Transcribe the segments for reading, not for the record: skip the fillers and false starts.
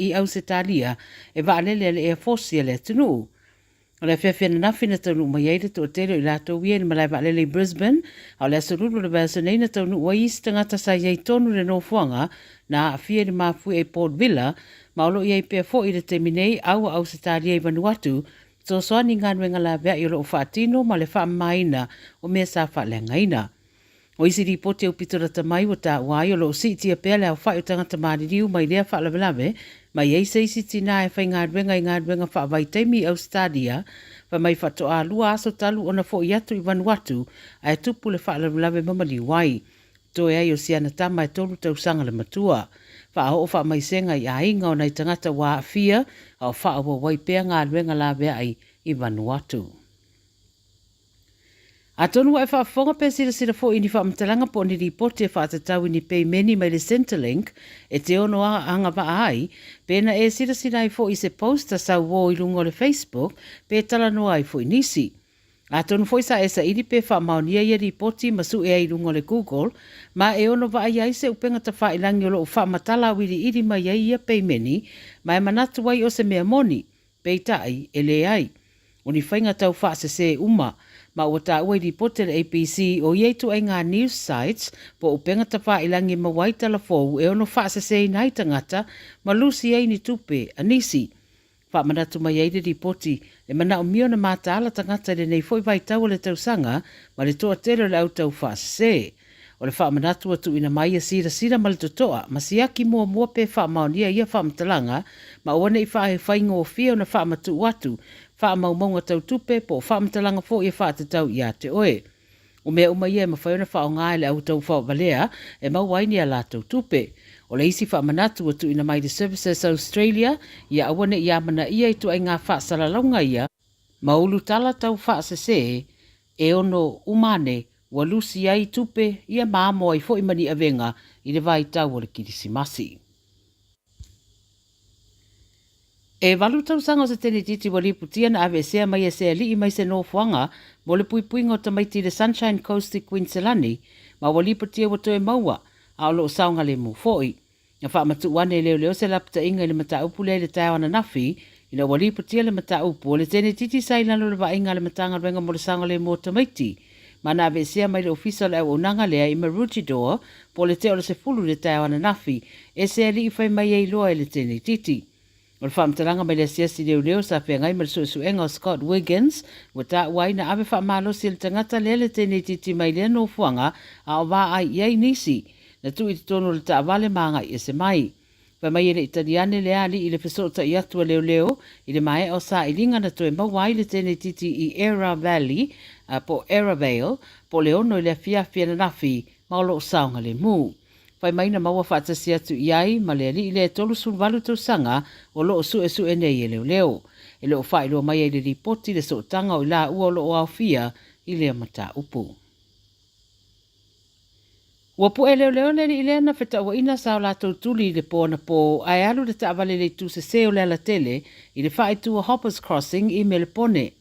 i au se talia e vaalele le e fosi le tunu. O le whiawhia na whina taunu mai eire to o tero i lato wia ni malai vaalele i Brisbane, au le asururu le vasa neina taunu ua isi tangata sa iei tonu le nofuanga na a fia ni mafu e Port Villa, maolo iei pia fo i le teminei au se talia i Vanuatu, so soani ngā nuenga la vea i o whaatino ma le wha maina o mea sa wha le ngaina. O isi ripoti au pitora tamai wa ta wai o lo si tia pele au wha i tangata maririu mai lea wha lavelave, mai eisa isi tina e whai ngā ruenga wha vai teimi au stadia, pa mai whato a lua aso talu ona fo i atu i Vanuatu, a e tupu le wha lavelave mamali wai. To e ai o siana tama e tolu tau sanga le matua. Wha o wha mai senga i a inga o nei tangata wā fia, au wha o wai pea ngā ruenga la vea ai i Vanuatu. A tonu e wha whonga pe sira fo ini wha mtalanga po ni ripoti e wha atatau ni pei meni mai le Centrelink e te ono anga wa ai, pena e sira ai fo i se posta sa wo i lungo le Facebook, pe tala no ai fo inisi. A tonu fo isa esa ili pe wha maunia i ripoti masu e ai lungo le Google, ma e ono wa ai se upenga ta wha ilangi o lo wha matala wiri iri mai ai ia pei meni, ma e manatu wai o se mea moni, pei tai e le ai. Uni whainga tau wha se uma, ma ua ta ua i ripote le APC o iei tu ai ngā news sites po upenga ta wha ilangi mawai talafou e ono wha se nai tangata ma lusi ei ni tupe anisi. Wha manatu mai ei le ripoti e mana o mio na mata ala tangata le nei foi vai tau le tausanga ma le toa tero le au tau wha se. O le wha manatu atu ina mai a sira ma le totoa ma siaki mua pe wha maonia ia wha mtalanga ma ua nei wha he whaingo o fia o na wha matu watu wha maumonga tau tupe po wha mtalanga fo ia wha te tau ia te oe. O mea umai e mawhaiona wha o ngāi le au tau wha valea e mauaini a la tau tupe. O le isi wha manatu atu ina mai the Services Australia ia awane ia mana ia i tu ai ngā wha salalaunga ia ma ulu tala tau wha se e ono umane wa lusi ai tupe ia maamo ai fo imani avenga i le vai tau o le kirisimasi. E walu tau sanga o se tene titi wa liputia na ave sea mai e sea li i mai se no fuanga mo le puipuinga o tamaiti le Sunshine Coast i Queenselani ma wa liputia wa toe maua a o lo saunga le mu foi. Nga wha matu wane leo se lapta inga le mata upu le tau ana nafi ina wa liputia le mata upu o le tene titi sa ilano le wa inga le matanga renga mo le saunga le mo tamaiti. Ma na ave sea mai le official au onanga lea i Maroochydore po le te o le se fulu le tau ana nafi e sea li i fai mai e loa le tene titi. O le whaamtalanga mai le siasi leo sa whea ngai marisu enga o Scott Wiggins, wa ta wai na awe whaamalosi le tangata lele tene titi mai lea no fuanga a o waa ai iei nisi, na tu i te tono le ta wale maanga i se mai. Pa mai ele italiane le ali i le pesota i atua leo, i le mai o sa i linga na toe mawai le tene titi i Era Valley, po Era Vale, po le ono i le fia na nafi, maolo o saunga le mu. Pai mai na maua whaatasi atu iai, ma le ali i le tolu sulwalu tau sanga o loo su e nei e leo. E leo whai loa mai e le ripoti le sootanga o la ua o loo au fia i lea mata upu. Ua pu e leo le i lea na wheta ua ina sao la tau tuli i le pōna pō ai alu le taawale le tu se seo le ala tele i le whai tua Hoppers Crossing i me le pone.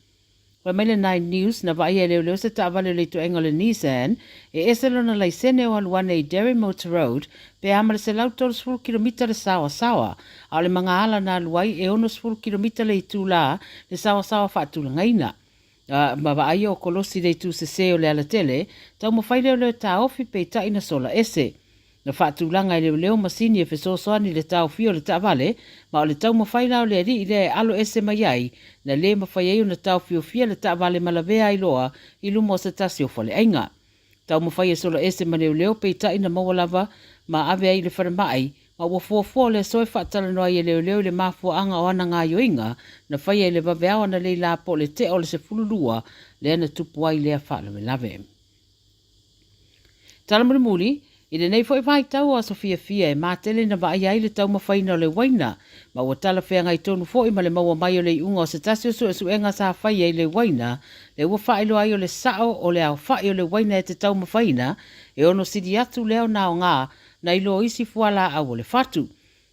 Wa mai le 9 News na vai e leo se taawale le tu engole Nissan e eselona lai sene o aluane i Derry Motor Road pe amale se lau tolu 10 kilomita le sawa au le mga ala na aluai e ono 10 kilomita le itu la le sawa whaatula ngaina. Ma vai o kolosi le tu se seo le ala tele tau mo whai leo ta ofi pe ta ina sola ese. Na whaatulanga i leo masini e whesosoani le tau fio le taawale, ma o le tau mawhailao le ri i le alo ese mai ai, na le mawhai au na tau fio fia le taawale malavea i loa i lumo se tasi o fale ainga. Tau mawhai e sola ese ma leo pe ta ina mawalava, ma ave ai le wharamai, ma ua fuafua le soe whaatala noa i leo le mafua anga o ana ngā yoinga, na whai e le waweawa na le la po le te o le se fululua, le ana tupu ai lea whaalawe lave. Talamuri i le nei foi vai tau a Sofia Fia e mātele na vai ai le tau mawhaina o le waina, ma ua tala whea ngai tonu foi ma le maua mai o le unga o se tasio su enga sa whai ai le waina, le ua whaelo ai o le sao o le au whai o le waina e te tau mawhaina, e ono sidi atu leo na o ngā, na ilo isi fuala au o le fatu.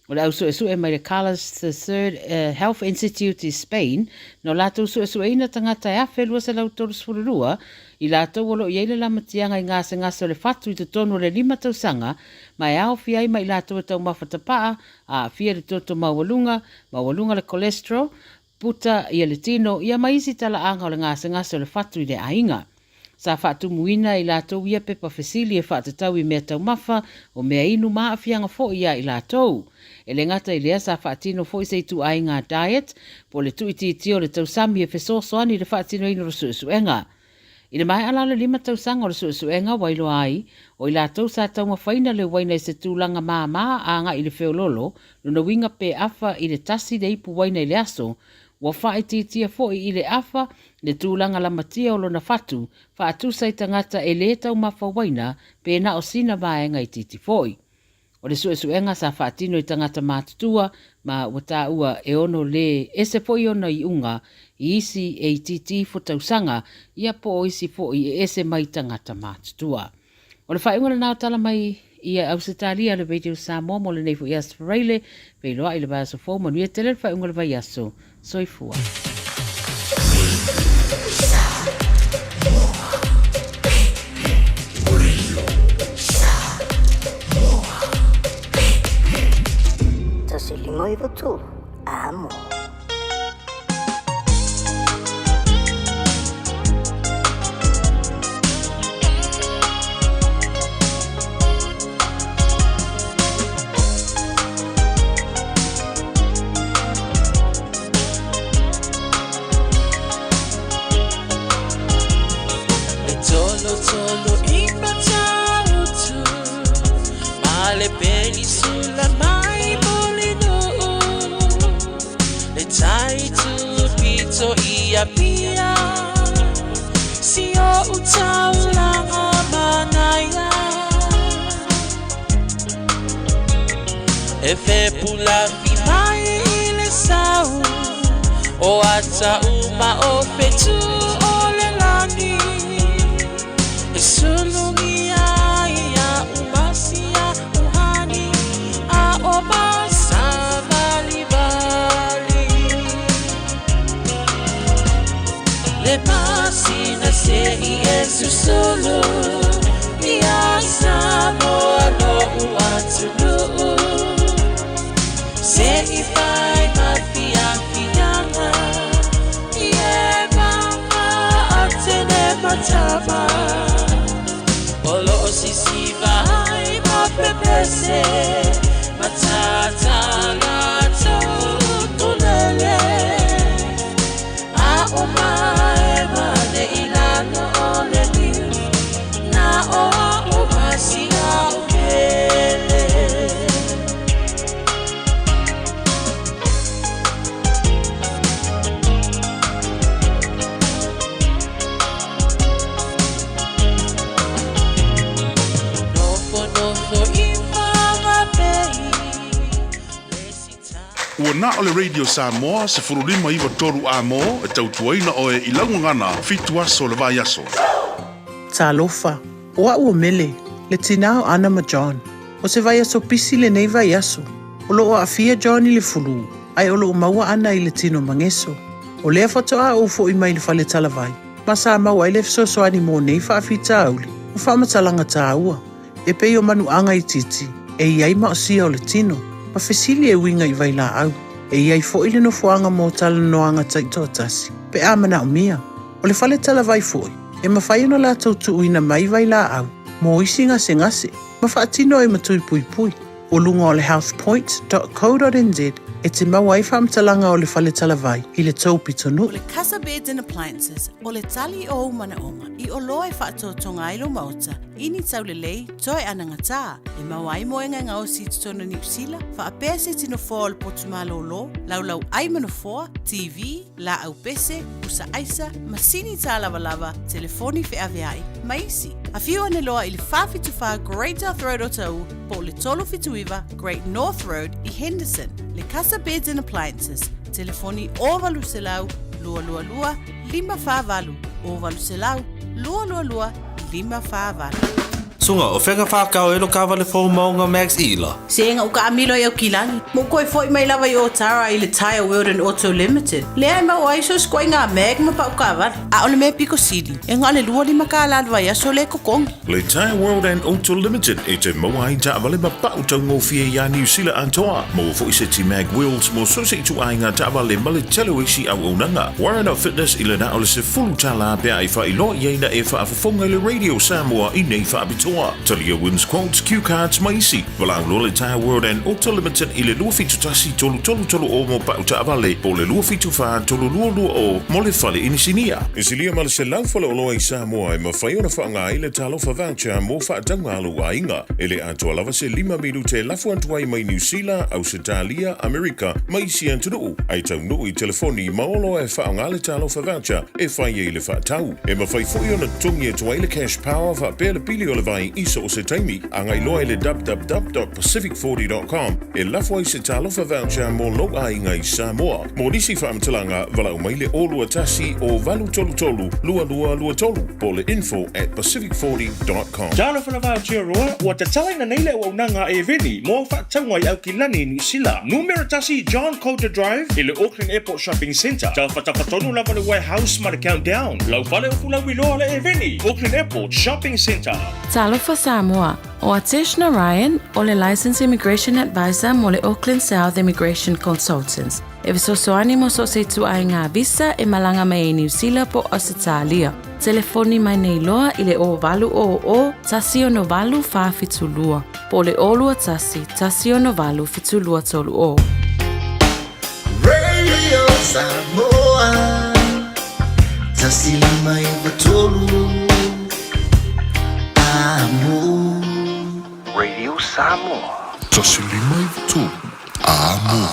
O le au su e mai le Carlos III Health Institute i Spain, no lato su ina tangata e awhelua se lau toru sfururua, I lātou olo i eile la matianga I ngase o le fatu I te tonu le 5 tausanga, mai au fia I mai lātou tau mawhatapaa, a fia le toto mawalunga le cholesterol, puta I le tino, ia maisi tala anga o le ngase o le fatu I le ainga. Sa fatu muina I lātou ia pepa fesili e whaatatau I mea tau mafa, o mea inu maa fianga fo ia I lātou. E le ngata I lea sa whaatino fo I se tu ainga diet, po le tu iti o le tausami e fesosoani le whaatino ino suenga. I le mai ala le 5 tausanga o le suenga wailo ai, o I lātou sa tau mawhaina le waina I se tūlanga maa anga I le feololo, luna winga pe afa I le tasi le ipu waina I le aso, wa whaititia fo I le afa, le tūlanga la matia o lona fatu, whaatusa I tangata e le tau mawhawaina, pe na o sina vaenga I titi foi. O le suenga sa whaatino I tangata mātutua, ma wata ua e ono le ese foi ona I unga, I isi e I titi fo tausanga, ia po o isi fo I ese mai tangata mātutua. O le whainga le nao tala mai ia au se talia le radio Samoa mo le neifo I asfareile, pe loa I le vaso fo manu ia tele le whainga le vai aso, soifua. Noivo tu, amo. Tolo impatau tu, male peli sulla mai bolino. Le tai tu pito ia pia, si o utau langa manaya. E fe pula fi mai le sau, o ata uma o fetu o le lani. E sulungia ia umasia uhani, a o basa vali vali. Le pasina se I esu solo, ia Samoa no uatulu. Se I fai mafia fianga, ie mama atene matama. Olo sisi vai ma pepese, matata lato tunele. A omae mane ilano ole ni, na o masi a ukele. Ua na o le radio Samoa se furulima iwa toru a mo e tautuaina o e ilangu ngana fitu aso le vai aso. Talofa, oa ua mele, le tinao ana ma John. O se vai aso pisi le nei vai aso. O lo o afia John I le fulu, ai o lo o maua ana I le tino mangeso. O lea fatoa ufo I mai le fale talavai. Masa maua I le fsoso ani mo nei fa afita auli. O fa matalanga ta ua. E pei o manu anga I titi, e iai ma o sia o le tino. Ma fesili e winga I vai la au. E iai fo ile no fuanga mo tala noanga taito tasi. Pe amana o mia. O le fale talavai foi. E mawhai ona la tautu uina mai vai la au. Mo isi ngase. Ma whaatino e matui pui pui. O lunga o le healthpoint.co.nz e te mawai whamtalanga o le fale talavai I le taupito nu. O le Casa Beds and Appliances, o le tali o umanaonga, I o loa e whaatotonga ilo mauta, ini tau le lei, toi anangata, e mawai moenga ngao si tutona New Zealand, wha apea se tino fōa le potumalo lo, lau ai manofoa, TV, la au pese, usa aisa, masini tā lava, telefoni fe aveai, maisi. A fiu ane loa I le whawhituwha Great North Road o tau, po le tolo fituiva Great North Road I Henderson, le Casa Beds and Appliances, telefoni o valu se lau, lua, 5 whāwalu, o valu se lau, lua, 5 whāwalu. Sunga o whenga whakao e lo kawale fo maunga Max Ila. Se nga uka amilo e au kilangi. Mo koe foi mai lava i o tara i le Tire World and Auto Limited. Lea ma o aiso skoi ngā meg ma pa uka avar. A ole me Pico City. E ngā le lua lima ka alalwa ia so le kokongi. Le Tire World and Auto Limited e te maua i ta avale ma pa utau ngofie ia New Zealand antoa. Mo fo i se ti mag wheels mo so se tu ai ngā ta avale ma le telo isi au unanga. Warren Up Fitness i le na ole se fulu tala pia i wha i loa ieina e wha afafonga le Radio Samoa i nei wha abitoa. Talia wins quotes, cue cards maisi. Walang lo le Tire World and Auto Limited i le lua fitu tasi tolu o mo pa uta avale. Po le lua fitu wha tolu lua o mo le fale inisinia. Isilia ma le se laufale o loa i Samoa e ma whaiona wha ngā i le talofa voucher mo wha tangalu a inga. E le antoa lava se 5 milu te lafu antuai mai New Zealand, Australia, Amerika, maisi antunu. Ai tau nui telefoni maolo e wha ngā le talofa voucher e whai e le wha tau. E ma whai whaiona tungi e tuai le cash power wha pēle pili o le vai iso o se taimi. Angai loa le www.pacific40.com e lafu ai se talofa voucher mo lo a inga i Samoa. Mo nisi wha amtalanga walau mai le olua tasi o valu tolu lua tolu po le info@pacific40.com. Jalo fa va chia roa wa te talaina nei le o nanga e veni mo fa tangwa i au kilani ni sila. Numero tasi John Coulter Drive i le Auckland Airport Shopping Centre. Jalo fa tapatonu lava le warehouse ma le countdown. Lau fale o fula wiloa le e veni. Auckland Airport Shopping Centre. Talofa Samoa. O Ateshna Ryan, o le Licensed Immigration Advisor mo le Auckland South Immigration Consultants. E visosoani mo so se tu ai ngā visa e malanga mai e New Zealand po Australia. Telefoni mai nei loa i le o valu o tasi o no valu wha fitulua. Po le olua tasi o no valu fitulua tolu o. Radio Samoa, tasi lima i watolu. Amo. Radio Samoa, tasi lima i watolu. Amo.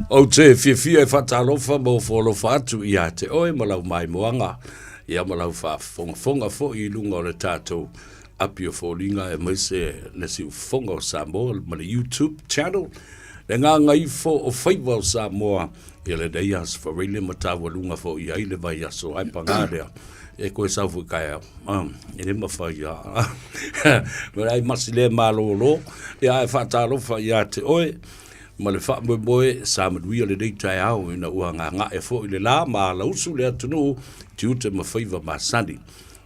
O te fia e whatalofa mo wholofa atu i a te oe malau mai moanga. Ia malau wha fo i lunga o le tātou api o wholinga e maise le si whonga o Samoa ma le YouTube channel. Le ngā ngai fo o Faiva o Samoa i le deias whareile matawa lunga fo i aile vai aso ai pangarea. E koe saufu kaya, e ne mawhai a. Mera ai masi le mālolo, e ai whatalofa i a te oe. Ma le wha moe sa maduia le dei tai au ina ua ngā e fo i le la ma lausu le atunu ti ute ma Faiva ma sani.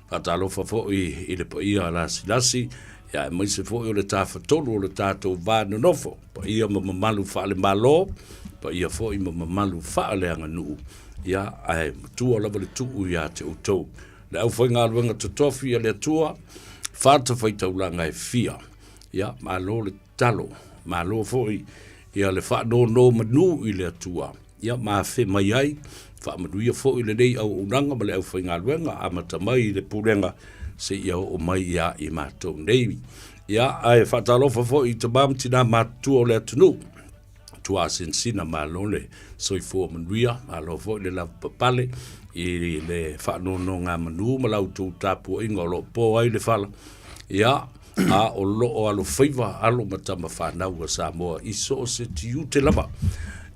Ata alofa fo i le paia la silasi, ia e maise fo i o le tafa tolu o le tātou vānu nofo. Pa ia ma mamalu wha le malo, pa ia fo i ma mamalu wha le anga nuu. Ia ai tua lava le tuu ia te utou. Le au fai ngā luenga totofi a le atua, whāta whai taulanga e fia. Ia ma lo le talo, ma lo fo ia le wha no manu i le atua. Ia ma whi mai ai, wha manuia fo i le nei au unanga ma le au whainga luenga, a mata mai i le purenga se ia o mai ia i mātou nei. Ia ai whatalofa fo i te mamtina mātua o le atunu. Tua sensina ma lole soifua manuia, ma lo fo i le lau papale, i le wha no ngā manu, ma lau tū tāpua inga o lo po ai le whala. Ia, a o loo alo Faiva alo matama whanau a Samoa iso o se tiu te lama.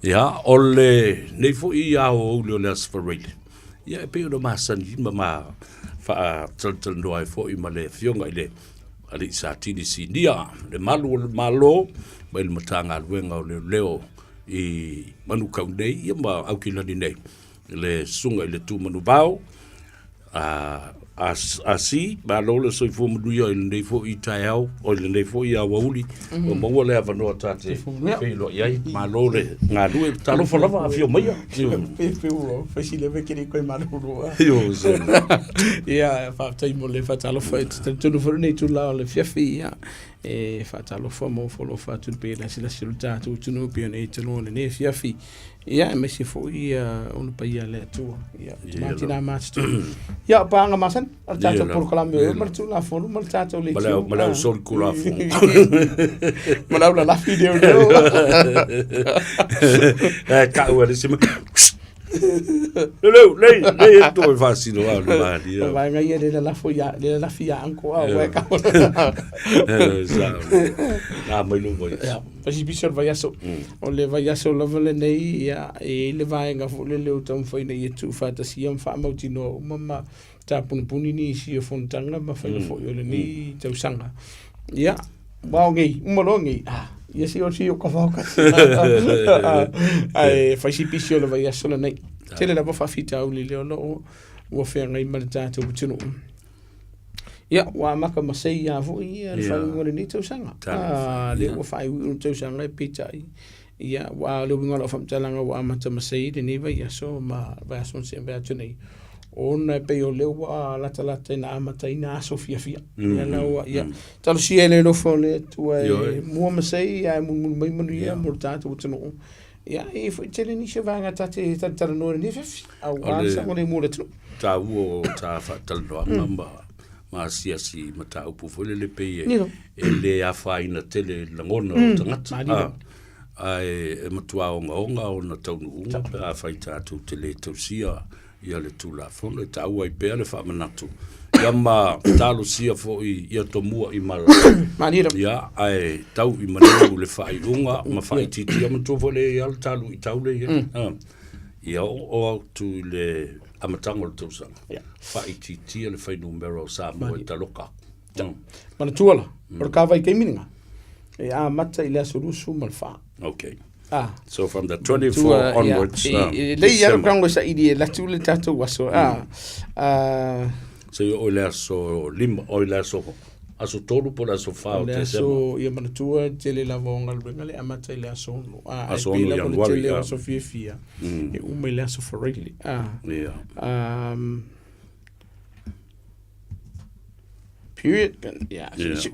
Ia, o le neifo i a o le o le asfareile. Ia, e peo no masani ma wha tal noa e fo i ma le fionga i le ali sa tini si nia. Le malu o le malo, ma il matanga luenga o le leo i manu kaunei, ia ma aukilani nei. Le sunga i le tu manu vau, asi ba lo le soi fo muduia i nei fo i tai au o le nei fo i awauli o mo le ava no tate pe lo ia ma lo le nga due talo fo lava afio mai pe ulo fa si le vekini ko ma lo yo so ia fa tai mo le fa talo fa tu no for nei tu la le fiafi ia e fa talo fo mo fo lo fa tu pe la sila siluta tu no pe nei tu no le fiafi ia me si fo ia on pa ia le tu ia matina mas tu ia pa nga masan al tato por Colombia mar tu la fo mar tato le tu ma la sol kula fo ma la video ka o le sima le to fasi no au le mali. O vai ngai le la foia, le la fia anko a wa ka. Na mai lu voi. Ja, pasi bisor vai aso. O le vai aso la vale nei ia e le vai nga fu le o tam foi nei tu fa ta si am fa mau tino mama ta puni ni si o fontanga ma fa le foi le ni tau sanga. Ia, wow ngai, umolongi. Ia si o ka fa ka. Ai fa si bisor le vai aso nei. Tele la fa fita o le lo o fe ngai ma ta tu tino. Ia, wa maka masei a fu ia le fa ngore ni tau sanga. Le o fa u tau sanga pita i. Ia, wa le ngolo fa mtalanga wa mata masei de ni vai aso ma va son se va tuni. Ona pe o le wa la tala na amata ina so fia. Ia na wa ia. Talo si ele lo fo le tu e mo masei ia mo mai mo ia mo tatu tunu. Ia, e foi tele ni se vanga tate tata no ni fefi. Au wa sa mo le mo le tu. Ta u ta fa tal do ngamba. Ma si mata upu foi le pe e le afa ina tele langona o tangata. Ai e matua onga o na taunu unga pe a faita tu tele tausia ia le tula fono e tau ai pe le fa manatu. Ia ma talo sia fo ia tomua i mala. Ia ai tau i manatu le fa i unga ma fa i titi ia matu fo le ia talo i tau le ia. Ia o tu le amatango le tausanga. Fa i titi le fa i numero sa mo e taloka. Manatu ala, o ka vai keiminga. E a mata i le asolusu malfa. Okay. So from the 24 onwards, le ia krango sa idi la tu le tato waso. So o le so lim o le so aso tolu por aso fa o te so ia manatua tele la vonga le amata i le aso aso no ya wali tele aso fia e uma le aso for really period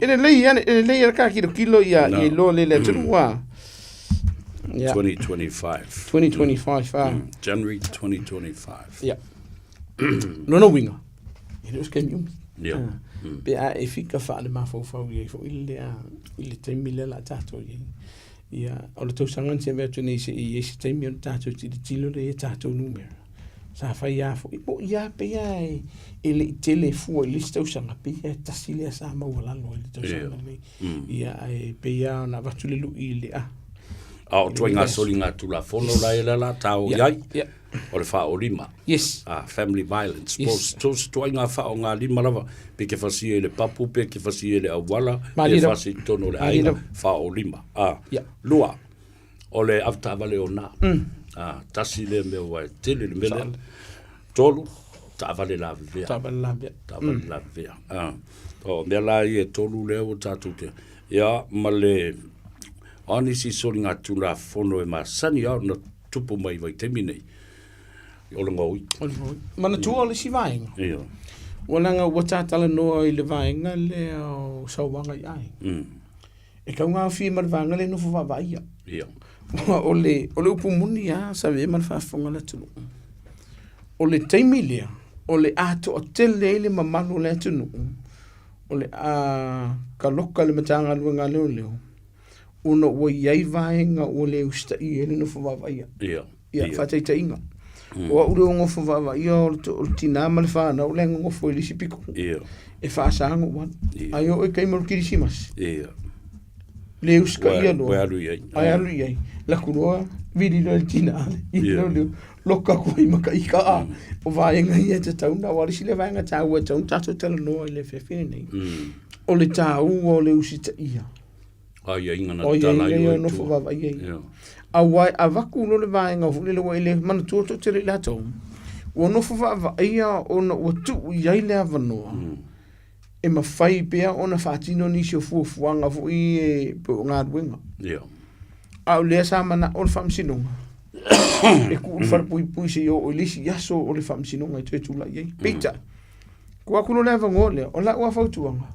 ene le ia ka kilo ia i lo le tunua 2025 January 2025 yeah no winga it was can yeah pe a e fika fa le mafo fa i fo ile temile la tato ia o le tosangan se vetu nei se i se temile tato ti tilo le tato numero sa fa ia fo ia pe ai ele telefu ile tosanga pe tasile sa ma wala no ile tosanga ia e pe ia na vatu le lu ile o toinga solinga tu la fono la tau yai o le fa o lima yes family violence post toinga fa o nga lima lava pe ke fasi le papu pe ke fasi le awala pe fasi tono le aina fa o lima lua o le afta vale ona tasi le me wa tele le mele tolu ta vale la via o me la ye tolu le o tatu te ya male ani si solinga tula fono e masani au na tupu mai vai temine o le ngoi mana tua le si vainga wala nga wata tala no i le vainga le o sawanga ai e ka nga fi mar vanga le no fa vai o le upu muni ya sa ve man fa fonga la tulu o le temile o le ato o tele le mamanu le tunu o le ka loka le matanga luanga le uno wo yai vaenga o le usta i ele no fa vai fa taita inga o uro ngo fa vai o tina mal fa na o le ngo fo le sipiko e fa sa ngo wan ayo e kai mo kirisimas le uska ia no alu yai la kunoa vidi no tina i no loka ko i maka i ka o vaenga ia te tau na wari si le vaenga tau e tau tato tala no le fefine nei o le tau o le usita ia ai inga na tala yo no fo va ye a wai a vaku no le vai nga fu le le man tu to tele la to o no fo va ia o no o tu ia le avano e ma fai pe ona fatino ni se fu anga fu i po nga winga a le sa mana o fam sino e ku far pui se yo o lisi yaso o le fam sino nga tu la ye pita ku aku no le avano le o la wa fa tu anga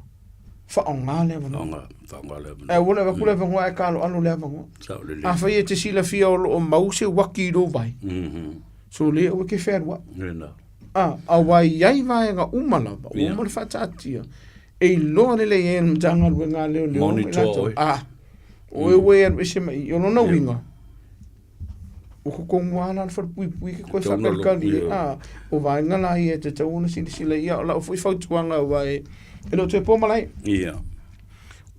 fa onga le avano e wala va kula va ngwa ka lo anu le va ngwa a fa ye te sila fia o mause waki do vai so le o ke fer wa a wai yai vai nga umala umar fa tatia e lo le ye mtanga lo nga le o we we se mai yo no winga o ko ngwana fa pui ke ko fa kali o vai ngala ia te tau na sila ia la foi fa tuanga vai e lo te po malai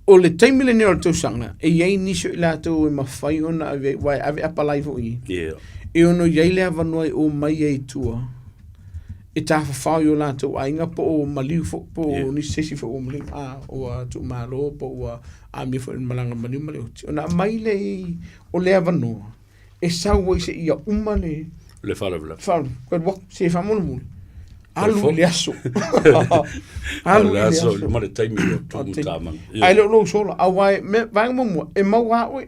o le taimile ni o to sanga e ye ni so la to e mafai ona vai ave apalai fo i e ono ye le ava noi o mai e tua e ta fa yo la to ainga po o maliu fo po ni sesi fo o maliu o tu malo po o a mi fo malanga maliu maliu ona mai le o le ava no e sau se ia umale le fala ko wa se fa mo mo alu le aso alu le aso ma le taimi o tu tama ai lo solo a wai me vai mo e mau wa oi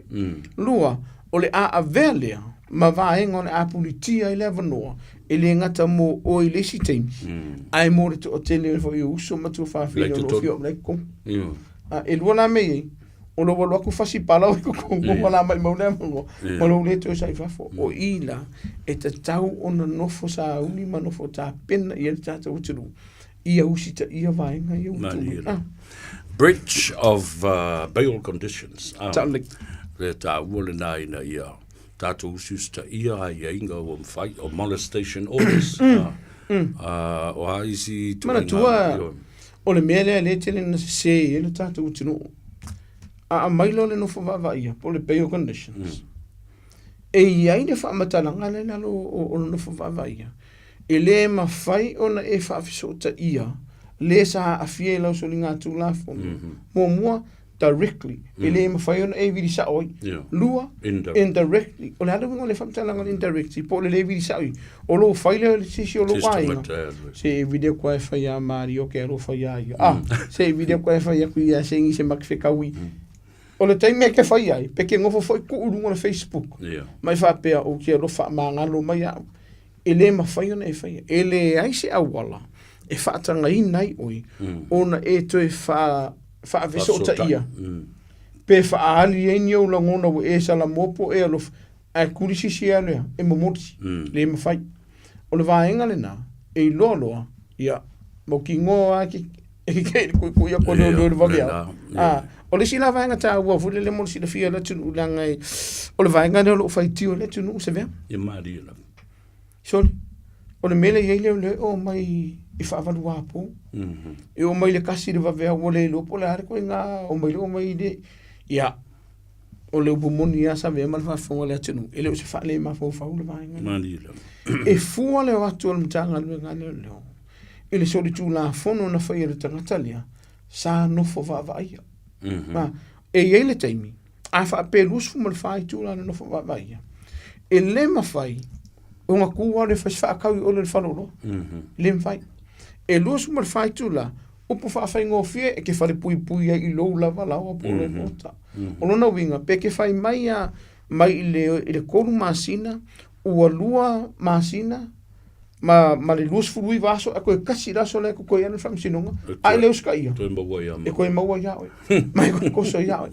lua o le a velea ma vai ngon a politia i le ava no ele ngata mo o ile si taimi ai mo te o tele fo i uso ma tu fa fi no fio le ko e luana me o lo lo ku fasi pala o ko wala mai mo le mo lo le to sai fa fo o ila e te tau ona no fo sa uni ma no fo ta pen i ta to tulu ia usita ia vai nga ia breach of bail conditions le ta wole nai na ia tato ususta ia inga o fight or molestation orders o haisi tu mana tua o le mele le tele na se ele tato tulu a mailo le no fo va ia po le bail conditions e ia ine fa matalanga le na lo o no fo va ia ele ma fai ona e fa fisota ia le sa a fiela so linga tu la fo mo directly ele ma fai ona e vidi sa oi lua indirectly o le halo le fa matalanga indirectly po le vidi sa oi o lo fai le si o lo wai se video kwa fa ya mario ke lo fa ya se video kwa fa ya ku ya se ngi se makfekawi o le taimi ke fai ai pe ke ngofo foi ku uru na Facebook mai fa pe o ke lo fa manga lo mai ele ma fai ona e fai ele ai se awala e fa tanga inai oi ona e to e fa visota ia pe fa ali en yo lo ngona o e sala mopo e lo a kulisi sia le e momoti le ma fai o le vaenga le na e lolo ia mo ki ngoa ki ke ku ya ko lo va via o le sila vaenga ta ua vule le mo sila fia la tunu langa o le vaenga le lo fai tio le tunu se vea e mari la so o le mele ye le o mai i fa va lua po e o mai le kasi le va vea o le lo po le are ko nga o mai de ia o le bumoni ya sa vea mal fa fo le tunu ele o se fa le ma fo fa o le vaenga mari la e fu le wa tu le mtanga le ngale le ele so le tu la fono na fa ile tangatalia sa no fo va va ia ma e ele taimi a fa pelus fu mal fai tu la no fa va ia e le ma fai o nga ku wa le fa ka o le fa no le fai e lus mal fai tu la o po fa fai ngofie e ke fa le pui i lo la va la o po le nota o no winga pe ke fai mai le koru masina o lua masina ma le lus fului vaso a ko kasi la so le ko ia no fam sinonga ai le uska ia e ko ma wa ya mai ko so ya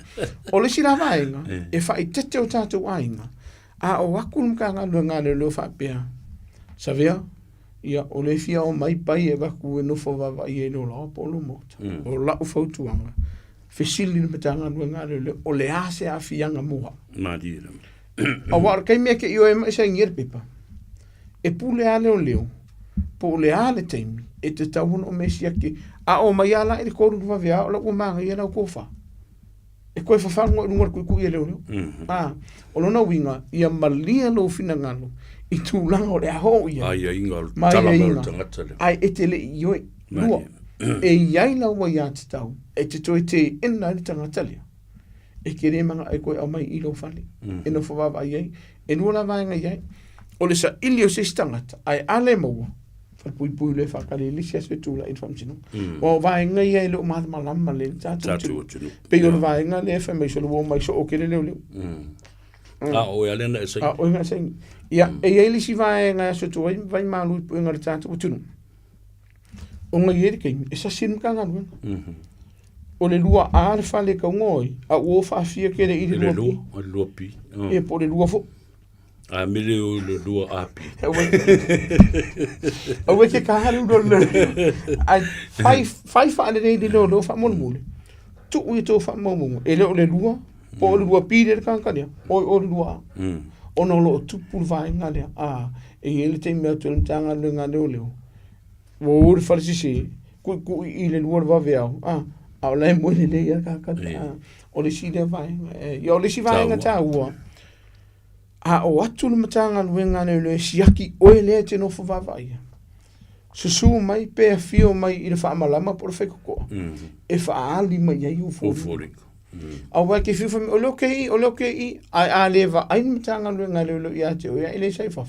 o le sila vainga e fa tete o tatu ainga a o akul ka nga lo fa pia savia ia o le fia o mai pai e va ku no fo va ia no la po lo mo o la u fo tuanga fesili ni betanga nga le o le ase a fianga mo ma di a war kai me ke io e sa ngir pipa e pule ale o leo po le ale taimi e te tauhuna o mesi ake a o mai ala e koru nuwa vea o la ua manga i ana o kofa e koe whawhango e nungar kui e leo leo o lona winga ia malia lo fina ngalo i tūlanga o le aho ia ai inga talamau tangata leo ai e te le i oe lua e iai la ua ia te tau e te toi te ena ni tangata leo e kere manga e koe au mai i lo fale e no whawawa iai e nua la vaenga iai o le sa ili o se stangata ai ale maua fa pui le fa kale li se tu la information o vai nga ia le ma malama le tatu pe yo vai nga le fa me so lo mai so o kele le o ya le na se o nga se ia e ele si vai nga so tu vai malu nga le tatu tu o nga ye ke e sa sin ka nga o le lua a fa le ka ngoi a o fa fia ke le i le lua pi e po le lua fo a mele o le lua api o we ke ka haru do le ai fai fa le de lo fa mo mo tu u to fa mo mo ele o le lua po le lua pi le ka ka o le lua ono lo tupu vai ngale ele te me tu tanga le ngale leo wo ur farisi ku ile luar va veo au le mo le ya ka o le si le vai yo le si vai ngata ua o atu le matanga le ngale le siaki o le te no fa vai susu mai pe fio mai ile fa malama por fe ko e fa ali mai eu fo a wa ke fifa o lo ke I a leva ai matanga le ngale le ya te o ya ile sai fa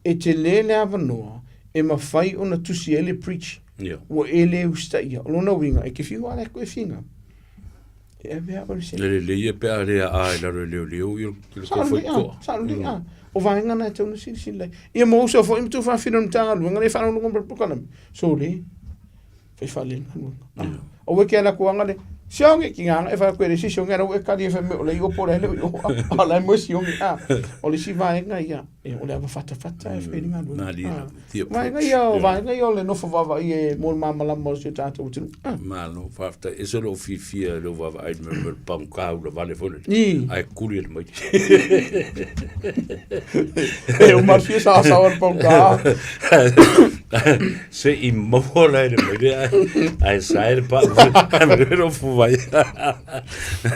e te lele avanoa e ma fai ona tusi ele preach wo ele usta ia lo no winga e ke fiu ala ko finga e vea o se le ye pe ale a la le yo ko foi ko o vai ngana te no si le e mo so fo imtu fa fino tanga lu ngale fa no ngombe pokanam so le fe fa le o we ke ala ko ngale Siong ki nga e fa ko si siong era o ka di fa me o le yo por ele o ala mo siong o le si vai nga ia e o le va fata e fa nga lu vai nga yo le no fa va e mo mama la mo se tata o tu ma no fa e so lo fi lo va ai me pam ka o le vale fo ai kuli le mai e o mar fi sa o pam ka se i mo la le mai ai sai pa me fu vai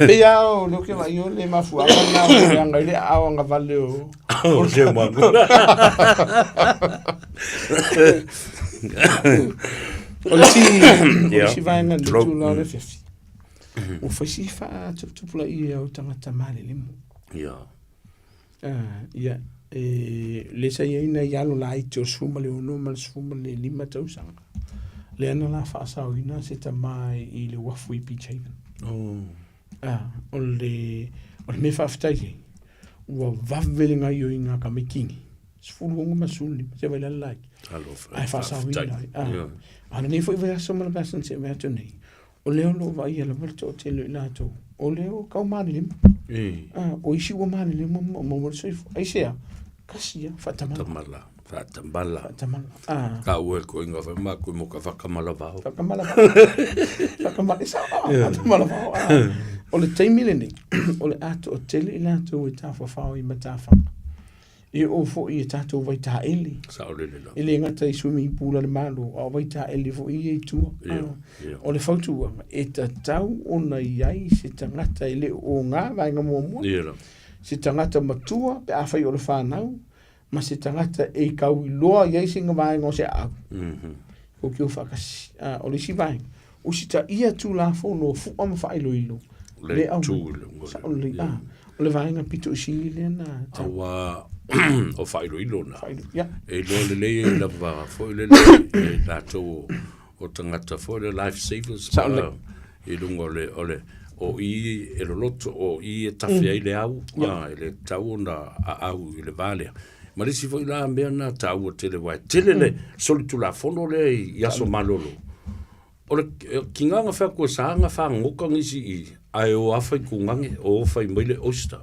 e ao lo que vai yo le mafu na nga ile ao nga vale o se mo o si vai na tu la le fefi o fa si fa tu pula I o tanga male le mo ya le sa ina ya lo lai to suma le no mal suma le lima tau sanga le ana la fa sa ina se ta mai I le wafu I pichaven o le me fa ftai wa vavelinga yo inga ka mekingi sfulu ngo masuli se vai la like ai fa sa ina ana ne foi vai so mal basan se me to nei o le lo vai la verto te le la to o le o ka mani lim o isi wo mani lim mo so ai se kasia fatamala ka ue ko inga fa ma ko mo ka fakamala va o le taimile ni o le ato o tele ila to ta fa fa I matafa e o fo I tato vai ta eli sa o le ele ngata I swimming pool le malo o vai ta eli fo I tu o le fotu e ta tau ona iai se tangata ele o nga vai nga mo se tangata matua pe a fai o le whanau ma se tangata e kau I loa iai singa vai ngo se au o ki o whakasi o le si vai o si ta ia tu la fo no fu am whai lo ilo le tu o le vai nga pito o singi le na awa o whai lo ilo na e lo le la va fo le la to o tangata fo le life savers e lungo le ole o I e lo loto o I e tafi ai le au e le tau na au I le vale ma le si foi la mea na tau o tele wai tele le soli tu la fono le yaso malolo o le kinganga whea kua saanga wha ngoka ngisi I ai o awhai kungange o whai maile oista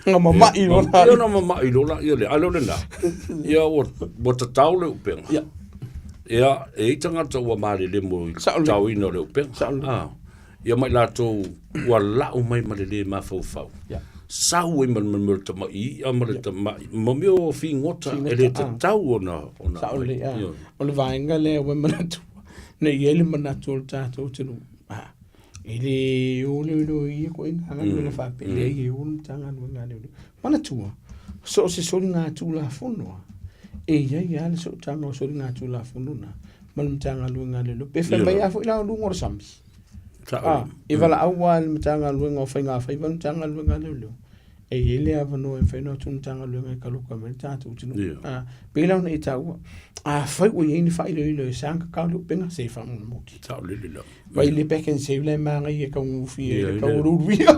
nga mamai lona ia na mamai lona ia le alo le na ia o ta tau le upenga ia e tangata ua maare le mo tau ina le upenga ia mai lato ua lau mai ma le ma fau fau sau e man ta mai a ma le ta mai mo meo fi ngota e le ta tau ona sau le o le vaenga le o manatu ne yele manatu ta to tenu ele o le I ko ina le fa pe le I o tanga no ngale manatu so se so nga tu la fono e ia le so tanga so nga tu la fono na man tanga lu ngale lo pe fe mai a fo ila lu ngor sams e vala awal mtanga lu ngo fa nga fa ban tanga lu ngale lo e ele avano e feno tun tanga lu ngai kalu ka menta tu tinu pe la ne tau a fa o yeni fa ile sanka ka lu penga se fa mo ki tau le lo vai le peken se le manga ye ka u fi e ka u ru ia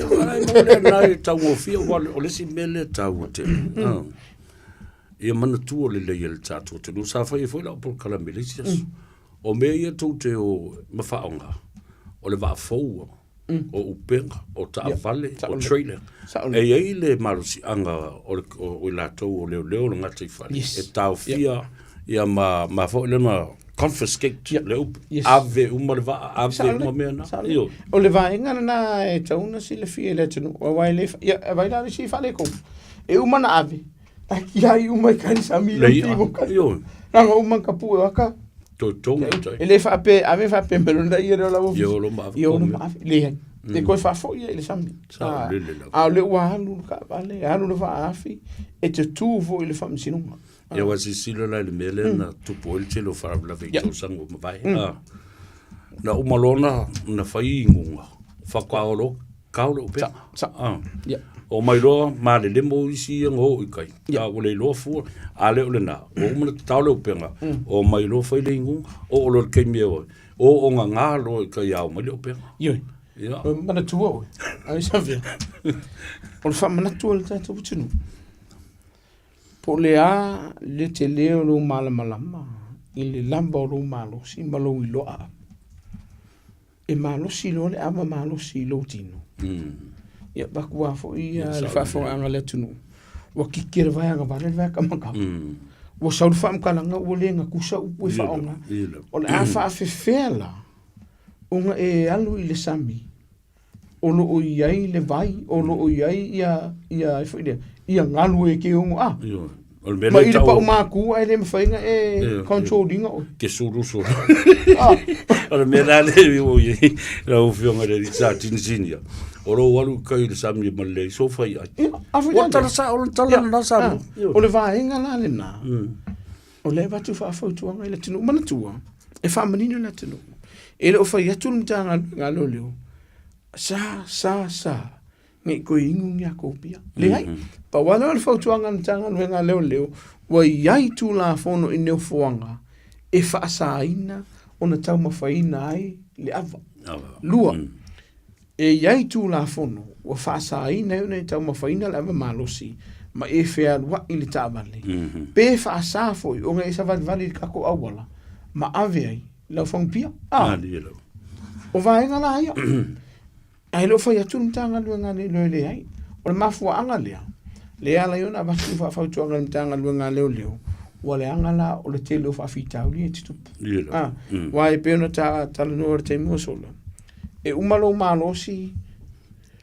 vai mo le na tau o fi o le si mele tau te ia mana tu o le le tatu te lu sa fa e foi la por kala militias o me ia tu te o mafaonga o le va fou o upenga o ta vale o trailer e ai le marusi anga o la to o leo ngata I fale e tau fia ia ma fo le ma confiscate le ave uma le va ave uma mena o le va ngana na e tauna si le fia le tunu o vai le ia vai la si fale ko E umana ave. Aki ai umai kari sami le pingo ka. Nanga umang kapu e waka. Ele fa pe ave fa pe melonda ia la wo. Yo lo ma. Le. Te ko fa fo ia le sami. Le wa hanu ka vale. Hanu le fa afi. E te tu vo ile fa msinunga. Ya wasi silo la le mele na tu poil chelo fa la ve to sango vai. Na umalona na fai ngunga. Fa kaolo pe. O mai loa, ma le lemo isi ang ho ikai. Ya o le loa fu, a le o le na. O mana tau leo penga. O mai loa fai le ingunga. O lo kei mea oi. O nga ngā loa ikai au mai leo penga. Ioi. Mana tua oi. Ai savia. O le wha mana tua le tātou putinu. Po le a le te leo lo malamalama. I le lamba o lo malo. Si malo i loa. E malo si lo le ama malo si lo tino. Ya bakua fo ia le fa fo anga le tunu wa kikir vai anga vale vai ka maka wa saul fam kala nga o le nga kusa u pu fa onga o le afa fe fela unga e alu i le sami o lo o iai le vai o lo o iai ia fo ia ngalu e ke unga ma i le pa uma ku ai le mfainga e controlling o ke suru o me dale o ye la o fionga de sa tinsinia oro walu kai le sami male so fai ai o tala sa o tala na sa o le vai nga la le na o le batu fa fa tu nga le tinu mana tua e fa manino le tinu e le o fai atu mtanga nga lo leo sa ngai ko ingu nya ko pia le ai pa wala le fa tu nga mtanga nga leo wa yai tu la fono in ne foanga e fa sa ina ona tau mafaina ai le ava lua e iai tu la fono wa fa sa ina ne tau mafaina le ava malosi ma e fea wa ili tabale pe fa sa fo o ngai sa vali ka ko awala ma ave ai la fon pia o va nga la ia ai lo fa ya tu ntanga lu nga le ai o ma fu anga le ala yona ba tu fa tu anga ntanga lu nga le wale angala o le telo fa fita uli e tutu wa e pe no ta no te mo solo e umalo malosi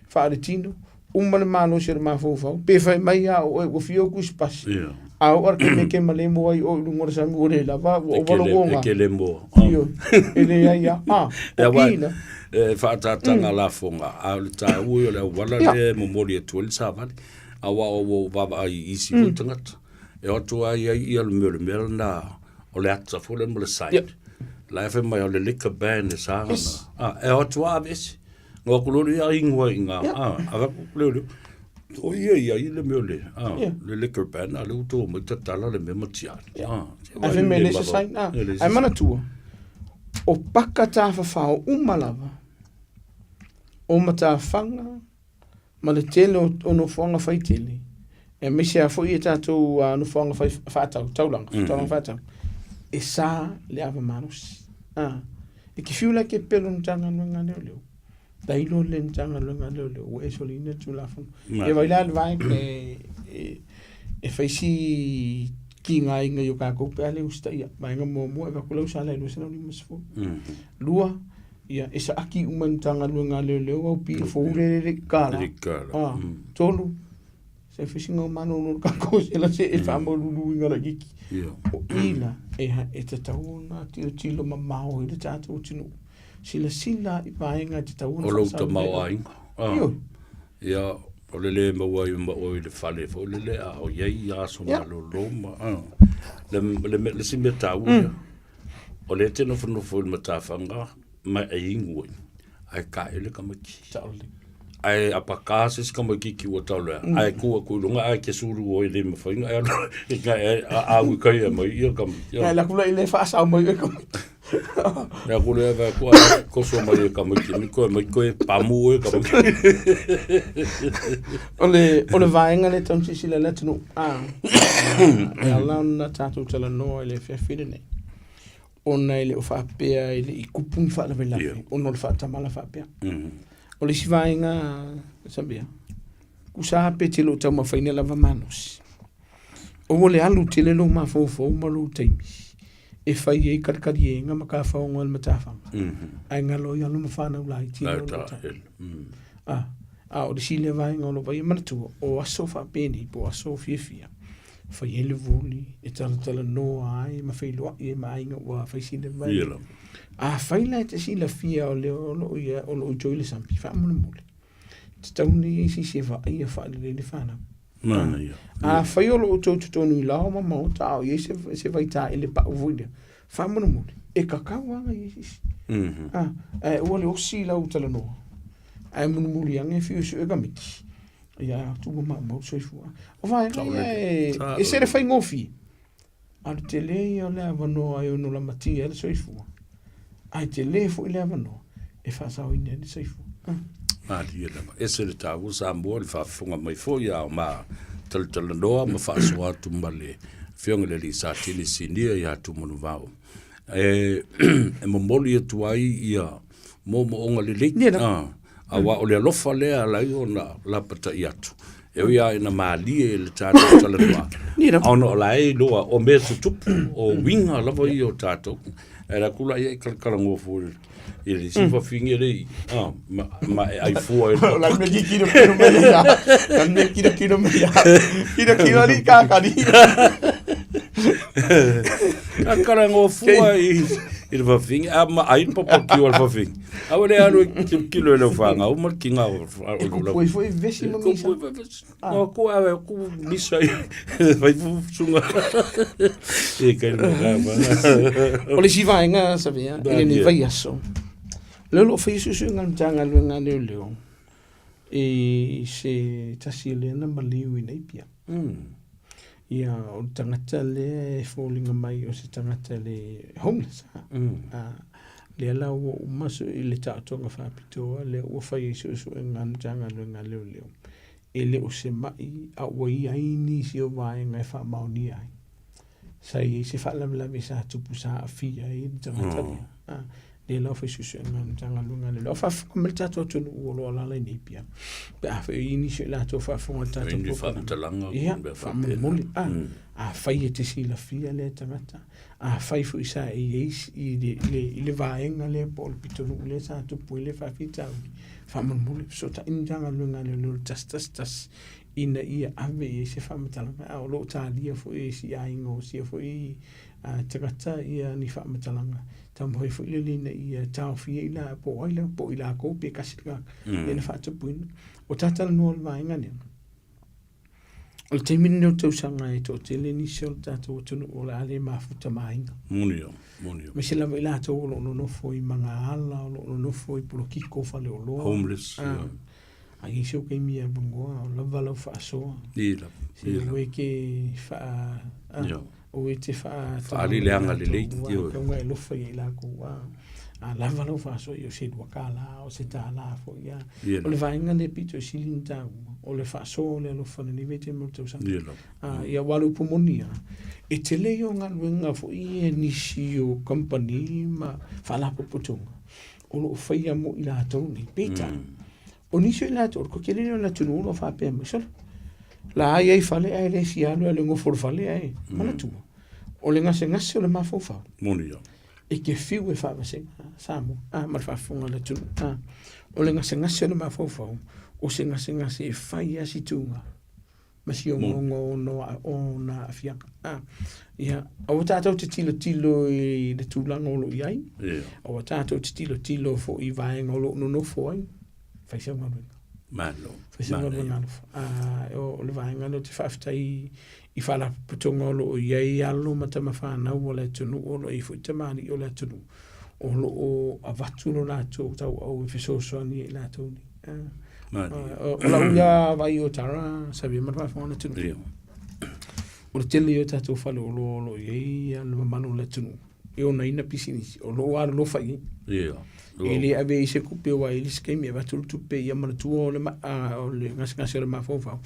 fa de tino umalo malosi ma fo pe fa mai a o fio ku spas a o ar ke male mo ai o ngor sa mo le lava o valo gonga ke le mo ele ya fa ta tanga la fonga a le ta u le wala le mo mo le tol sa va a wa o baba ai isi tangata e o tua ia le mele na o le atsa fo le mo le side la fe mai o le liquor ban e sa na e o tua ves ngo kulo ia ingwa inga ava kulo o ia le mele le liquor ban a le to mo tala le memo tia a fe mele se sai na ai mana tua o pakata fa umalava o mata fanga ma le tele o no fonga fai tele e me se foi e tatu no fonga fa taulang fa e sa le ava manus e ki fiula ke pelo ntanga nga leo dai lo le ntanga nga leo o e solina tu la fon e vai la vai e fai si kinga inga yo ka ko pe ale ustia vai nga mo e va kula usala lo se no ni musfo lua ia esa aki umantanga nga leo o pi fo le kala tolu se fisinga mano no ka ko se la se e famo lulu inga la giki o ila e te tauna tilo mamao i le tatu tinu sila i paenga te tauna o lo ka mawai ia o le mawai o le fale fo le a o ye ya so malo loma le si meta o le teno fo le matafanga ma e ingoi ai ka ele ka maki ai apakase ska mo kiki o talo ai ku lunga ai ke suru o ile me fainga ai a u kai mo ia kam ai la kula ile fa sa mo ia kam ya kula va ko so mo ia kam ki ko pa mu ia kam ole vaenga le tonsi sila le tunu ya la na tatu tala no ile fe fidene ona ile fa pe ile ikupun fa la vela ona fa tamala fa pe o le si vaenga sabia kusa pe tilo tama faina lava manos o le alu tele lo ma fo ma lo taimi e fai e karkari nga maka fa ngol matafa ai nga lo ya lo ma fa na ulai tilo o le sile vai ngolo vai manatua o aso fa peni po aso fia fa yele voli e tala no ai ma fai lo e mai nga wa fai sile vai a fai la te sile fia o le o lo joile sampi fa mo mole te tauni si va ia fa le fana a fai o lo to no la ma mo ta o se vai ta ele pa volia fa mo mole e kakao nga isi o le o sila o tala no ai mo mole anga fiu su e gamiti ia tu ma mo soifua o vai e se le fai ngofi al tele o le avano ai no la matia le soifua ai tele fo le avano e fa sa o ine le soifua dia la e se le tavu Samoa le fa funga mai fo ia ma tal no ma fa so atu male fiong le sa tini sinia ia tu mo vao e mo moli tu ai ia mo onga le awa o le alofa lea lai o la pata i atu. E ia ina maalie le tātou talanua. Aona o lai loa o mea tutupu o winga lava i o tātou. E la kula ia i kalakalango fōre. I le sifa fingi rei. Ma ai fua e la me kino mea ia. La me kino mea. Kino ri kakari. Kalakalango fua i le whawhingi. Ma ai popo ki o le whawhingi. Awa le alo kilo e le whanga, o mar kinga o e kupoi foi vesi mo misa. O ko awe ku misa vai funga. E kai no gava. O le siva inga sabia, ele ni vai aso. Lelo foi su ngal tanga luenga leo. E se tasile na maliu ina ipia. Ia o tangata le falling mai o se tangata le homeless. Le ala o maso i le tātonga whapitoa, le ua whai iso e ngana tanga luenga leo. E le o se mai a ua i aini si o vai ngai wha mauni ai. Sai se whalamlami sa tupu sa a fia i tangata. Le ala whai susu e ngana tanga luenga leo. O whawhunga me tātua tonu ua loa lalai nipia. Pe a whai ini si la tō whawhunga tātua. Indi whamtalanga. Ia, whamamoli. A whai e te sila fia le tangata. A whai fu isa i eis i le vaenga le po le pitonu le sa tupu le whawhitau. Whamamoli. So ta indanga luenga leo tas. Ina ia ave e se whamatalanga. A o lo ta lia fu e si aingo si fu i tangata ia ni whamatalanga. Tamohoi fu ile lina ia tau fia ila po ila ko pe kasika. Ina whatupuina. O tatala noa le vaenga leo. O te mini no tau sanga e tō te le nisi o tātou tunu o le ale mafuta mahinga. Munio. Me se lava i lātou o lo nofo i manga ala, o lo nofo i puro kiko whale o loa. Homeless. A i seo kei mia bangoa, o lava lau whaasoa. Ila. Se ue ke wha... O e te wha... Whaari leanga le leiti. Kaunga e lofa i lako. A lava lau whaasoa i o se duakala, o se tā la fo ia. O le vaenga le pito i silin tau. O le whaasoa le alofa ni vete mo tau sanga. Ia walu pomonia. E te leo ngā luenga fo i e nisi o company ma whalapo potonga. O lo whaia mo i lātou ni. Peta. O nisi o i lātou. Ko kere leo la tunu ulo whapea mo sala. La ai ai whale ai le si alo e le ngoforo whale ai. Mana tua. O le ngase o le mafofau. Monia. E ke fiu e whaamasenga. Samo. Ma whaafunga le tunu. O le ngase o le mafofau. O se ngase e whai asi tunga. Masi o ngongo o na afiaka. Ia, o tātou te tilo i le tūlanga o lo i ai. O tātou te tilo fo i vaenga o lo no fo ai. Whai se ngaruenga. Malo. Whai se ngaruenga alofa. O le vaenga no te whafta i whala putonga o lo i ai alo matama whanau o le tunu o lo i fu te mani o le tunu. O lo o avatu no lātou tau au e whesosoani e lātou ni. O la uia vai o tara sabe mar fa ona tunu o le tele o tatou fale o lo i al manu le tunu e ona ina pisini o lo ar lo fai ele ave se kupe wa ele skemi va tu pe ia mana tu o le ngas le mafofa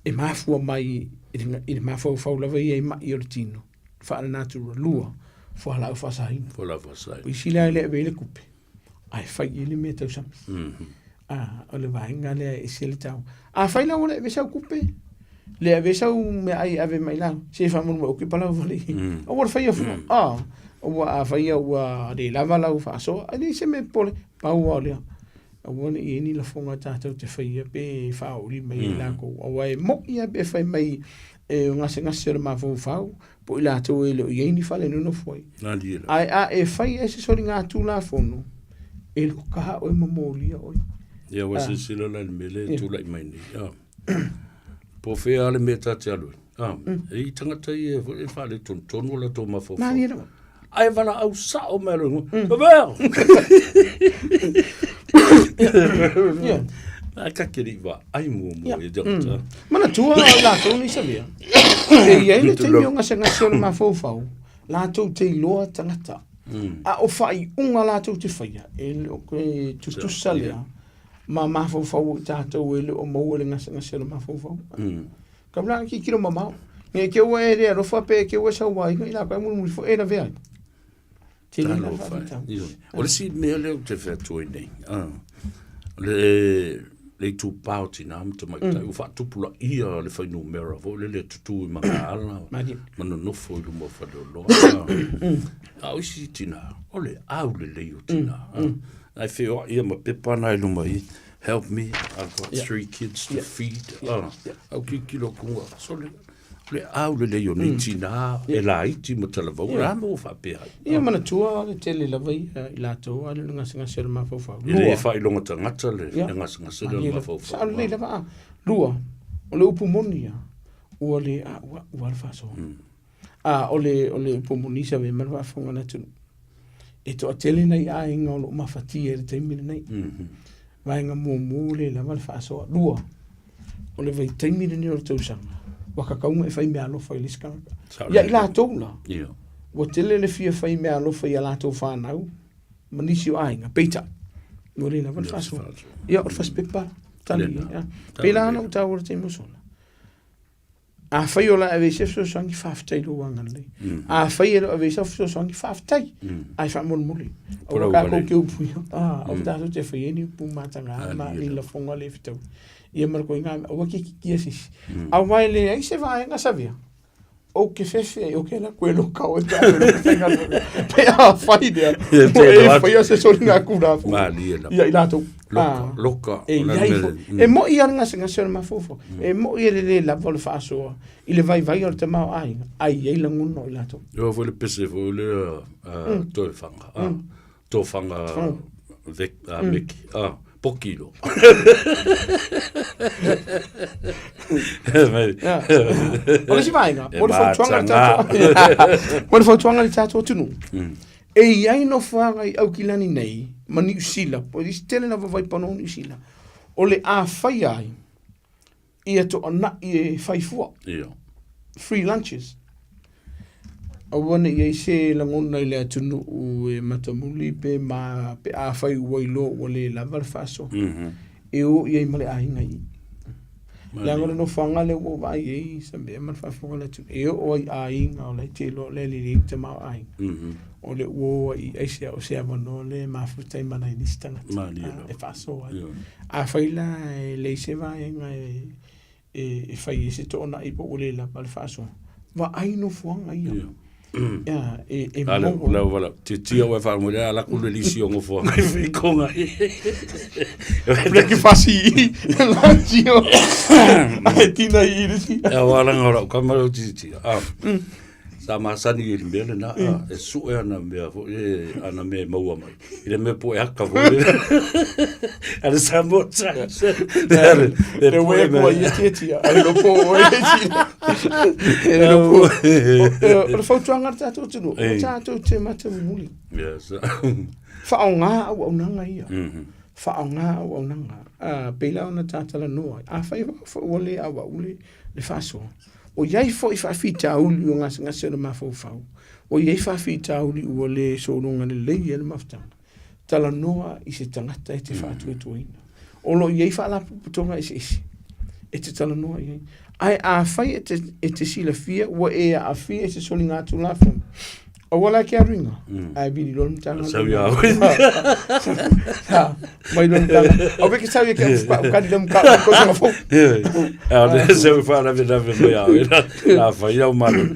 e mafu mai e mafofa la vai e mai o tino fa na tu lua fo la fa sai i sila ele ave le kupe ai fai ele me tau sam o le vaenga le e se le tau. A whaila o le e vesau kupe. Le e vesau me ai ave mai lau. Se e whamunu o kipa lau vali. O wara whaia fuma. O wa a whaia ua re lava lau whaaso. A le se me pole. Pau o lea. Awana I ni la fonga tātou te whaia pe whaori mai lako. Awa mo ia pe whai mai ngase ra mawhau po I lātou leo I ni whale nuno foi. Ai a whai se sori ngā tū la fono. E lo kaha o mamolia oi. Ia wasa sila la mele tūlai mai ni. Po whea ale me tāte alu. I tangata I e whale tono la tō mawhau. Nani era. Ai wala au sa o me rungu. Well. Yeah. Ai ka kiri wa ai mo e jota. Mana tua la tō ni savia. E ia le te mio ngase o ma fau. La tō te loa tangata. A o whai unga la tō te whaia. E le o koe tutusa lea. Ma fau tātou e le o mau le ngase o ma fau. Ka mlanga ki kiro mamau. Nge ke ua e rea rofa pe ke ua sau wai. I la koe mulu fo e na vea. O le si mea leo te whea tui nei. Le tu pao tina am te mai tai. U wha tupula ia le whainu mera. Vo le tutu I mga ala. Mana nofo I lumo whadeo loa. Au isi tina. O le au le leo tina. Ai wheo ia ma pepana I luma I. Help me. I've got 3 kids to feed. Au ki kilo kunga. So le au le leo ni tina. E la iti ma talavau. Ramo wha pēha. Ia mana tua le tele lawai I lātou. Ale le ngase ma fau. I le wha ilonga tangata le ngase ma fau. Sa ale le lava. Lua. O le upu monia. Ua le ua le whaso. O le upu moni sa me marwa whonga na tunu. E toa tele nei a inga o lo mawhatia le taimire nei. Vaenga mō le lava le whaso. Lua. O le vai taimire ni o le tausanga. Waka kaunga e whai mea alofa I liskanga. Ia I lātou la. Wa tele le fia whai mea alofa I a lātou whanau. Manisi o ainga. Peita. Nō le lava le whaso. Ia o le whaspepa. Tali. Pela ana o tāwara te musona. A whai o la e so sangi whaftai lo wangane. A whai e lo e so sangi whaftai. Ai wha muli. O la kako ke upu. O tātou te whai eni upu mātanga. Ma I la whonga le fitau. Ia marako I ngā o waki ki asisi. Au mai le ai se vai nga savia. O ke fefe o ke la kuelo ka o ta. Pe a whai dea. E whai a se sori ngā kura. Ia I lātou. Loka. E mo I ar ngase o ma fofo. E mo I le lava le whaasoa. I le vai o te mau ai. Ai e la nguno I lātou. Yo fo le pese fo le toi whanga. Tō whanga meki. Pokilo. Ole si vainga. Ole fo tuanga le tātou tunu. E iai no whanga I au kilani nei. Ma ni usila. Po I tele na vavai pano ni usila. Ole a whai ai. Ia to ana I e whai fua. Free lunches. Awana I se langona I le atunu u e matamuli pe ma pe a whai uailo o le lava le whaso. E o I male a hinga I. Langona no whanga le o vai e sa mea man whafonga le atunu. E o I a hinga o le te lo le li te mau a hinga. O le o I eise o se avano le mafutai mana I nistanga. E whaso ai. A whaila le se vai hinga e whai e se toona I po o le lava le whaso. Wa ai no whanga ia. Ja, e mo wala te tia o fa mo la ku le lisi o fo ngai konga Bleki fasi la tio ai tina I lisi ya wala ngora ka ma ti sa ma sani I mele na e su e ana me e ana me mo mai ile me po e ka vo ala sa mo sa le we ko I tia ai lo po e lo po o fa tuanga tātou tunu tātou te mata muli yes whaonga au nanga ia whaonga au nanga pela ona tātala noa a Faiva wale awa ule le whaso o iai fo I whawhita uli o ngase o ma fau o iai whawhita uli ua le soronga le lei ele maftanga tala noa I se tangata e te whātua tuaina o lo iai whaalapu putonga isi e te tala noa iai ai a whai e te sila fia ua e a fia e se soli ngā tu la fong o wala ki a ringa ai bini lolo mtanga sawi a mai lolo mtanga o beki sawi ke ukadi le mkaka kosa nga fong de sawi fa na vida me ya na fa ya mano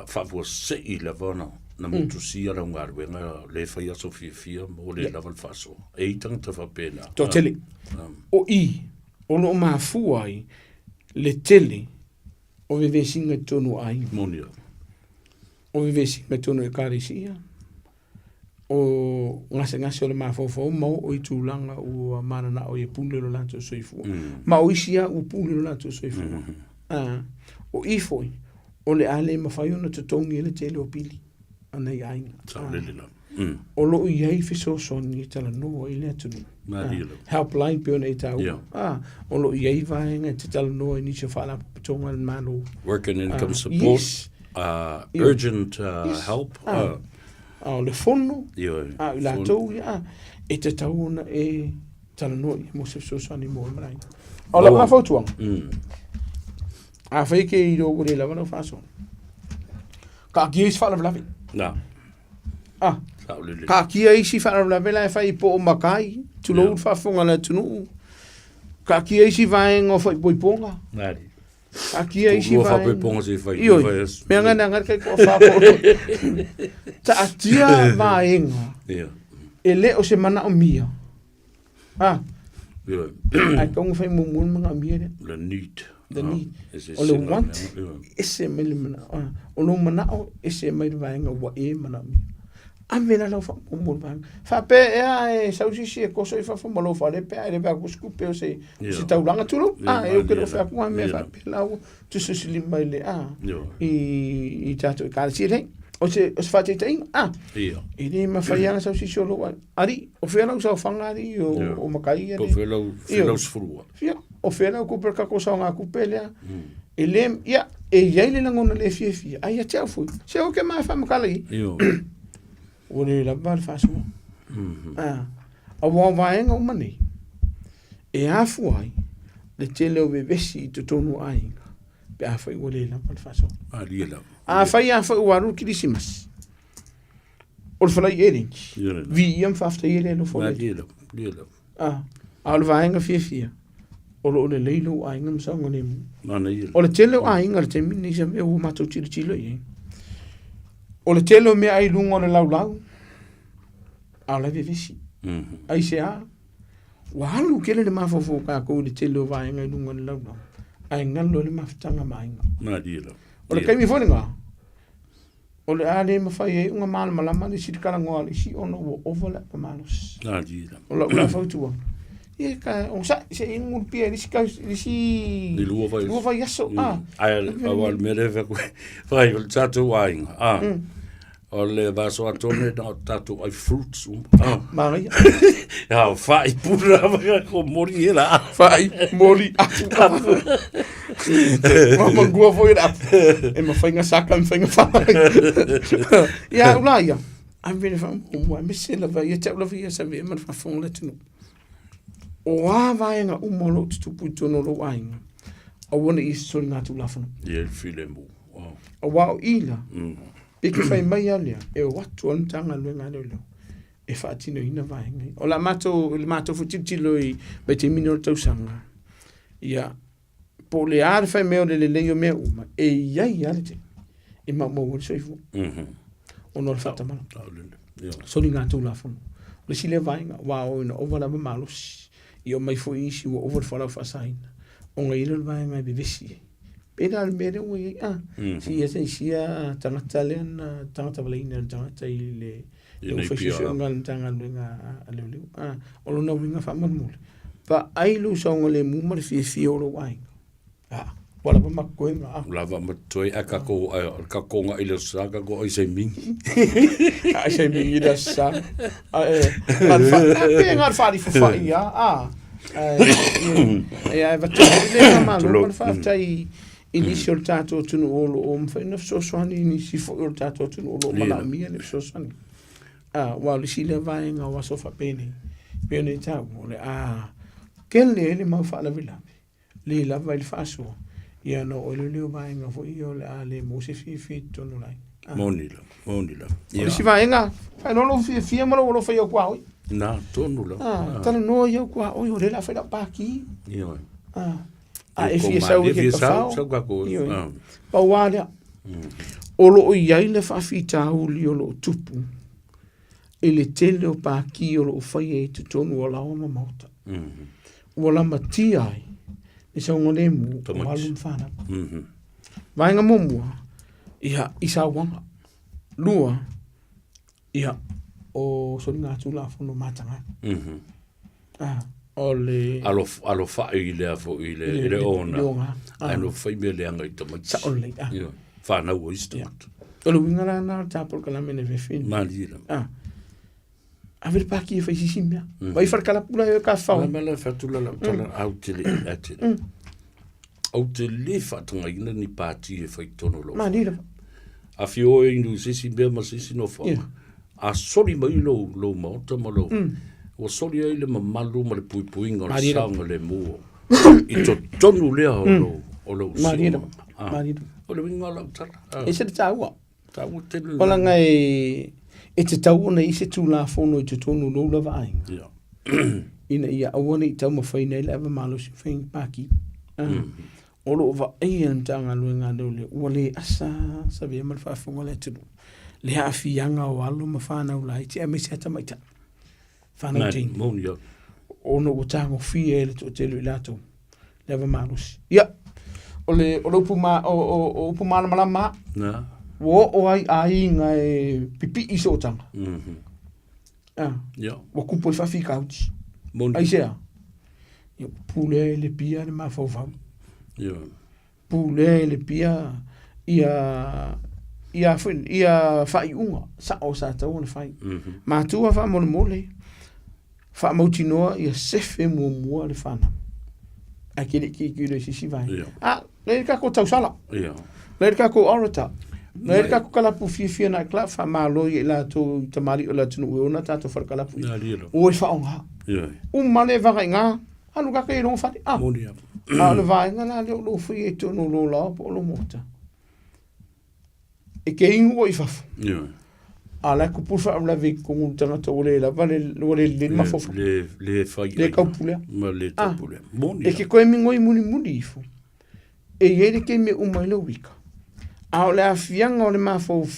fa vo se I la vona na mutu sia la ngar wenga le fai aso fia mo le lava faso e tanga fa pena totally o I o no mafu ai le tele o vive singa tonu ai monia o vive singa tonu e karisia o ngase o le mafofo mo o I tulanga o mana na o e punelo lanto soifu ma o isia o punelo lanto soifu o I foi o le ale mafai ona totongi le tele o pili ana ia inga. O lo I ai fiso soni tala no I le tunu. Helpline pe ona I tau. O lo I ai vaenga te tala no I nisha whala patonga mano. Work and income support. Urgent help. O le fono. I la tau e te tau ona e tala no I mo se fiso soni mo mrai. O la mafautuang. A fai ke I do le lava no faso. Ka ki is whala vlavi. Na. Ka kia isi whanau vela e whai po o makai, tu lo fa fonga la tunu. Ka kia isi vaenga o whai poiponga. Nari. Ka kia isi vaenga. Ua wha poiponga se whai. Ioi, mea ngana ngar kai kua whaporo. Ta atia vaenga. E le o se mana o mia. Ai kaunga whai mumun mga mia re. Le need. The need. O le want. Ese mele mana. O lo mana o ese mele vaenga wa e mana mia. Amena lo fa mo bang fa pe e sausisi e koso I fa mo lo fa le pe e ba kusku pe se taulanga tulo eu quero fa com me fa pe la tu se sili mai le I tato ka si re o se fa te ting e ni ma fa yana sausisi lo ari o fe la usa fangari o makai o fe la usfrua o fe la ku per ka kosa nga ku pelea e le ia e ia le ngona le fie ai a fu se o ke ma fa makali o le la bar faso a wa vaenga o mani e afu ai le tele o bebesi to tonu ai pe a fa o le la bar faso a fa ia fa o aru krisimas o le fala ering vi iam fa afta ele no fo a le vaenga fie o le leilo ai ngam sa ngone o le tele o ai ngar te mini se o mato chilo o le telo me ai lungo le lau a la vivisi ai se a wa lu kele le mafofo ka ko le telo vai ngai lungo le lau ai ngalo le maftanga mai na dilo o le kai mi fone nga o le ale ma fai e unga mal malama le sitkala ngo le si ono o ovala pa malos na dilo o la fautua e ka o sa se in pia le si le luo vai yaso ai awal mere vai o tato ai o le vaso atone na tato ai fruits Maria ja fai pura ko mori era fai mori ma gua foi da e ma fai nga saka me fai nga fai ya ula ya am vene fa mo me se la vai te la via sa ve ma fa fon le tinu o vai nga umolo tu puto no lo ai o wona I so na tu la fon ye filemo o wa ila Piki fai mai alia, e watu on tanga luenga leo. E whaatino ina vaenga. O la mato futitilo I me te mino tau sanga. Ia, po le aare fai meo le leo mea uma. E iai alete. E ma mo soifu. O no le whata mana. Soli ngā tau la fono. Le si le vaenga, wa o ina ovala ma malos. I o mai fo isi wa over whalau whasaina. O ngai ilo le vaenga I bevesi Pena al mere ui si ese sia tangata le na tangata valina tangata I le o fashion ngal tanga nga ale o lo na winga fa mamul pa ai lu so ngole mu mar fi o lo ai wala pa makoenga lava matoi aka ko nga ile saka go I se ming ai se ming da sa ngar fa di fa ia ai va le ma lo fa tai initial tato tunu olo o mfaina so swani ni si fo tato tunu olo mala mia ni so swani wa si le vai nga wa so fa pene pene ta ole kelle le ma fa la vila le la va il faso ia no ole le vai nga fo io le ale mo se fi tunu lai monila ia si vai nga fa no lo fi mo lo fa io qua na tonu la tala no io qua o le la fa la pa ki ia e fia sau ke ka fao pa wale O lo o iai le whawhitauli o lo tupu. E le tele o pāki o lo o whai e te tonu o lao ma mauta. Ua la mati ai. E sa unga le mu o halum whana. Vaenga momua. Ia isa wanga. Lua. Ia o sori ngā tū la whono mātanga. O le... Alo whai i lea fo i le ona. Ano whai mea leanga i tamati. Sa o le. Whanau o istamata. O le winga rā nā tāpol ka la mene whewhini. Malira. A vere pāki e whaisisi mea. Vai wharkala pula e ka whau. Mala whatula la tala au te le atele. Au te le whatunga ina ni pāti e whaitono lo. Malira. A fio e inu sisi mea ma sisi no whau. A sori mai lo maota ma lo. O sori ai le mamalu ma le puipuinga o le saunga le mua. I to tonu lea o lo Malira. Malira. O le winga lau tala. E se te tāua. Tāua te le. Ola ngai e te tauona i se tū la whono i te tonu lo la vaenga. Ina ia awana i tau mawhai nei le ewa malo si whain pāki. O lo wa ei an tanga lue ngā leo le ua le asa sa vea mal whaafonga le tunu. Le hawhianga o alo ma whanau lai te ame se hata maita. Whanau tein. Moni au. O no o tango fie le to te lui lato. Le ewa malo si. Ia. O le upu mana malama. Na. O ai nga e pipi i so tanga. Wa kupo i whawhi kauti. Ai sea. Pule le pia le mawhauwhau. Pule le pia ia whai unga. Sa o sa tau na whai. Mātua wha mole mole. Wha mautinoa ia sefe mua le whana. A kere ki le sisi vai. Le kako tau sala. Le kako orata. Nai ka ko kala pu fia na kla fa malo i la to tamari o la tunu o na tato fa kala pu o fa onga male va nga anu ka ke no fa monia le va nga la lo fui to no lo la po lo mota e ke ingo i fa ala ku pu fa la vi ko un tanga to le la vale le ma fo le fa le ka pula ma le to pula monia e ke ko mi ngoi muni fo e ye ke me mai lo wika a o le afianga o le mafau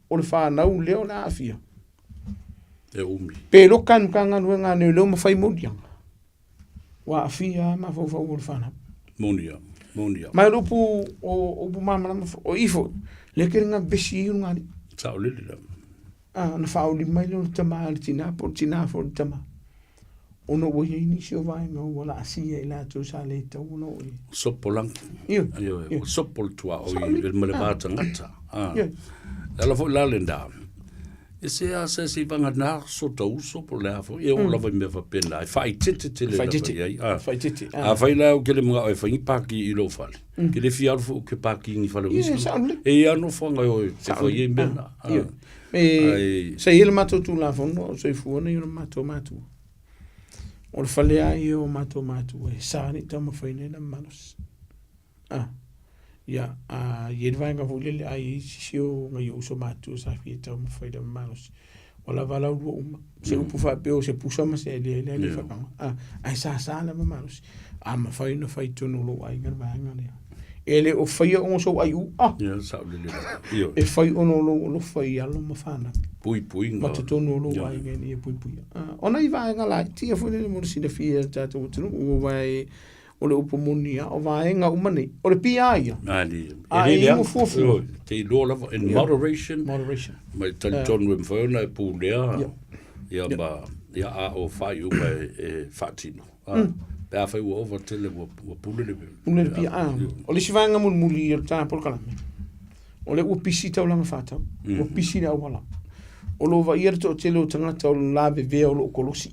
o le whanau leo le afia. E umi. Pero kanga nuenga ne leo mawhai modianga. Wa afia mafau o le whanau. Monia. Mai rupu o mamala o ifo. Le keringa besi i unga ni. Sao lili la. Na whao li mai leo tama le tina fo le tama. Ono o ye ni si o vai no wala asia i la to sa le tau no i. Sopolang. Iyo. Sopol tua o i il malevata ngata. Ala fo la lenda. E se a se si vanga na so tau sopol la fo e o la vai me fa pena. Fai tete le. Fai tete. A fai la o ke le mga o fai paki i lo fale. Ke le fiar fo ke paki ni fale wisi. E ano fo nga o se fo ye mbena. Se il mato tu la fo no so i fuona i mato. O le whale ai o mātou e sāni tau mawhaine na manos. Ia, ieri vai ngā hulele ai si o ngai uso mātou sa fie tau mawhaine na manos. O la wala urua uma. Se upu whapeo se pusama se ele whakanga. Ai sa na manos. Mawhaine whaitono lo ai ngar vanga lea. Ele o whaia o so ai u. Ia, sa ulele. E whai ono lo whai alo mawhana. Pui nga. Matotono lo ai ngeni e pui. Ona i vai nga lai, tia fwene le moro sina fia tātou tunu, o vai o le upo monia, o vai nga umane, o le pia ia. E ingo fuafu. Te i loa lava, in moderation. Mai tali tonu e mwhaona e pūlea. Ia a o whai uma e whatino. Pe a whai ua ova tele ua pūlele. Pūlele pia, o le si vai nga muli i o tāpol kalame. O le ua pisi tau langa whātau, ua pisi le au wala. O lo va ia to telo tangata o la veve o lo kolosi.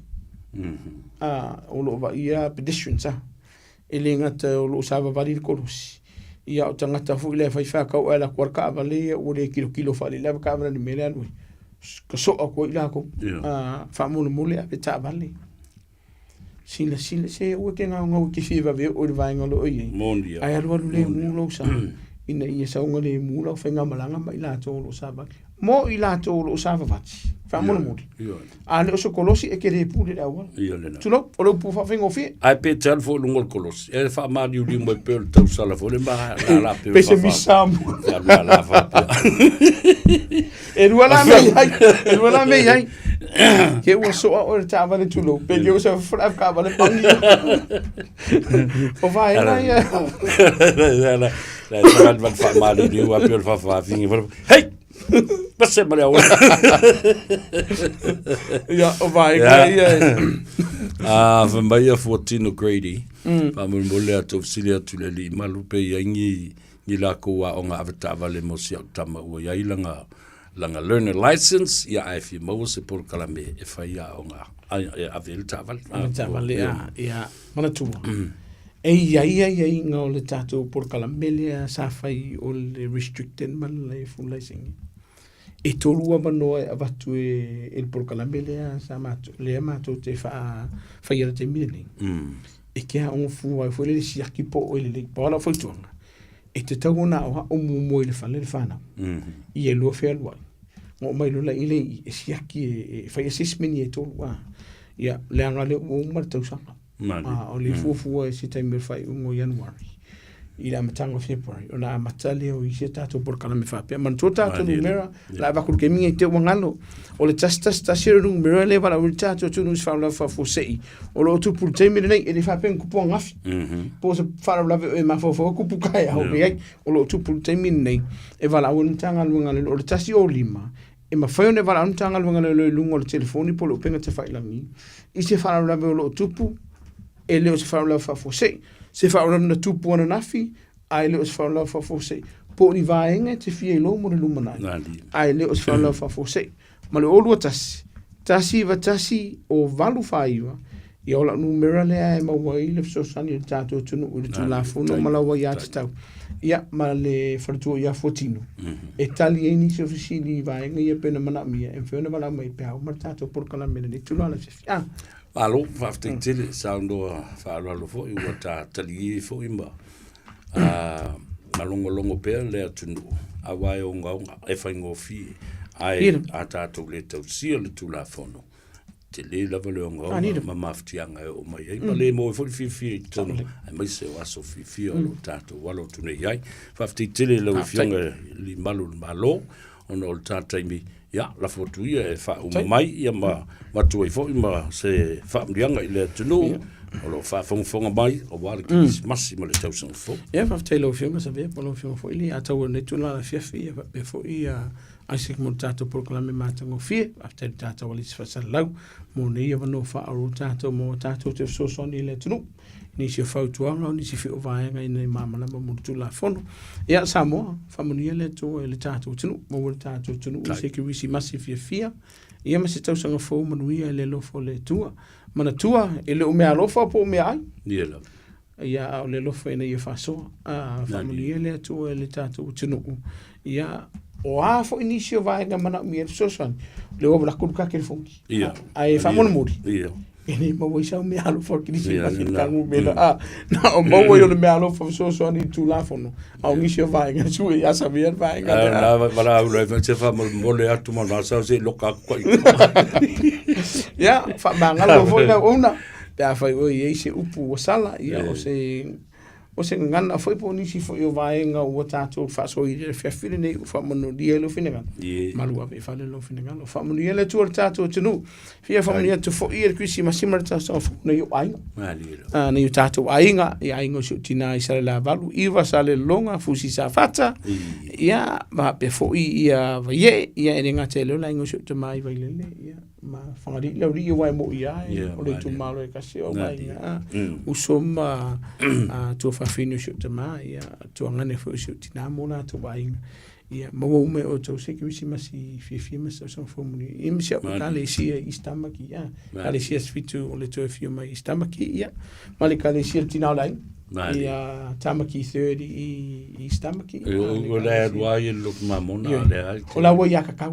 O lo va ia pedestrians ele ngata o lo sava vali kolosi. Ia o tangata fu le fai fa ka o la kwarka vale o le kilo fa le ka vale ni mele anu. Ka so ko ila ko fa mo le a peta vale. Sila se o ke nga ki fiva ve o vai ngolo oi. Ai alu le mu lo sa. Ina ia sa ngole mu lo fa nga malanga mai la to lo sava. Mo i la to lo sava vati. Whamona mori. A le oso kolosi e kere pūre rau wala. Tulo, o leu pu whawhengo fie. Ai pe tal fo lungol kolosi. E wha mari uli mo pe o tau sala fo le ma la pe. Pese misamu. La fa. E rua la mei ai. E rua la mei ai. Ke ua soa o le tāwa le tulo. Pe ke ua sa whra ka wale pangi. O vai ai. La sa van fa mari uli wa pe o fa fingi. Hey! Pase male ahora. Ja, o vai van Maya 14 O'Grady. Mun mole atu silia tuleli malupe yangi ni la ko wa onga avata vale mosi tama o ya ilanga langa learner license ya if you mo se por kalame e fa ya onga avel taval. Taval ya mana tu. Ei nga o le tatou por kalamele sa fai o le restricted man le fundraising. E tolua manoa e avatu e por kalamele sa mato le mato te fa ia te mini. E kia on fu ai foi le siaki po o le pola foi tonga. E te tau na o mo le fa le fana. I e lo fe alwa. Mo mai lo la ile e siaki e fa assessment e tolua. Ya le anga le o martau sanga. O le fufu e si taime fai ungo Januari. I la matanga February. O la matale o i se tato por kala me whapea. Man tō tato numera, la wakul ke minga i te wangalo. O le tastas tasira numera le wala uri tato tunu is whaula whafosei. O lo tu pul taime nei e le whapea kupu ngafi. Po se whaula e mawhawha kupu kai au me o lo tu pul taime nei e wala uri tanga luangale o le tasi o lima. E ma whai one wala uri tanga luangale le lungo le telefoni po lo penga te whailangi. I se whaula o lo tupu e leo se whaula whafosei. Se whaura na tupu ana nafi, ai leo se whaura whafosei. Po ni vaenga te fie lo mo le lumanai. Ai leo se whaura whafosei. Ma le olua tasi. Tasi va tasi o valu Faiva. I ola numera lea e maua i le fsosani le tātou tunu u le tūlafono malawa i ati tau. Ia, ma le wharatua i a fotino. E tali e nisi ofisili i vaenga i a pena mana mia. E whiona wala mai pēhau ma tātou porkala mena ni tūlala fifi. Alo, whafting tili, saundoa whaaralo fo i wata tali fo i ma. Malongo pēr lea tunu, a wai o ngaunga, e whaingo fi, ai a tātou le tau sia le tūla whono. Te le lava le o ngaunga, ma maftianga e o mai, ei ma le mo e foli fi tunu, ai mai se o aso fi o lo tātou walo tune iai. Whafting tili lau fionga li malu malo, ono o tātai mi, ya la foto ia e fa o mai ia ma tu e fo ma se fa mlianga ile tunu o lo fa fonga mai o wale ki massimo le tau son fo ia fa telo filma sa ve po lo filma fo ili ata o ne tuna la fifi e fo ia ai mo tato proclame matango fie after tato wali fa sa lau mo ne ia no fa o tato mo tato te so son ile tunu ni se fa tuanga ni se fi o vaenga ina mama na mo tu la fono ia Samoa familia le to le tato tunu mo le tato tunu se ki wisi massive fia ia ma se tau sanga fo manuia le lo fo le tua mana tua e le o me alofa po me ai ia la ia o le lo fo ina ia fa so familia le to le tato tunu ia o a fo inisio vaenga mana mi so son le o la kuka ke fonki ia ai fa mon muri ia Ini mau isau me alo for kini si kasi kangu mela na o mau yo le me alo for so ani tu la fono au ngisio vai nga su ya saber vai nga na vala u le se fa mo le atu mo na sa se loka ko ya fa manga lo foi na una pe fa o ye se upu o sala ya o se ngana foi po ni si foi o vai nga o tato fa so i le fa fili nei fa mo no di lo finega malu ave fa le lo finega lo fa mo ni le tu tato tunu fia fa mo ni tu fo i le kwisi ma simar ta so na yo ai na yo tato ai nga ia ingo su tina i sale la valu i va sale longa fusi sa fata ia ma pe fo i ia va ye ia e nga tele la ingo su te mai vai le ia ma fangari le ri wai mo ia o le tu malo e kasi o mai usoma tu fa finu shu te mai ia tu ngane fo shu tina mo na tu vai ia mo me o tu se ki ma si fi ma so fo mo i mi se ka le si i stamaki ia ka le si fitu o le tu fi ma i stamaki ia ma le ka le si tina lai ia tamaki 30 i stamaki o le wai look mamona le o la wai ka ka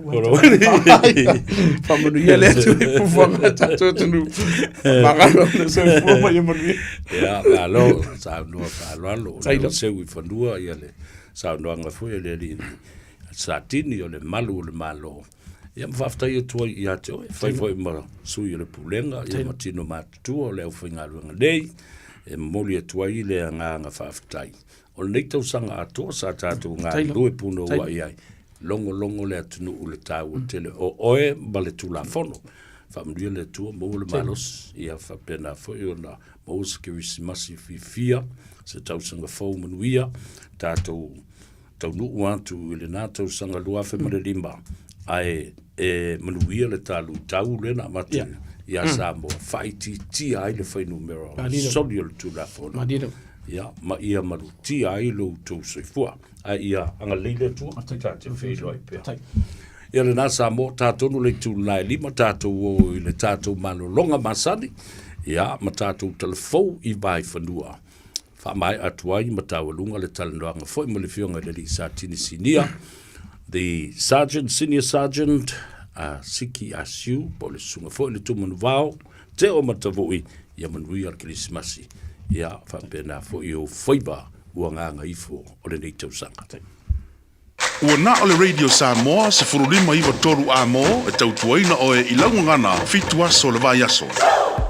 fa mo ia le tu fu fo ta tu tu ma ga no so fo ma mo ia alo sa no alo se wi fondua ia le sa no nga fo le li sa tini o le malu le malo Ia mawhaftai atua i ate oe, Faiva ma sui le pulenga, ia matino mātutua o leo whainga luanga nei, moli atua i le nganga whaftai. O le neitau sanga atua sa tātou ngā lue puno ua iai, longo le atunu u le tāu o tele o oe ma le tūla fono. Whamria le tua mou le malos, ia whapena fwoi o na mou se kirisimasi fia, se tausanga fau manuia, tātou tau nuu atu i le nātou sanga luafe ma le lima, ai manuia le tālu tau le na matu, ia Samoa, whaiti tia ai le whainu mera, soli o le tūla fono. Ia, ma ia maru tia ai lo tau soifua, ai ia anga leile tua, tātou whailoi pia. Ia le nasa mo tātonu le tūlai lima tātou o i le tātou malolonga masani. Ia ma tātou telefou i vai whanua. Whamai atuai ma tāwalunga le talanoanga foi mo le fionga le li sa tini sinia. The Sergeant, Senior Sergeant, Siki Asiu, po le sunga foi le tumanu vau, te o matavoi, ia manui al Krismasi. Ia whapena foi o Faiva ua nganga ifo o le neitau sanga. Ua na o le Radio Samoa se furulima iwa toru a mo e tautuaina o e ilaungana fitu aso le vai aso.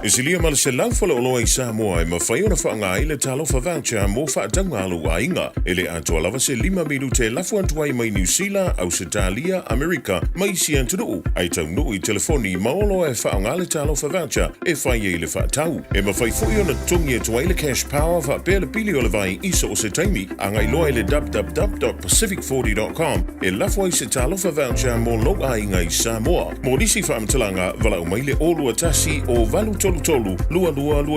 E silia ma le se laufale o loa i Samoa e mawhaiona whaanga i le talofa voucher mo whaatanga alu a inga. E le atua lava se 5 milu te lafu antuai mai New Zealand, Australia, Amerika, mai si antunuu. Ai tau nuu i telefoni maolo e whaanga le talofa voucher e whai e le whaatau. E mawhai fui ona tungi e tuai le cash power wha le pili o le vai iso o se taimi. Angai loa i le www.pacific40.com e lafu ai se talofa voucher mo lo a inga i Samoa. Mo nisi whaamtalanga vala umai le olua tasi o valu tolu, lua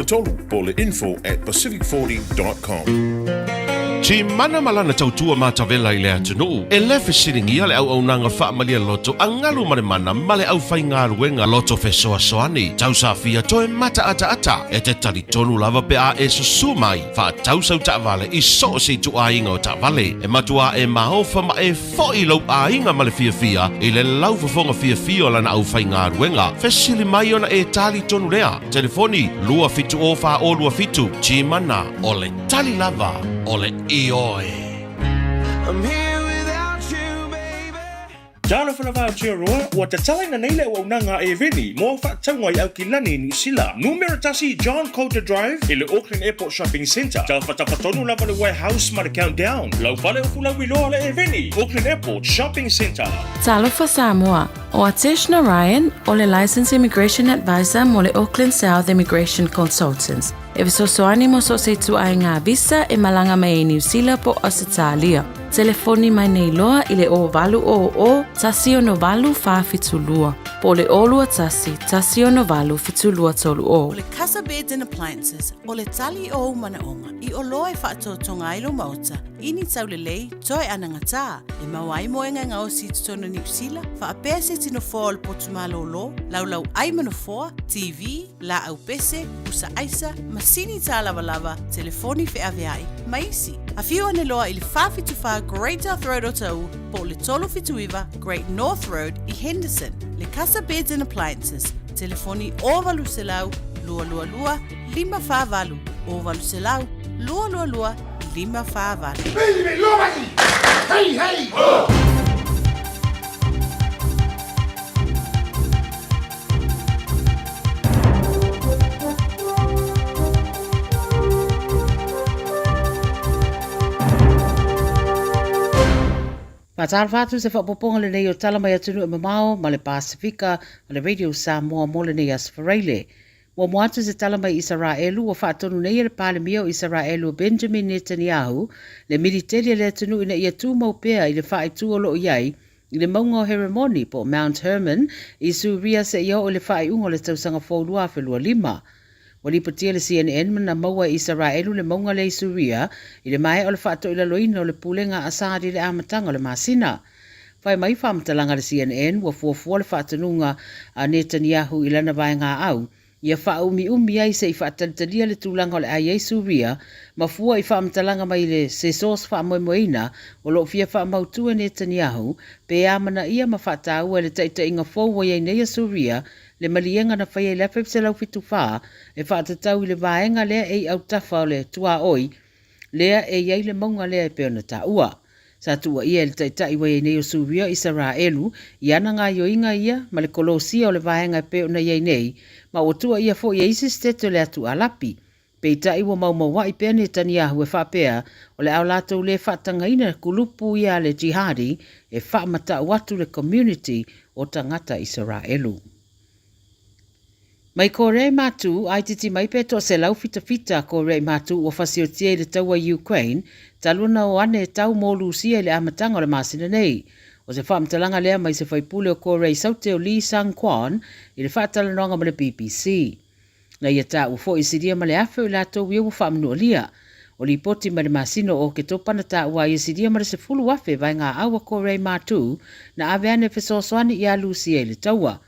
tolu, po le info@pacific40.com. Ti mana malana tautua matavela i le atunuu. E lefe siringia le au nanga whaamalia loto angalu mare mana male au whainga ruenga loto fesoa soani. Tau safia toe mata ata e te tari tonu lava pe a e susumai. Wha tau sau ta vale i so si tu a inga o ta vale. E matua e mahofa ma e foi lau a inga male fia i le lau fafonga fia o lana au whainga ruenga. Fesili mai ona e tali tonu lea. Telefoni lua fitu o wha o lua fitu. Ti mana o le tali lava o le Ioi. I'm here without you, baby. Jalo fana va roa, wa te talaina nei le o nanga e veni, mo fa tangwa i au ki lani ni sila. Numero tasi John Coulter Drive, i le Auckland Airport Shopping Centre. Tau fatapatonu lava le warehouse ma le countdown. Lau fale o fula wiloa le e veni, Auckland Airport Shopping Centre. Talofa Samoa. O Ateshna Ryan, o le Licensed Immigration Advisor mo le Auckland South Immigration Consultants. E visosoani mo so se tu ai ngā visa e malanga mai e New Zealand po Australia. Telefoni mai nei loa i le o valu o tasi o no valu whawhitulua. Po le olua tasi o no valu fitulua tolu o. O le Casa Bed and Appliances, o le tali o umanaonga, i o loa e whaatotonga ilo mauta, ini tau le lei, toi anangata, e mawai moenga ngā o si tutona New Zealand, whaapea se tino fōa le potumalo lo, laulau aimano fōa, TV, la au pese, usa aisa, masini tā lava, telefoni fe aveai, maisi. A whiu ane loa i le whawhituwha Great North Road o tau, po le tolo fituiva Great North Road i Henderson. Le Casa Beds and Appliances, telefoni ovalu selau, lua, 5 ovalu selau, lua, 5 Baby, lomaki! Hey! Oh! Patal fatu se whapoponga le nei o tala mai atunu e mamao ma le Pasifika ma le Radio Samoa mo le nei asfareile. Wa moatu se tala mai Israelu wa whaatonu nei le pale mio Israelu Benjamin Netanyahu le militeri le atunu ina ia tū maupea i le whaetu o loo iai i le maunga o Heremoni po Mount Hermon i Suria se ia o le whaeunga le tausanga whaulua whelua 5. Wali patia le CNN mana maua Israelu le maunga le Suria i le mai o le whaato i la loina o le pulenga asari le amatanga o le masina. Whai mai whaamatalanga le CNN wa fuafua le whaatanunga a Netanyahu i lana vai ngā au. Ia whaumi ai se i whaatatalia le tūlanga o le ai Suria ma fua i whaamatalanga mai le se sos whaamoemoeina o lo fia whaamautua Netanyahu pe amana ia ma whaataua le taita inga fōua iei nei Suria le malienga na whaia i lefe se lau fitu whaa e whaatatau i le vaenga lea ei au tafa o le tua oi lea e iei le maunga lea e peona ta ua. Sa tua ia le taitai wa nei o suvia Israelu, iana ngā yoinga ia, ma le kolosia o le vahenga pe ona iei nei, ma o tua ia fo ia isi steto le atu alapi. Pei tai wa maumawai i pene Netanyahu e whapea, o le au latou le whatangaina kulupu ia le jihadi, e whamata watu le community o tangata Israelu. Mai ko rei matu, ai titi mai pe to se lau fita ko rei matu o fasiotie le taua Ukraine, taluna o ane tau mō lusia le amatanga o le masina nei. O se whamtalanga lea mai se whaipule o ko rei saute o Lee Sang-kwan, i le whatalanonga ma le BBC. Na ia tā ufo i siria ma le awhi o la tau iau whamnua lia. O li poti ma le masino o ke topana tā ua i siria ma le se fulu wafe vai ngā awa ko rei matu, na aveane fesosoani i a lusia i le taua.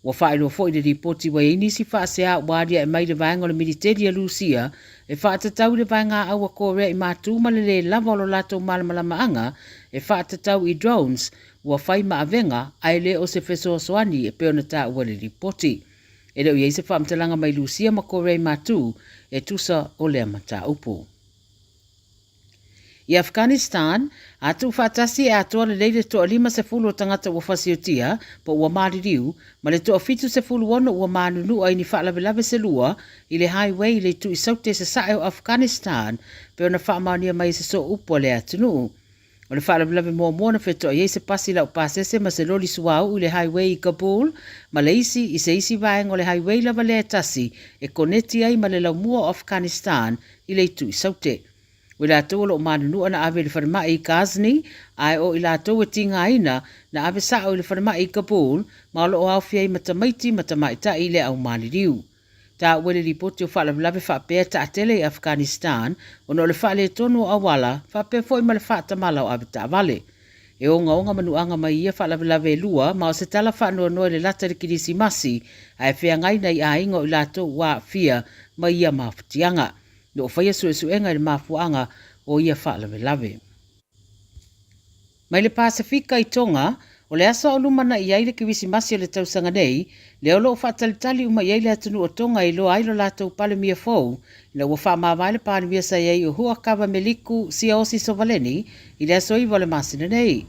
Wa whaelo fo i le ripoti wa inisi whaasea wadia e mai le vaenga o le militeri a Lucia, e whaatatau le vaenga aua kore i mātū ma le lava o lo lato malamalamaanga, e whaatatau i drones, wa whai maavenga, ai le o se fesoasoani e peona tā ua le ripoti. E leo iei se whaamtalanga mai Lucia ma kore i mātū, e tusa o le amata upo. I Afghanistan, atu whaatasi e atoa le leile toa 50 o tangata ua whasiotia, po ua maririu, ma le toa 71 ua manunu ai ni whaalawelawe se lua, i le highway le tu i saute se sae o Afghanistan, pe ona whaamania mai se so upo le atunu. O le whaalawelawe mua na whetoa iei se pasi lau pasese ma se loli suau i le highway i Kabul, ma le isi i se isi vaenga o le highway lava le atasi, e koneti ai ma le lau mua o Afghanistan i le tu i saute. O la tau lo manunu ana ave le whanama i Ghazni, ai o i la tau e tinga ina na ave sa o le whanama i Kabul, ma lo o au fiai matamaita i le au maliriu. Ta wele ripoti o whalawelawe whapea ta atele i Afghanistan, o no le whale tonu awala, whapea fo i ma le whatamala o ave ta vale. E o ngaonga manuanga mai ia whalawelawe lua, ma o se tala whanua noe le lata le kirisi masi, ai whea ngaina i a ingo i la tau wa fia mai ia mawhatianga. No whaia suenga i le mafuanga o ia whaalawelawe. Mai le Pasifika i Tonga, o le asa o lumana i aile kiwisi masi o le tausanga nei, le olo o whaatalitali uma i aile atunu o Tonga i lo ailo latou pale mia fou, na ua whaamawai le pale mia sa iei o hua kawa meliku si osi sovaleni, i le aso i wale masina nei.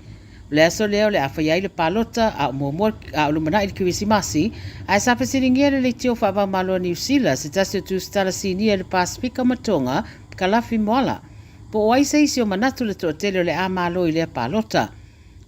Le aso leo le awhai aile palota a o lumana i le kiwisi masi, a sa pesiringia le tio whaava malo New Zealand se tasio tu stala sinia le Pasifika matonga kalafi moala. Po o aisa isi o manatu le toatele o le a malo i le palota.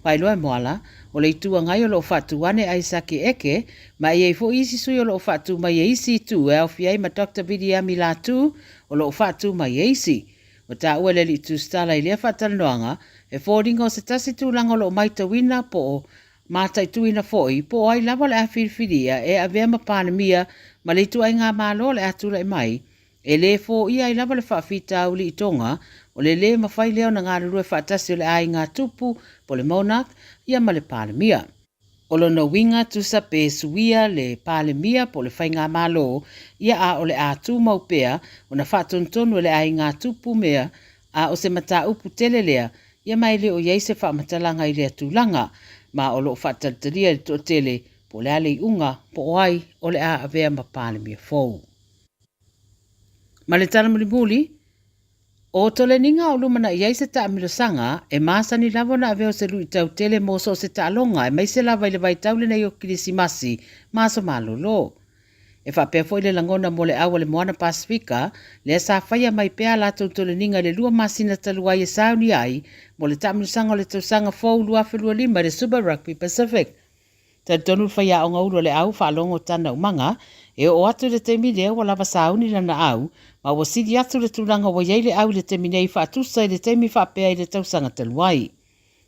Wailoa moala, o le itua ngai o lo whatu wane aisa ke eke, ma i fo isi sui o lo whatu mai isi tu e au fiai ma Dr. Vidiami la tu o lo whatu mai isi. O ta ua le li tu stala i lea whatalanoanga, e fōringa o se tasi tūlanga lo maita wina po o mātai tuina fōi, po o ai lava le a whiriwhiria e a vea mapānemia ma le tu ai ngā mālo le atula i mai, e le fō i ai lava le whawhita au li i tonga, o le mawhai leo na ngā rurue whaatasi o le ai ngā tupu po le maunak, ia ma le pānemia. O lo na winga tusa pe suia le pālemia po le whai ngā mālo, ia a o le a tū maupea, o na whātontonu o le ai ngā tupu mea, a o se mata upu tele lea, ia mai le o iei se whaamatalanga i lea tūlanga, ma o lo whaataltaria le tō tele, po le ale i unga, po o ai o le a avea ma pālemia fōu. Ma le tala muli, o tole ninga o lumana i aise ta amilosanga, e masani lava na aveo se lui tau tele mo so se ta longa, e mai se lava i le vai taule na i o kirisimasi, maso malo lo. E whapea fo i le langona mo le awa le moana Pasifika, le sa whaia mai pea la tau tole ninga le lua masina talua i e sauni ai, mo le ta amilosanga o le tausanga fōu lua whelua lima le Super Rugby Pacific. Ta tonu whaia o ngaulo le au whalongo tana umanga, e o atu le temi leo wa lava sauni lana au, ma wa sidi atu le tulanga wa yei le au le temi nei whaatusa i le temi whapea i le tausanga taluai.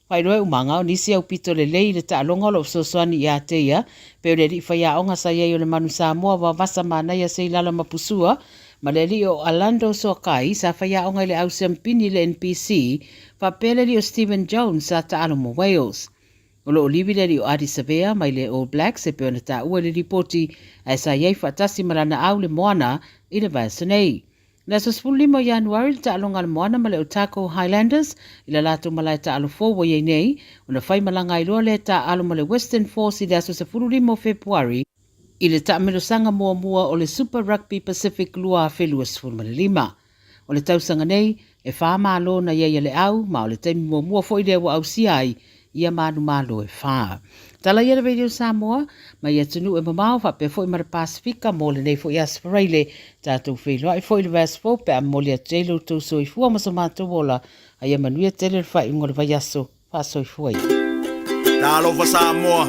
Whairoe umanga o nisi au pito le lei le taalonga lo sosoani i ateia, pe o le ri whaia onga sa yei o le manu Samoa wa vasa manaya se ilala mapusua, ma le li o Alando Sokai sa whaia onga i le au sempini le NPC, whapea le li o Stephen Jones sa taalomo Wales. O lo olivi le li o Adi Savea mai le All Blacks e peona ta ua le ripoti a sa yei whaatasi marana au le moana i le vaesa nei. Na so 15 Januari le taalonga le moana ma le Otago Highlanders i le lato malai taalofo wa yei nei o na whai malanga i loa le taalo ma le Western Force i le aso 15 Februari i le taamilosanga mua o le Super Rugby Pacific lua a whelua 15. O le tausanga nei e wha malo na ia le au, ma o le teimi mua fo i le au siai, ia manu malo e wha. Tala ia le Radio Samoa, ma ia tunu e mamau wha pe fo i mara Pasifika, mo le nei fo i aspareile, tātou whiloa i fo i le vasfo, pe a mo le atelo tau so i fua ma sa mātou wola, a ia manuia tele le whai ngore vai aso, wha so i fua i. Talo fa Samoa,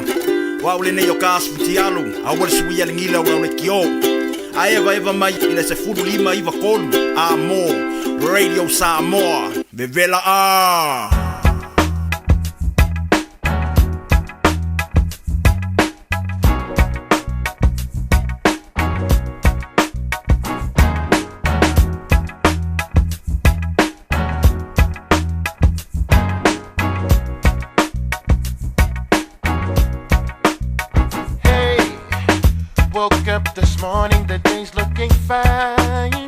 wa ule nei o kasu ti alu, a wale suia le ngila wa ule kio. A eva mai ile se furu lima iwa kolu, a mo, Radio Samoa, vevela a. Woke up this morning, the day's looking fine.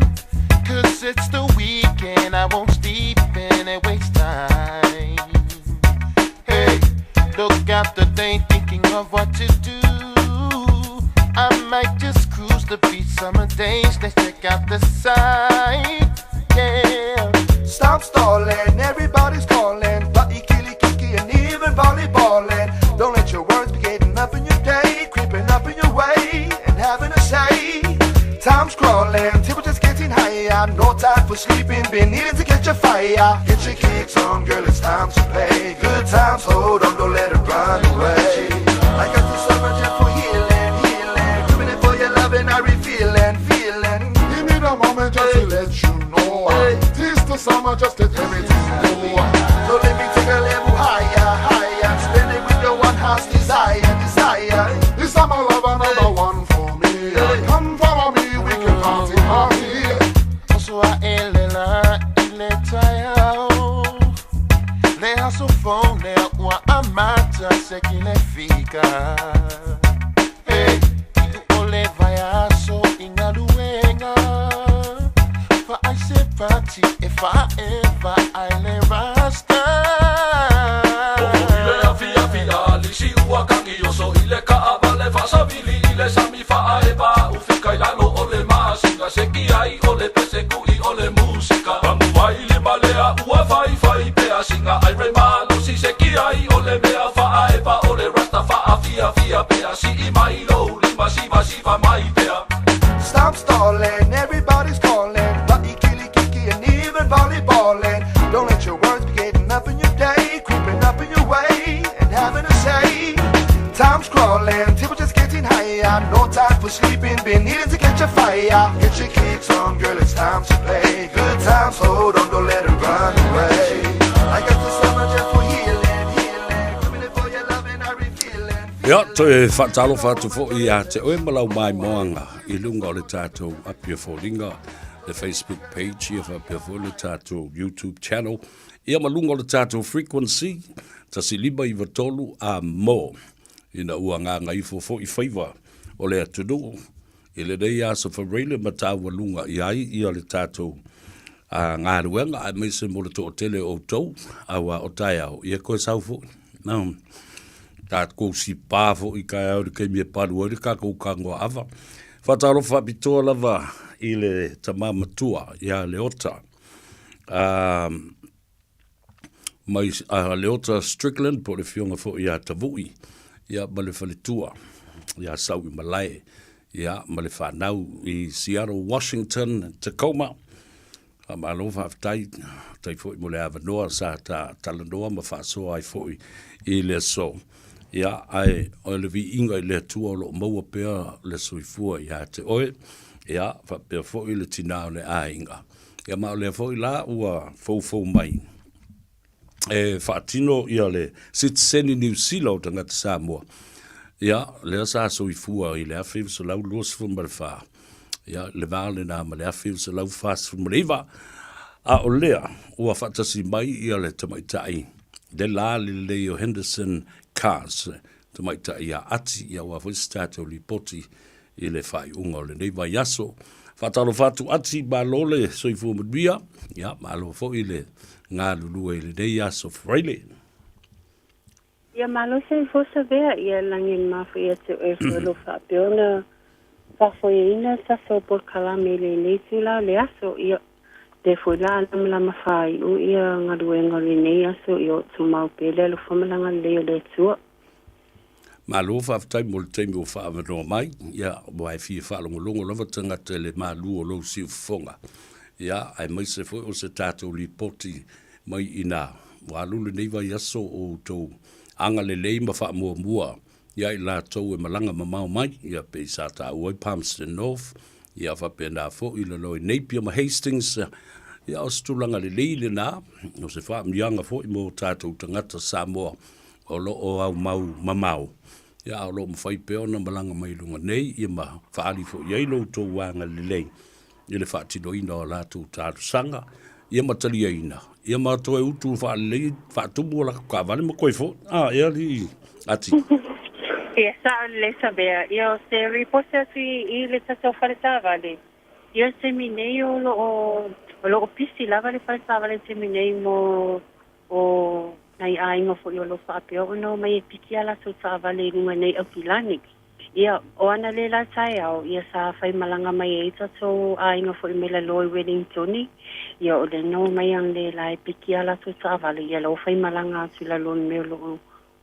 Cause it's the weekend, I won't sleep and it waste time. Hey, look out the day thinking of what to do. I might just cruise the beach summer days, let's check out the site. Yeah, stop stalling, everybody's calling. Bloody killy kiki and even volleyballing. Don't let your words be getting up in your day, creeping up in your way. Having a say, time's crawling, temperature's getting higher. No time for sleeping, been needing to catch a fire. Get your kicks on, girl, it's time to play. Good times, hold on, don't let it run away. I got the summer just for healing, doing it for your loving, I feeling. Give me the moment just to let you know. This the summer just to tell me to know. So let me take a level higher. Spend it with your one heart's desire. This summer love another one. Come follow me, we can party. So I elela ile tayao. Le hasofone wa amata sekine fika. Hey, ole vaya so ingaluenga. Fa I say party if I ever I le rasta. Ile afia lisi uakangi yoso ile kaabale fasabili ile sami fa eba ufika ilalo ole masinga sekiai ole pesekui ole musika pamuwaili malea ua fai pea singa ai remalo si sekiai ole mea fa eba ole rasta fa afia pea si imailo lima siva mai pea. Stop stalling, everybody's calling. Bloody killy kiki and even volleyballing. Don't let your words be getting up in your day, creeping up in your way and having a say. Time's crawling, temperature's getting higher. No time for sleeping, been needing to catch a fire. Get your kicks on, girl, it's time to play. Good times, hold on, don't let it run away. I got the summer just for healing, doing it for your loving, I feeling. Ja, toe whatalo whatu fo I a te oe malau mai moanga I lunga o le tātou apia fōringa, the Facebook page ia whapia fo le tātou YouTube channel. Ia malunga o le tātou frequency, tasi lima I watolu a mo. Ina ua ngā Gagaifo fo I Faiva o le atunu. I le rei asa whareile matawa lunga I ai ia le tātou ngā ruenga a meise mo le tō tele o tau awa o tai au. Ia koe sau fo. Tāt kou si pāfo I kai au kei mea paru ori ka kou kangoa awa. Whataro whapitoa lava I le tamamatua ia Leota. Mai Leota Strickland po le fionga fo ia Tavui. Ia ma le whaletua. Ia sau I Malai. Ia ma le whanau I Seattle, Washington, Tacoma. Ma alofa aftai. Tai fo I mo le avanoa sa ta talanoa ma whaasoa ai fo I le so. Ia ai o le vi inga I le tua o lo maua pea le suifua ia te oe. Ia whapea fo I le tina o le a inga. Ia ma o le fo I la ua fau mai. Whaatino ia le Citizen New Zealand tangata Samoa. Ia le sa suifua I le awhiu so lau luas fu marwha. Ia le vale na ma le awhiu so lau fast fu mariva. A o lea ua whatasi mai ia le tamaitai. De la le o Henderson Cars, te maita ia ati ia wa fwistata o lipoti I le whai unga o le neiva yaso. Whatalo whatu ati ba lole so I fuwa mudbia, ia malo fo I le ngā lulua I le nei yaso freile. Ia malo se fo sa vea ia langin mafu ia te e fuelo whapeona whafo ia ina sa so por kalame le leitula le aso ia Te foi la mafai o ia ngaruenga le nei aso i o tu mau pele lo whamalanga leo le tua. Malo whaftai mo le teimi o whaamanoa mai, ia wai fie whaalongolongo lava tangata le malu o lo si fonga. Ia, ai mai se foi o se tātou li poti mai ina. Walu le nei vai aso o tau anga le lei ma wha mua. Ia i la tau e malanga mamau mai, ia pe sa ta uai Palmerston North, ia wha pena fo i le loi Napier ma Hastings, ia o stulanga le leile na, o se wha mianga fo i mo tātou tangata Samoa, o lo o au mamau. Ia o lo mwhai peona malanga mai lunga nei, ia ma whaali fo i eilo tō wanga le lei. Ia le whaatino ina o lātou tātou sanga, ia matali ina. Ia mātua e utu whaali lei, whaatumu o la kawale ma koe fo. Ia li ati. Ia sa le sabea, ia o se riposa i le tato wharetawale. Ia se minei o lo pisi lava le wharetawale se minei mo o nai ainga fo i o lo whaapeo ono mai e piki ala so tawale nunga nei au kilani. Ia o ana le la tai au, ia sa whai malanga mai e tato ainga fo i mele loi Wellingtoni. Ia o le no mai ang le la e piki ala so tawale, ia lo whai malanga atu la lon me o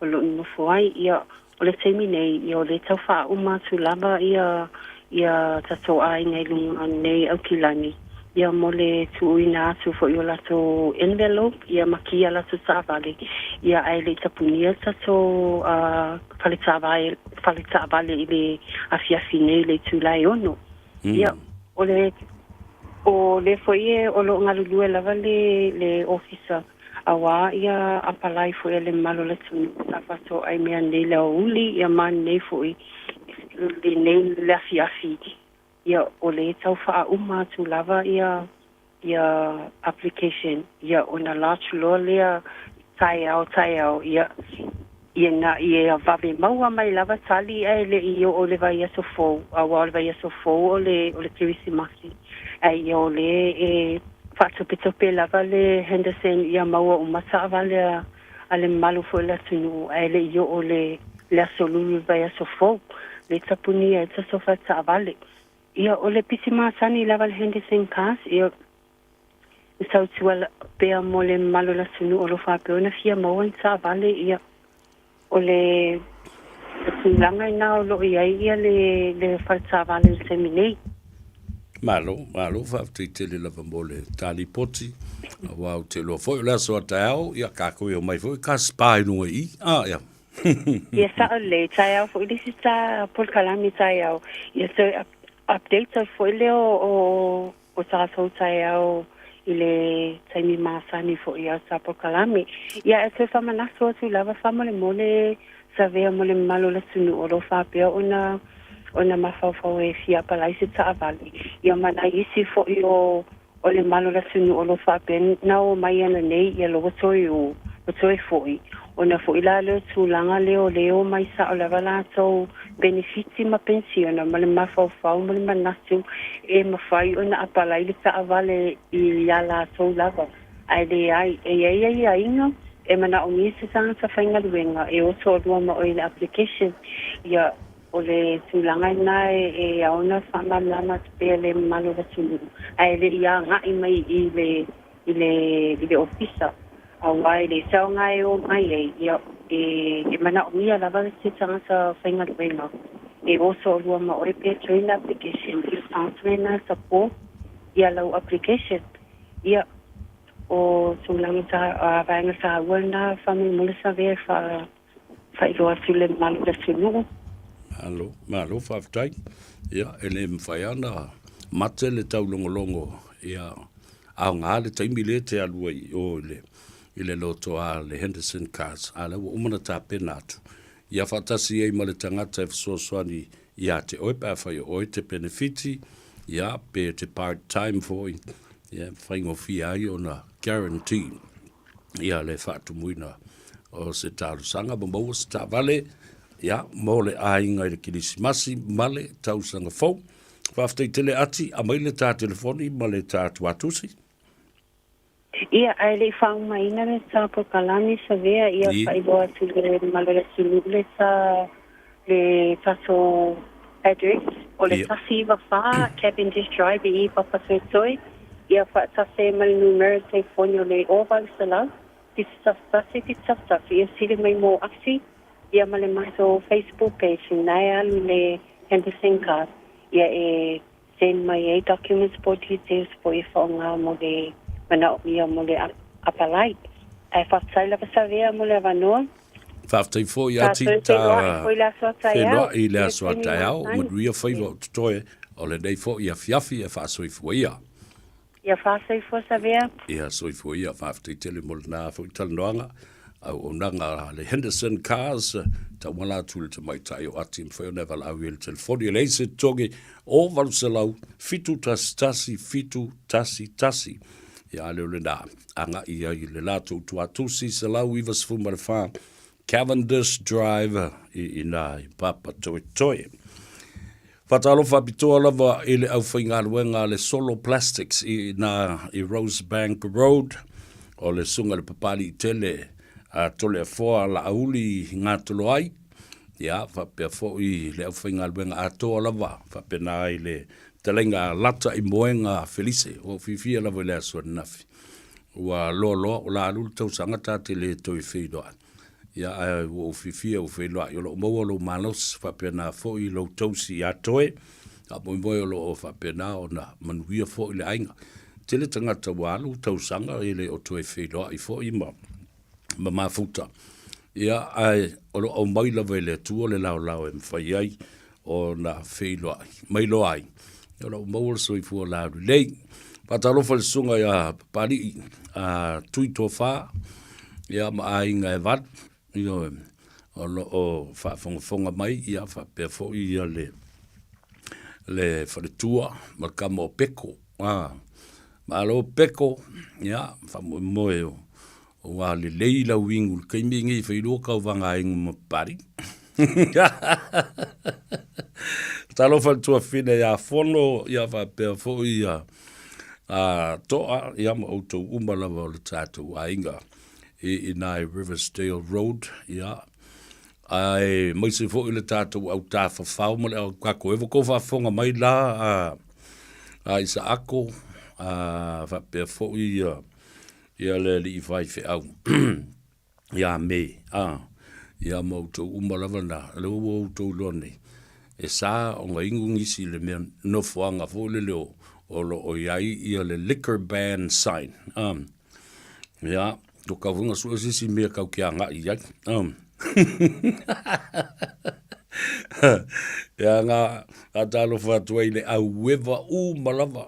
lo no fuai, ia o le teimi nei, ia o le tau wha uma tu lava ia tato ai ngai lunga nei au kilani. Ia mo le tu ina atu fo i o lato envelope, ia makia lato tāwale. Ia ai le tapunia tato whalitāwale i le awhiawhi nei le tūlai ono. Ia o le fo i o lo ngalulue lava le officer. Awa ia apalai fo le malo le tunu afato ai mea nei le uli ia man nei fo i le nei le afiafi ia o le tau wha uma tu lava ia application ia o na lātu loa lea tai au ia na ia vawe maua mai lava tali ai le i o le vai aso fou awa o le vai aso fou o le kirisimasi ai o le Whaatopetope lava le Henderson ia maua o mata avale ale malu fo la tunu ai le io o le asolulu vai aso fou le tapuni e taso whata avale ia o le pisima sani lava le Henderson cars ia sau tua pea mo le malu la tunu o lo whapeona fia maua i ta avale ia o le tulanga ina o lo ia le whata avale le seminei. Malo, whaafteitele lava mo le tali poti. Wau te loa foi la so tau, ia ka koe o mai foi ka spai no i. Ia. Ia sa le tau foi disi ta por kalami tau. Ia so update foi le o sa so tau i le taimi masani foi ia sa por kalami. Ia e fa manaso tu lava fa mo le mole sa vea mo le malo la sunu o lo fa pe ona mafawhau e fia palai se taavali. Ia mana isi fo i o le malo la sunu o lo whapen na o mai ana nei ia lo watoi fo i. Ona fo i la leo tūlanga leo mai sa o lava la tau benefiti ma pensiona ma le mafawhau ma le manasu e mawhai ona apalai le taavale i ia la tau lava. Ai le ai inga e mana o ngisi sanga sa whainga luenga e o so lua ma o i le application ia o le tūlanga ina e aona whamalama te le malo la tūlu. Ai le ia ngai mai i le ofisa. Awai le saunga e o mai e mana o mia lava se tanga sa whainga luenga. E oso lua ma o e pe train application. I whaatwena support ia lau application. Ia o tūlanga sa vaenga sa wana whami mulisa vea whailoa tūle malo la tūlu. Malo whaftai. Ia, ele mwhaiana mate le tau longolongo. Ia, au ngā le taimi le te alua i le loto a le Henderson Cars. A le umana tā pena atu. Ia whatasi ei ma le tangata e whasoaswani ia te oe pāwhai oe te benefiti. Ia, pe te part-time foi. Ia, whaingo fia ai o na guarantee. Ia, le whaatumuina o se tāru sanga. Maua se tā vale. Ia, mo le ainga i le kirisimasi, male, tausanga fau. Whaaftei tele ati, a mai le tā telefoni, ma le tā tuatusi. Ia, ai le whang maina le tā po kalani sa vea, ia whaiboa tu le malere sulu le tā le taso address, o le tasi iwa wha, Cavendish Drive i papasoi toi. ia whaatase mai numero telefonio le oval sala, tisafasi, ia sili mai mo aksi, ia male maso Facebook page, nai alu le Henderson card, ia send mai documents po details po whaonga mo le mana ia mo le apalai. Ai whaatsaila pasavea mo le vanoa. Whaftai fo i ati ta whenua i lea soa tai au, maduia Faiva o tutoe, o le nei fo i a fiafi e whaasoifua ia. Ia whaasoifua savea? Ia soifua ia, whaftai tele mo le nā fo i talanoanga, au o nanga le Henderson Cars, ta wala tūle te mai tai o ati mwhai o neval au i le telefoni, le se toge o valusalau, fitu tasi, ia leo le nā, anga ia i le lātou tuatusi, se lau i vasfu ma le wha, Cavendish Drive i nā i papa toe. Whatalofa pitoa lava i le au whainga ruenga le Solo Plastics i Rosebank Road o le sunga le papali i tele a tole a foa la auli ngā tolo ai. Ia, whapea fo i le au whainga ruenga a toa lava, whapea nā i le talenga lata i moenga Felice o whiwhia lava i le asua nafi. Ua loa o la alul tau sangata te le toi whidoa. Ia o fifia o wheloa i lo maua lo malos whapena fo i lo tausi a toe a moi lo o whapena o na manuia fo i le ainga tele tangata walu tausanga i le o toe wheloa i fo i ma mafuta ia ai o lo o maila vele tua le lao e mwhai ai o na wheloa mai lo ai i lo maua so i fua lao lei patalofa le sunga ia pari a tui tofa ia ma ainga e vat Io o fonga mai ia fa pe fo ia le tua ma kamo peko ma lo peko ia fa mo o le leila wingu kai mingi fa ilo ka vanga ing mo pari talo fa tua fine ia fono ia fa pe fo ia toa ia mo auto umala le tatu ainga i nai Riversdale Road, ia. Ai, mai se fo ile tātou au tā whawhau, ma le au kako evo ko whafonga mai la a isa ako, whapea fo ia le li i whai whi au. Ia me, ia mautou umalawa na, le mautou lone. E sā o ngā ingu ngisi le mea nofuanga fo le leo, o lo o iai ia le liquor ban sign. Ia, to ka vunga so sisi me ka kia nga i ai ya nga atalo fa tuile a weva u malava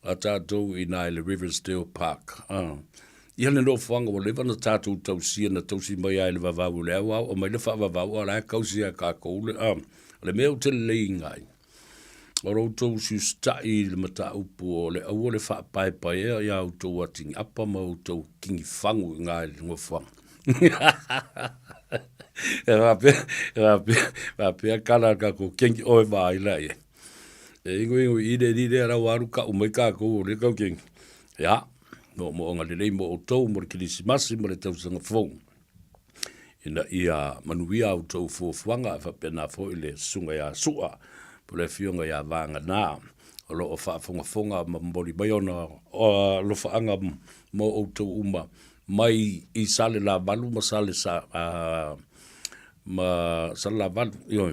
atato i le Riversdale Park ia le no fanga o leva na tato tausia na tausi mai ai le vavau le au o mai le fa vavau ala kausia ka ko le meu te leingai o roto si stai le mata upo le au le fa pai pai ia auto wating apa mau to kingi fangu ngai ngo fang va pe kala ka ko kingi oi vai la e ingo ide ra waru ka o mai ka ko le ka king ya no mo nga le mo to mo kilisi massimo le tau sanga fong ina ia manuia auto fo fanga fa pena fo ile sunga ya sua pole fionga ya vanga na o lo fa fonga mboli bayona o lo fa anga mo auto uma mai i sale la balu ma sale sa ma sala balu yo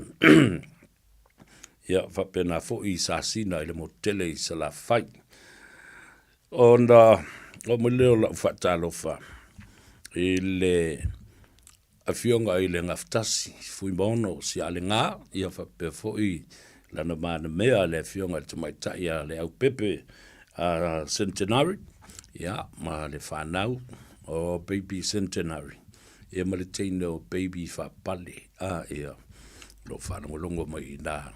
ya fa pena fo i sa sina ile motele i sala fai onda o mo le la fa talo fa ile a fionga ile ngaftasi fui bono si ale nga ia fa pe fo i lana mana mea le fionga te mai taia le au pepe centenary ia ma le whanau o baby centenary ia ma le teino baby whapale ia lo whanau longo mai na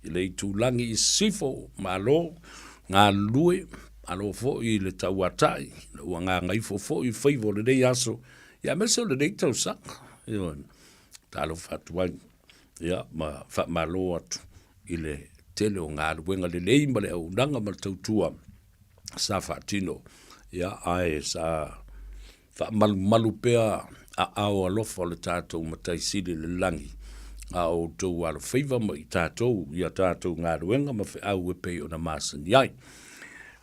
i le tūlangi i sifo ma lo ngā lue alo fo i le tauatai ua ngā ngaifo fo i Faiva le nei aso ia mese le nei tau saka ia talo whatuai ia ma lo atu i le tele o ngā ruenga le lei ma le au nanga ma tautua sa whaatino ia ai sa malu pea a au alofa le tātou matai siri le langi a o tau alo Faiva ma i tātou ia tātou ngā ruenga ma whi au e pei o na māsani ai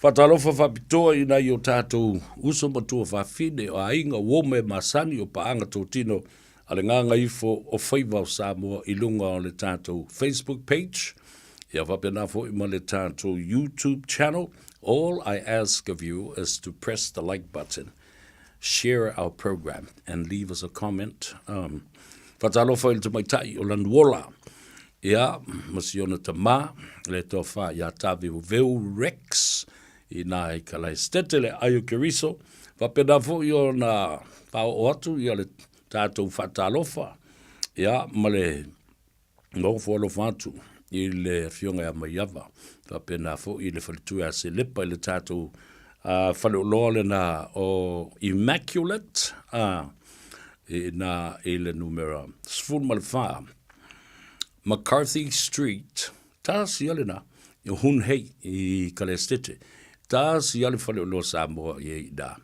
Whatalofa whapitoa ina i o tātou uso matua whawhine o ainga wome masani o paanga tō tino ale ngā Gagaifo o Faiva o Samoa i lunga o le tātou Facebook page. Ia whapena fo i ma le tātou YouTube channel. All I ask of you is to press the like button, share our program, and leave us a comment. Whatalofa il te maitai o Lanwola. Ia, masiona ta mā, le tofa ia tāwe o Veu Rex. I nā i ka lai stetele aio keriso, whapena fo i o nā pao o atu, i le tātou whatalofa, ia ma le ngofo alofa atu, i le fionga a mai ava, whapena fo i le whalitua se lepa i le tātou whaleoloa le nā o Immaculate, i nā i le numera sfun ma le whaa, McCarthy Street, tā si ale nā, i hun hei i ka lai stete, tā si ale whale o loa Samoa i ei da.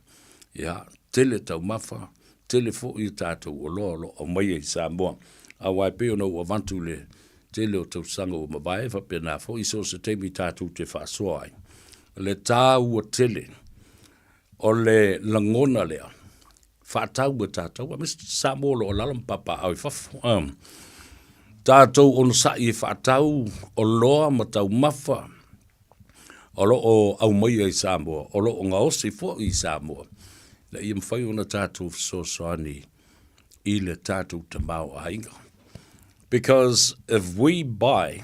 Ia, tele tau mawha, tele fo i tātou o loa o mai i Samoa. A wai peo no o vantu le tele o tau sanga o mawae, whapena fo i so se teimi tātou te whaasoai. Le tā ua tele, o le langona lea, whaatau o tātou, a Mr. Samoa lo o lalampapa au i whafu. Tātou on sa i whaatau o loa ma tau mawha, o lo o au mai i Samoa, o lo o ngā osi fo i Samoa. Na i mwhai ona tātou soani i le tātou tamau ainga. Because if we buy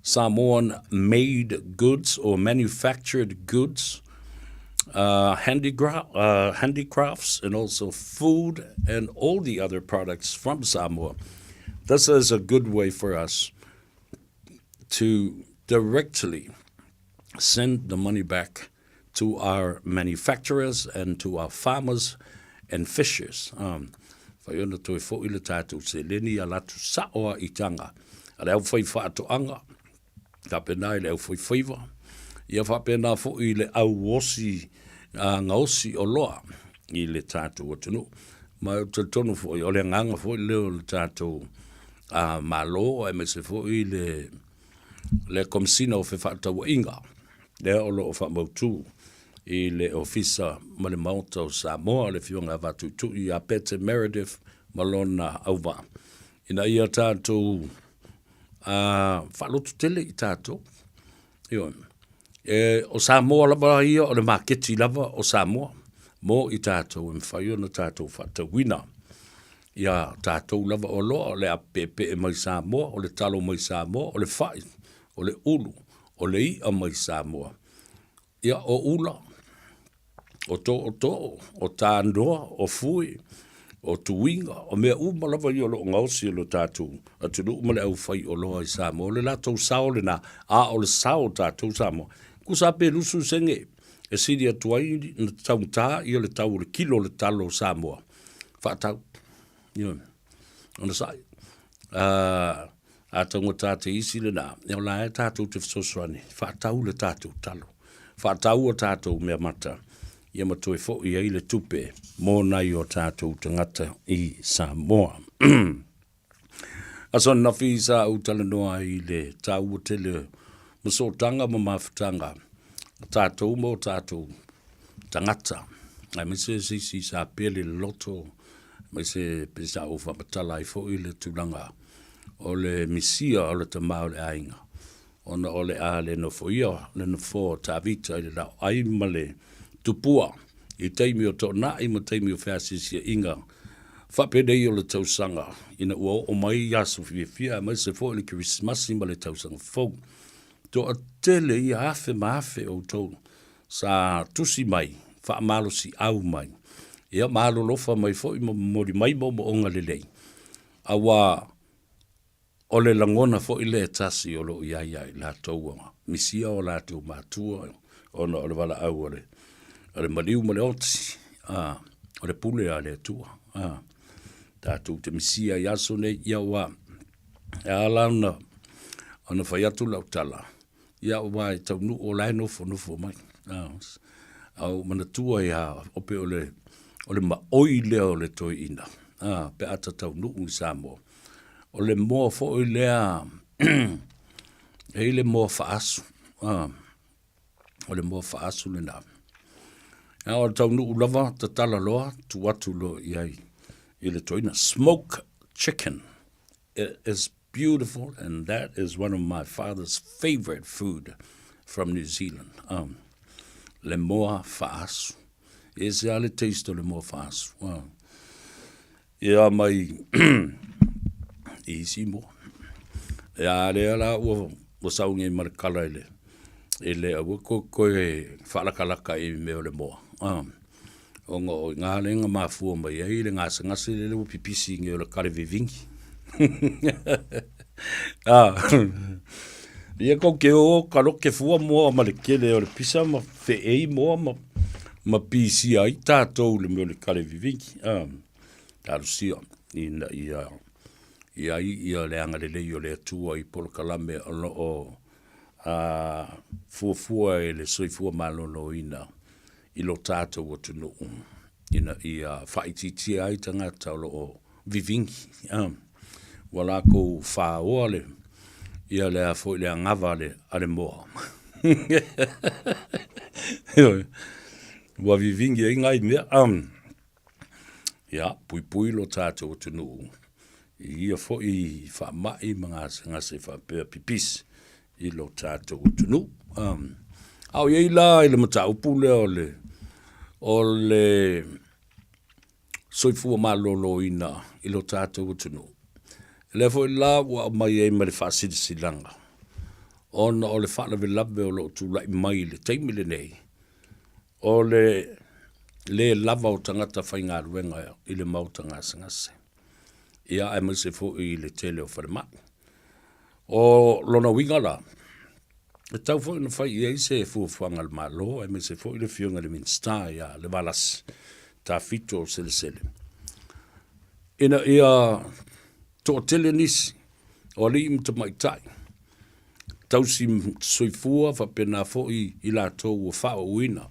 Samoan-made goods or manufactured goods, handicrafts, and also food and all the other products from Samoa, this is a good way for us to directly send the money back to our manufacturers and to our farmers and fishers. Whaiona toi fo ila tātou se leni a latu saoa i tanga. A leo whai whaatoanga, ka pena i leo whai whaiva. Ia whapena fo i le au osi, ngā osi o loa i le tātou o tunu. Mai o te tonu fo i ole nganga fo i leo le tātou malo, e me se fo i le komsina o whewhatau inga. Lea o lo o whamautu i le ofisa ma le mauta o Samoa, le fionga watutu i a Pete Meredith malona auwa. Ina ia tātou whalotu tele i tātou. O Samoa lava ia o le maketi lava o Samoa. Mo i tātou e mwhaiona tātou whatawina. Ia tātou lava o loa o le a pepe e mai Samoa, o le talo mai Samoa, o le whai, o le ulu. O le i a mai Samoa. Ia o ula, o tāndoa, o fui, o tuinga, o mea umalawa i o lo ngausi o lo tātou. A tunu umale au whai o loa i Samoa. O le lātou sao le nā, o le sao tātou Samoa. Kusa pe lusu senge, e siri atuai na tau tā i o le tau le kilo le talo Samoa. Whaatau. Ona sai. A tango tāte isi le nā, e o lae tātou te whasoswani, whaatau le tātou talo, whaatau o tātou mea mata, ia matoi fo i eile tupe, mō nai o tātou tangata i Samoa. Ason na whi sa utala noa i le tāu o tele, masotanga ma mawhitanga, tātou mō tātou tangata, ai me se sisi sa pele loto, me se pesa o whapatala i fo i le tūlanga, o le misia o le tamau le ainga. Ona o le a le no foia, le no fo tāwita i le lau aima le tupua. I teimi o tōna, i ma teimi o whaasisia inga. Whapedei o le tausanga. Ina ua o mai yasu fia, mai se fo le Christmasi ma le tausanga fau. Tō a tele i hafe maafe o tō sa tusi mai, wha malo si au mai. Ia malo lofa mai fo i mori mai mo onga le lei. Awa o le langona fo i le tasi o lo iai la tauanga. Misia o la tau mātua, ona o le wala au o le maliu ma le oti, o le pule a le tua. Tātou te misia i aso nei, ia wa, e alauna, ona whai atu lau tala. Ia wa e tau nu o lai nofo mai. Au manatua ia ope o le maoi leo le toi ina. Pe ata tau nu i Samoa. O le moa fo i lea, e le moa whaasu. o le mo fa asu le na. O le tau nuu lava ta tala loa tu atu lo iai I le toina. Smoke chicken. It is beautiful, and that is one of my father's favorite food from New Zealand. Le moa fa asu. Is le taste o le moa fa asu. Wow. Ia mai isi mo. Ia le ala o saungi marikala ele a ko e whalakalaka I me o le moa. O ngā lenga mafua mai ai le ngase le o pipisi nge o le kare vivingi. Ia ko ke o karo ke fua moa ma le kele o le pisa ma feei moa ma pisi ai tātou le me o le kare vivingi. Tarusia ia le anga le lei o le atua I polo kalame o fuafua e le soifua malolo ina I lo tātou o tunu ina ia whaititi ai tangata o vivingi. Wala ko whaoa le ia le a fo le angava le ale moa. Wa vivingi e ngai mea. Ia, pui lo tātou o tunu. Ia fo I whamai ngase whapea pipis I lo tātou o tunu. Au iei la I le mata upule o le soifua malolo ina I lo tātou o tunu. Le fo I la wa mai e ma le whasilanga. Ona o le whalawe lawe o lo tūlai mai le teimile nei. O le lava o tangata whainga ruenga I le mautanga sangase. Ia ai mese fo I le tele o whalemai. O lona wingala. E tau fo ina whai I se fu whangal malo, ai mese fo I le whiunga le minsta ia le walas ta fito o sele. Ina ia to tele nisi o li imta mai tai. Tau si soifua whapena fo I la tō ua whao uina.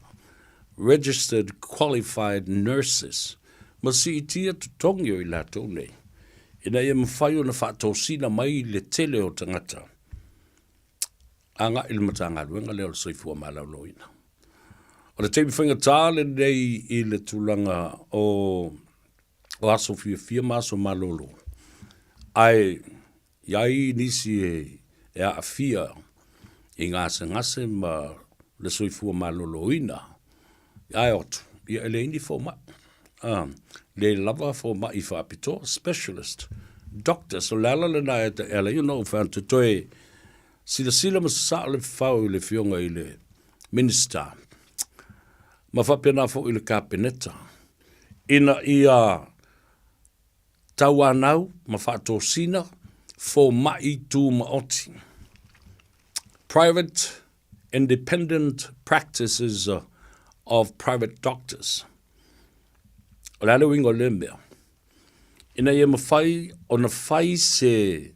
Registered qualified nurses. Ma si itia tutongi o I la tō nei. Ina ia mwhai o na whato sina mai le tele o tangata. Anga ilmatanga luenga leo soifua malau loina. O le teimi whainga tāle nei I le tūlanga o aso fia maso malolo. Ai, iai nisi e a fia I ngase ma le soifua malolo ina. Ai otu, ia ele ini fo ma. Le lava fo ma I whapito, specialist, doctor, so lala le na e te ele, you know, whantu toe, sila masa le whau I le whionga I le minister. Ma whapena fo I le kabineta. Ina ia tau anau, ma whato sina, fo mai tū maoti. Private, independent practices of private doctors. O le alewingo le mea. Ina ia mawhai, o na whai se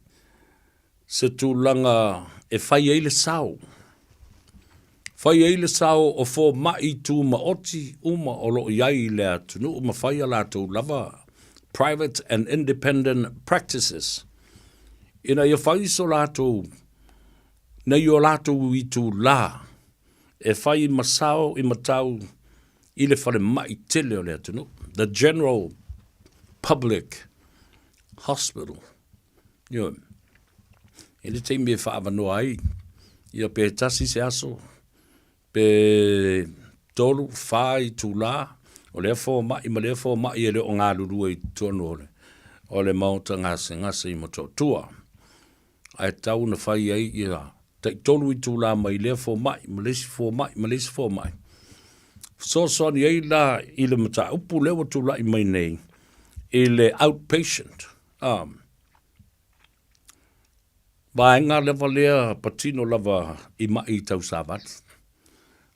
tūlanga e whai eile sao. Whai eile sao o fo mai tū maoti uma o lo iai lea tunu uma whai ala tū lava. Private and independent practices. Ina ia whai so lato, na i o lato I tū la. E whai masao I matau I le whale mai tele o lea tunu. The General Public Hospital. Ia. E le teimi e whaavanoa ai. Ia pe tasi se aso. Pe tolu whai tū la. O lea fo mai, ma lea fo mai e leo ngā lurua I tono ole. O le mauta ngase I moto tua. Ai tau na whai ai ia. Te tolu I tū la mai lea fo mai, ma lesi fo mai, ma lesi fo mai. So ni ai la I le mata upu lewa tū la I mai nei. I le outpatient. Ba ngā lewa lea patino lava I mai tau savat.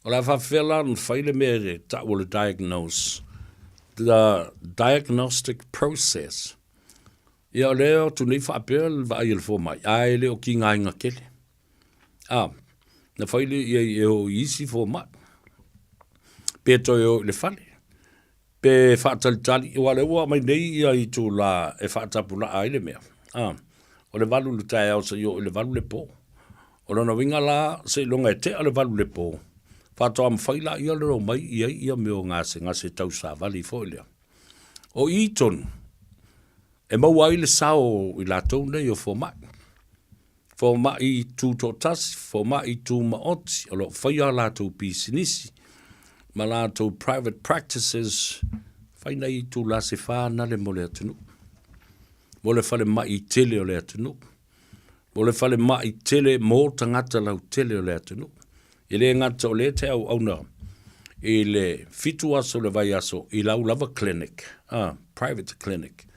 O la whawhela n whaile mere ta o le diagnose. The diagnostic process. Ia leo tu nei whaapea le wa ai le fo mai. Ai leo ki ngā inga kele. Na whaile I o isi fo mai. Pe toi o le whale. Pe whaatalitali. Iwa le ua mai nei ia I tū la e whaatapuna ai le mea. O le walu le tae au sa I o le walu le po. O lona winga la se longa e te a le walu le po. Whātoa mwhaila ia lero mai ia meo ngase tau sa vali fo ilea. O i tonu, e maua ile sao i la tau nei o fo mai. Fo mai i tū tō tasi, fo mai i tū maoti, o lo whaia la tau pisinisi, ma la tau private practices, whaina i tū la se whāna le mo le atunu. Mo le whale mai i tele o le atunu. Mo le whale mai i tele mō tangata lau tele o le atunu. I le ngata o le te au na, i le fitu aso le vai aso, i lau lava clinic, private clinic.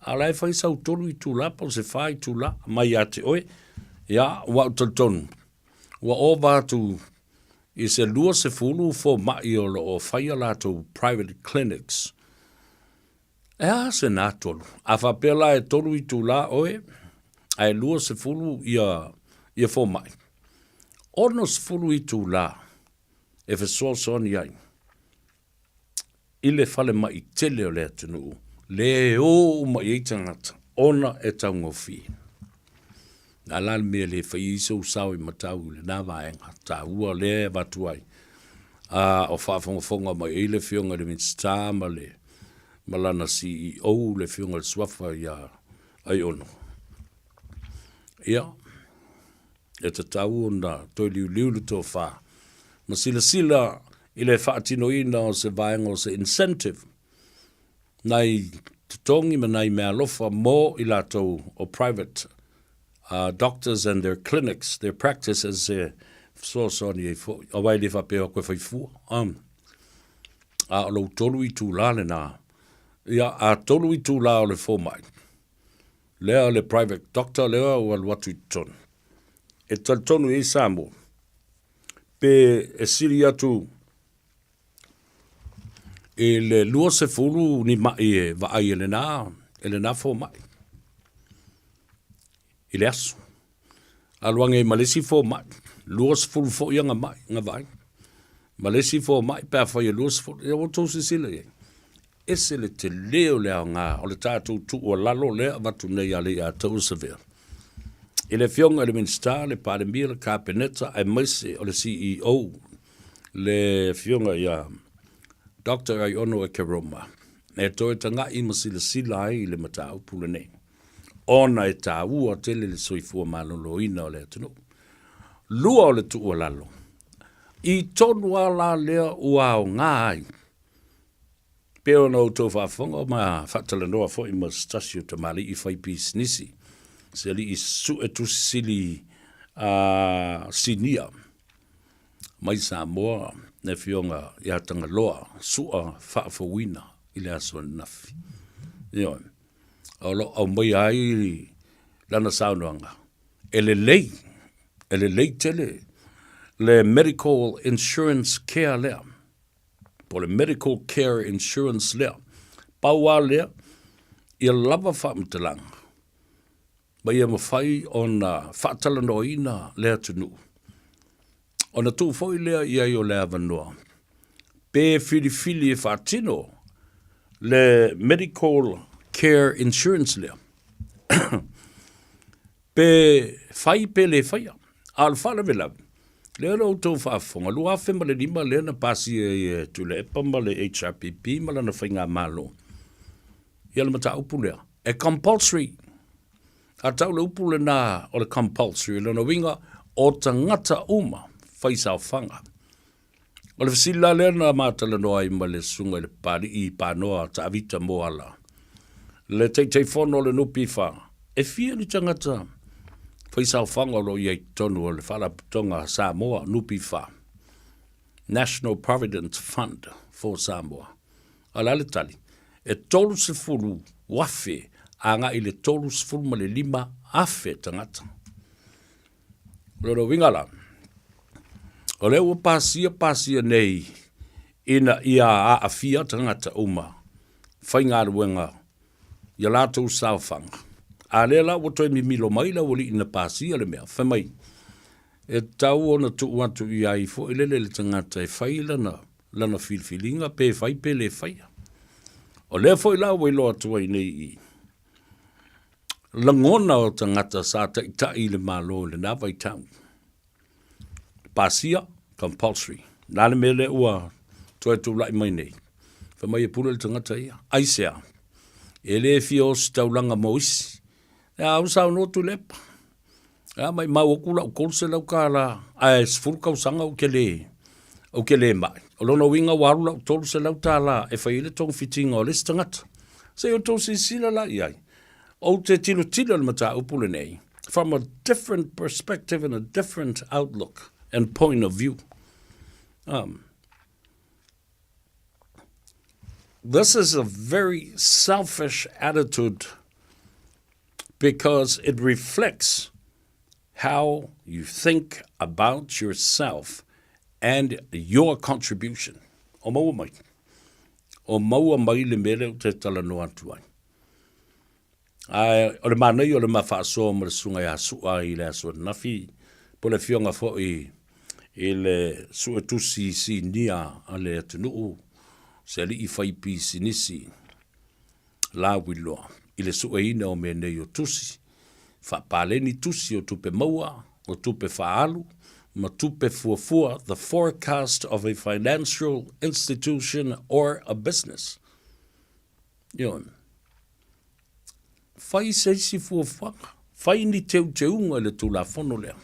A lai whai sau tolu i tū la, po se whai tū la, mai a te oe, ia, wa utotonu. Wa o vātu, i se lua se fulu fo mai o lo o whai ala tō private clinics. Ea se nā tolu. A whapela e tolu i tū la oe, a e lua se fulu ia fo mai. Ono se fulu i tū la, e whesosoni ai. I le whale mai i tele o le atunu. Le o mai i tangata, ona e taungofi. Nā lal mea le whai iso usau i matau le nā vaenga, tā ua le vatuai. O whaafonga mai i le whionga le minsta ma le malana CEO le whionga le swafa ia ai ono. Ia, e te tau na toi liu le tō wha. Ma sila i le whaatino ina o se vaenga o se incentive. Nai tutongi ma nai mea lofa mō i latou o private doctors and their clinics, their practices, soni e fo, o wai le whapea koe whaifua. A lo tolu i tū la le nā. Ia, a tolu i tū la o le fōmai. Lea le private doctor, lea o al watu i tonu. E tonu i Samoa. Pe e siri atu e le lua se fulu ni mai e vai ele na fo mai. I le asu. Aluanga i malesi fo mai. Lua se fulu fo ia mai, nga vai. Malesi fo mai, pēr fo ia lua se fulu. Ia wato se sila e. Ese le te leo lea ngā, o le tātou tu o lalo lea watu nei ale a tau se vea. I le fionga le minsta, le pandemia, le kapeneta, ai maise o le CEO, le fionga ia Dr. ai ono e keroma. E toi tanga i masila ai le matau pule nei. Ona e tā ua tele le soifua malolo ina o le atunu. Lua o le tu o lalo. I tonu ala lea ua o ngai. Peo na utou whaafonga ma whatala noa fo i mastasio ta mali i whaipis nisi. Se li i su e tu sili sinia. Mai Samoa ne fionga ia tanga loa sua whaafawina i le aso nafi. Io, au mai ai lana saunuanga. Ele lei tele le medical insurance care lea. Po le medical care insurance lea. Paua lea ia lava whaamtalanga. Ba ia mawhai o na whaatala noina lea tunu. O na tū fwoi lea ia i o lea vanua. Pe whiriwhiri e whaatino le medical care insurance lea. Pe whai pe le whaia. Al whana vela. Lea rau tau whaafonga. Lua awhi ma le lima lea na pasi e tule epa ma le HRPP ma le na whainga malo. Ia le mata upu lea. E compulsory. A tau le upu le na o le compulsory. Le na winga o tangata uma. Whaisau whanga. O le whisila lea na mātala noa i ma le sunga le pari i pānoa ta avita moala. Le teitei whono le nupi whanga. E fia ni tangata whaisau whanga lo i tonu o le whalaputonga Samoa nupi whanga. National Provident Fund for Samoa. Alale tali. E tolu se fulu wafe anga i le tolu se fulu ma le lima afe tangata. Loro wingala. O le ua pasia nei ina ia a fia tangata uma. Whainga ruenga. Ia lātou sauwhanga. A lela ua toi mimilo maila wali ina pasia le mea. Whamai. E tau ona tu watu i ai fo ilele le tangata e whai lana filfilinga pe whai pe le whaia. O lea fo ila wai loa tua i nei i. Langona o tangata sa ta i le malo le na vai tau. Pasia, compulsory. Nāle mele ua toi tu lai mai nei. Fa mai e pula le tangata ia. Aisea. E le fios taulanga moisi. E au sao no tu lepa. E mai mau okula o kolse lau ka la. Ai sfurka usanga o ke le mai. O lona winga waru lau tolu se lau tā la. E whai ile tongu fitinga o lesi tangata. Se o tau si sila la iai. O te tilo le mata upule nei. From a different perspective and a different outlook and point of view. This is a very selfish attitude because it reflects how you think about yourself and your contribution. O maua mai. O maua mai le mele o te tala no atu ai. O le manai o le mawhaasoa ma le sunga ia sua i le asua nafi. Po le fionga fo i le sua tusi si nia a le atunuu. Se li I whaipi sinisi. La wiloa. I le sua ina o me nei o tusi. Whapaleni tusi o tupe maua, o tupe whaalu, ma tupe fuafua, the forecast of a financial institution or a business. Ion. Whai seisi fuafanga. Whai ni teunga le tula fono lea.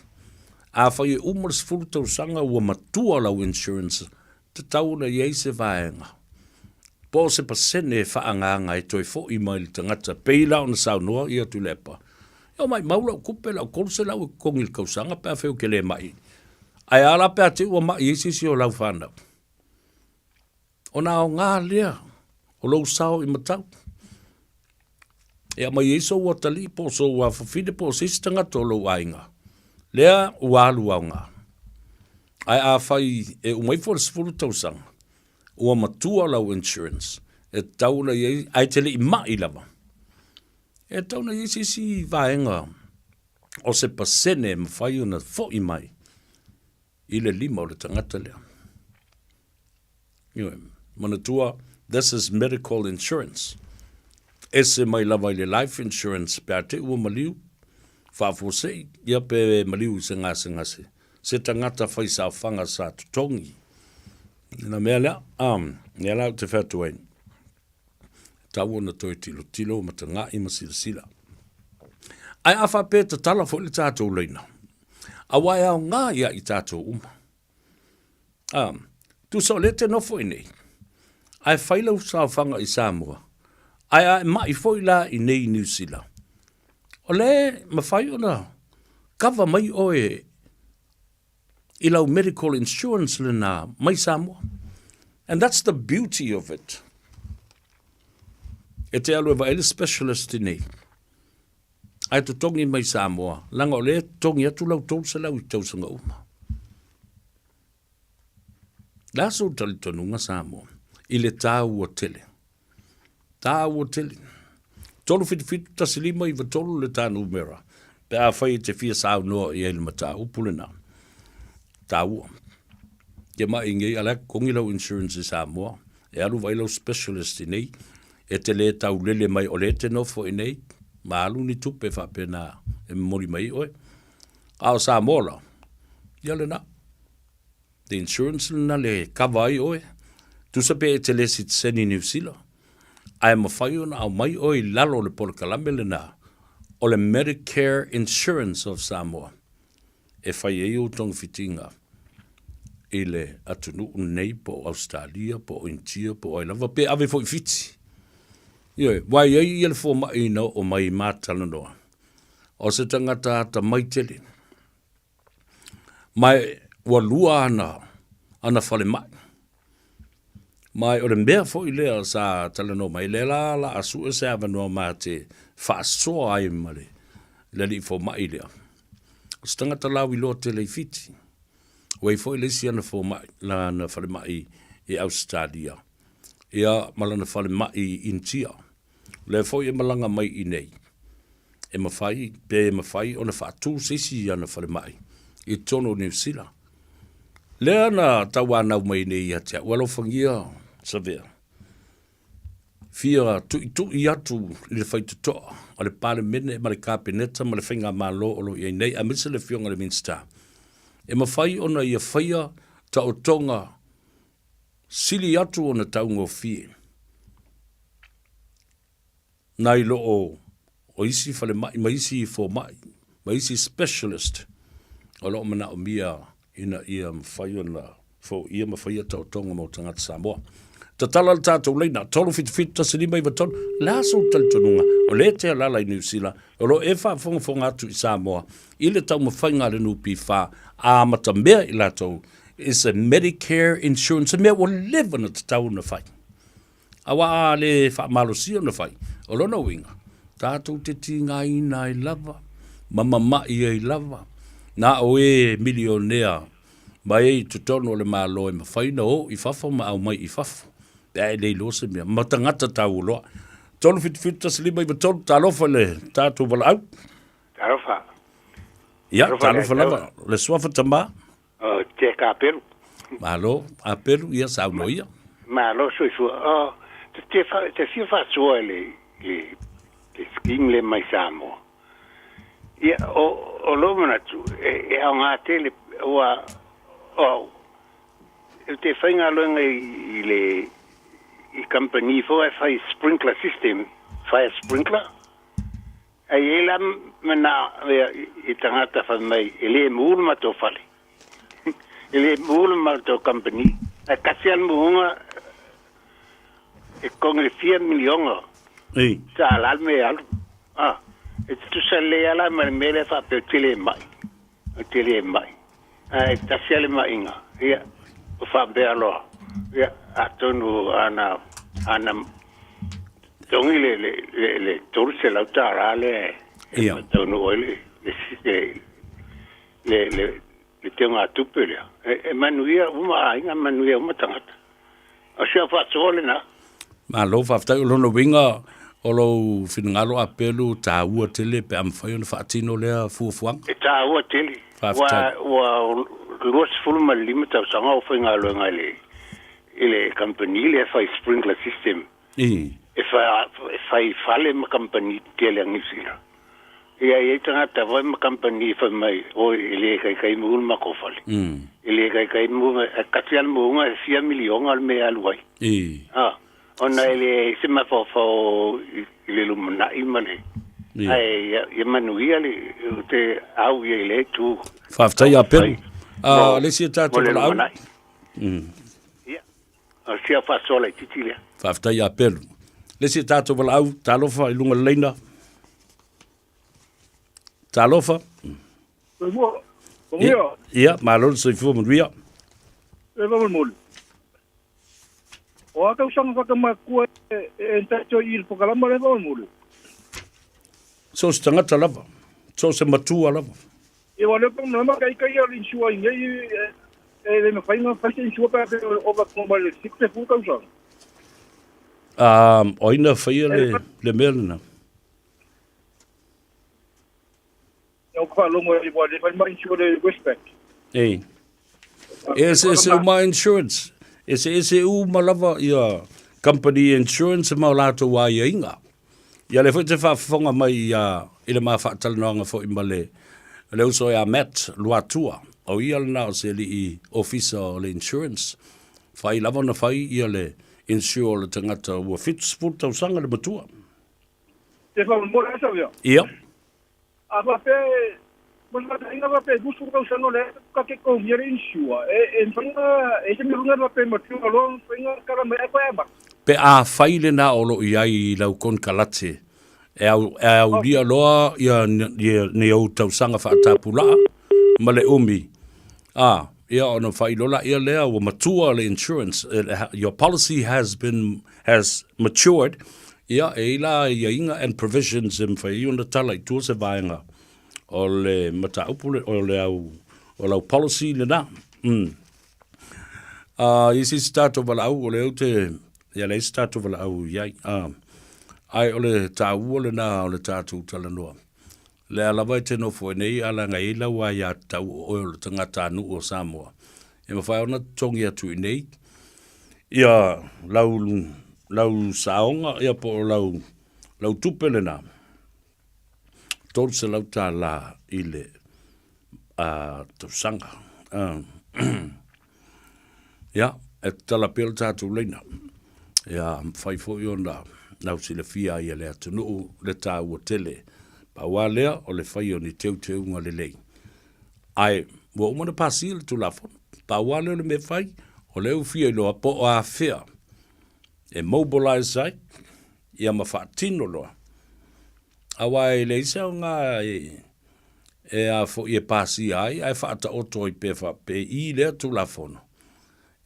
A whai e umaras furutau sanga ua matua lau insurance te tauna iei se vaenga. Po se pasene whaanganga e toi fo I mai le tangata peila o na saunoa ia tu lepa. Io mai maula o kupe lau kolse lau e kongil kausanga pēr wheu ke le mai. Ai ala pēr te ua mai isi o lau whanau. O na o ngā lea, o lau sao I matau. E mai iso ua tali po so ua whawhide po sistanga to lau ainga. Lea ua alu au ngā. Ai a whai e umai fo le sifuru tausanga. Ua matua lau insurance. E tauna iei, ai tele I mai lava. E tauna iei si vaenga. O se pasene ma whai una fo I mai. I le lima o le tangata lea. Manatua, this is medical insurance. E se mai lava I le life insurance pe te ua maliu. Whafosei, ia pe maliu se ngase. Se tangata whai sa whanga sa tutongi. Na mea lea, nea lau te whatu ein. Tau ona toi tilo ma te ngā ima sila. Ai awha pē te tala fo le tātou leina. A wai au ngā ia I tātou uma. Tu so le te nofo I nei. Ai whailau sa whanga I Samoa. Ai mai foi la I nei New Zealand. O le, ma whai ona, kawa mai oe I lau medical insurance le nā mai Samoa. And that's the beauty of it. E te alu e waele specialist I nei. Ai tu tongi mai Samoa. Langa o le tongi atu lau tau se lau I tausanga uma. Laso tali tonunga Samoa. I le tāu o tele. Tāu o tele. Tolu fitu tasilima I va tolu le tānu mera. Pe a whai te fia sāu noa I ele matau pule nā. Tāua. Ke mai ngei ala kongi lau insurance I Samoa. E alu vai lau specialist I nei. E te le tau lele mai o le te nofo I nei. Ma alu ni tupe whapena e mori mai oe. Ao Samoa la. Iale na. The insurance na le kawai oe. Tusape e te le sit seni New Zealand. Ai mawhai ona au mai oe lalo le polokalame le na. O le Medicare Insurance of Samoa. E whai e o tong fitinga. I le atunu nei po Australia, po India, po Ailava. Pe ave fo I fiti. Ie, wai ei ele fo mai no o mai mātala noa. O se tangata ta mai tele. Mai walua ana whale mai. Mai o le mea fo I lea sa tala no mai le la asu e se ava noa ma te whaasoa ai male. Le li fo mai lea. O se tangata lau I loa tele I fiti. Wei fo I lesi ana fo mai la na whale mai I Australia. Ia malana whale mai I India. Le fo I malanga mai I nei. E mawhai o na whaatu sisi ana whale mai. I tono New Zealand. Lea na tawanau mai nei atia. Walo whangia sa vea. Fia tu I atu I le whaitutoa. O le pale mene ma le kāpeneta ma le whainga malo o lo I nei. A misa le fionga le minsta. E mawhai ona I a whaia ta o tonga sili atu o na taungo fie. Nai lo o isi fale mai, ma isi fo mai, ma isi specialist. O lo mana o mia ina ia mwhai na fo ia mwhai ta o tonga mo tangata Samoa. Ta tala le tātou leina, tolu fit ta silima iwa tonu, laso tali tonunga, o le te alala i New Zealand, o lo e whaafonga atu i Samoa, i le tau mawhainga le nupi wha, a mata mea i latou, is a Medicare insurance, a mea o lewa na tau na whai. Awa a le wha malosia na whai, o lona winga, tātou te tinga ina i lava, mama mai i lava, na o e milionea, mai e tutono le malo e mawhaina o, i whafo ma au mai i whafo. Ai le lo se mea matangata tau loa tolu fit ta slima i tolu talofa le tatu wala au talofa ya talofa lava le swafa tamba te ka peru malo a peru ia sa no ia malo so te fa so le skin le mai samo ia o lo mana tu e a nga tele wa te fainga lo ngai le I company for a fire sprinkler system, fire sprinkler. A yela mena I tangata fa mai ele mulma to fale. Ele mulma to company. A kasian muunga e kong le 4 miliona. Ei. Sa alal me al. E tu sale ala me le fa pe tele mai. Tele mai. E tasiale mai inga. Ia. O fa be alo. Ya, atonu ana tongi le torse la tara le atonu le tenga tupele e manuia uma tangata a sia fa sole na ma lo fa fta lo no winga o lo finngalo apelu ta ua tele pe am fa fa tino le fufuang e ta ua tele wa los fulma limita sanga o fingalo ngale ile company le fa sprinkler system e fa fale ma company tele ngisira e tanga ta va ma company fa mai o ile kai mul ma ko fale ile kai mu katial mu nga 4 milion al me al wai ona ile se ma fo ile lumna imale ai ya manuia le te au ile tu fa fta ya pen le si tatu la sia fa sola titilia fa fta ya pelu le si tatu wala au talofa i lunga leina talofa ia malol se fu muria e va mol o aka usanga ka ma ku e tacho il pokalama le va mol so stanga talava so se matua lava e wale ko no ma kai ya insua ngai le me fai no fai insua pa o va como le sikte fu ka usanga oina fai le melna eu falo mo e pode faz mais insua de respect ei esse uma insurance esse uma lava ia company insurance ma lato wa inga ia le foi te fa fonga mai ia ile ma fa talnanga fo imale le uso ya met luatua o ia na se li officer le insurance fai lava na fai ia le insure le tangata wa fit sport sanga le batua te fa mo la sa ia aba pe mo la inga va pe busu ka usano le ka ke ko yere insure en fanga e se me runga va pe mo tu lo fanga kala me ko eba pe a fai le na olo iai lau kon kalate e au dia loa ia ne au tau sanga fa tapula male umi ia ona fai lola ia lea wa matua le insurance your policy has matured ia e la ia inga and provisions in fai una tala I tu se vaenga o le mata upule o le au policy le na isi start of au o le te ia le start of au ia ai ole tāua le nā o le tātou tala noa. Le alawa te no fo nei ala ngai la wa ya tau o le tangata anu o Samoa. E mawhai ona tongi atu I nei. Ia lau saonga, ia po lau tupe le nā. Tolu se lau tā la I le tau sanga. Ia, e tala pēl tātou leina. Ia, whai fo i ona, nau sile fia ia lea tunu le tā ua tele. Pa wā lea, o le whai o ni teu ngā le lei. Ai, wa umana pasi le tu lafon. Pa wā lea le me whai, o leu fia i loa po o a fea. E mobilize ai, ia ma whaatino loa. Awa e le isa o ngā e a fo i e pasi ai, ai whaata oto i pe i lea tu lafono.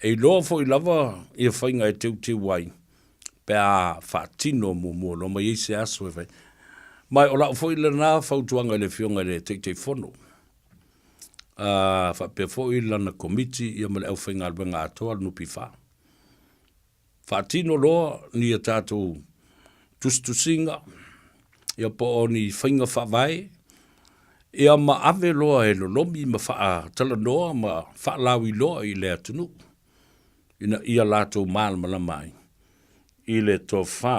E loa fo i lava i a whainga e teu wai, pe a whaatino mo lo mai se aso e whai. Mai o lau fo i le nā whautuanga le fionga le te fono. Pe fo i lana komiti i a male au whainga alwenga atoa nupi wha. Whaatino loa ni a tātou tustusinga, ia po o ni whainga whawai, ia ma ave loa e lomi ma wha tala noa ma wha lawi loa i lea tunu. Ina ia lātou mālama mai. I le tō wha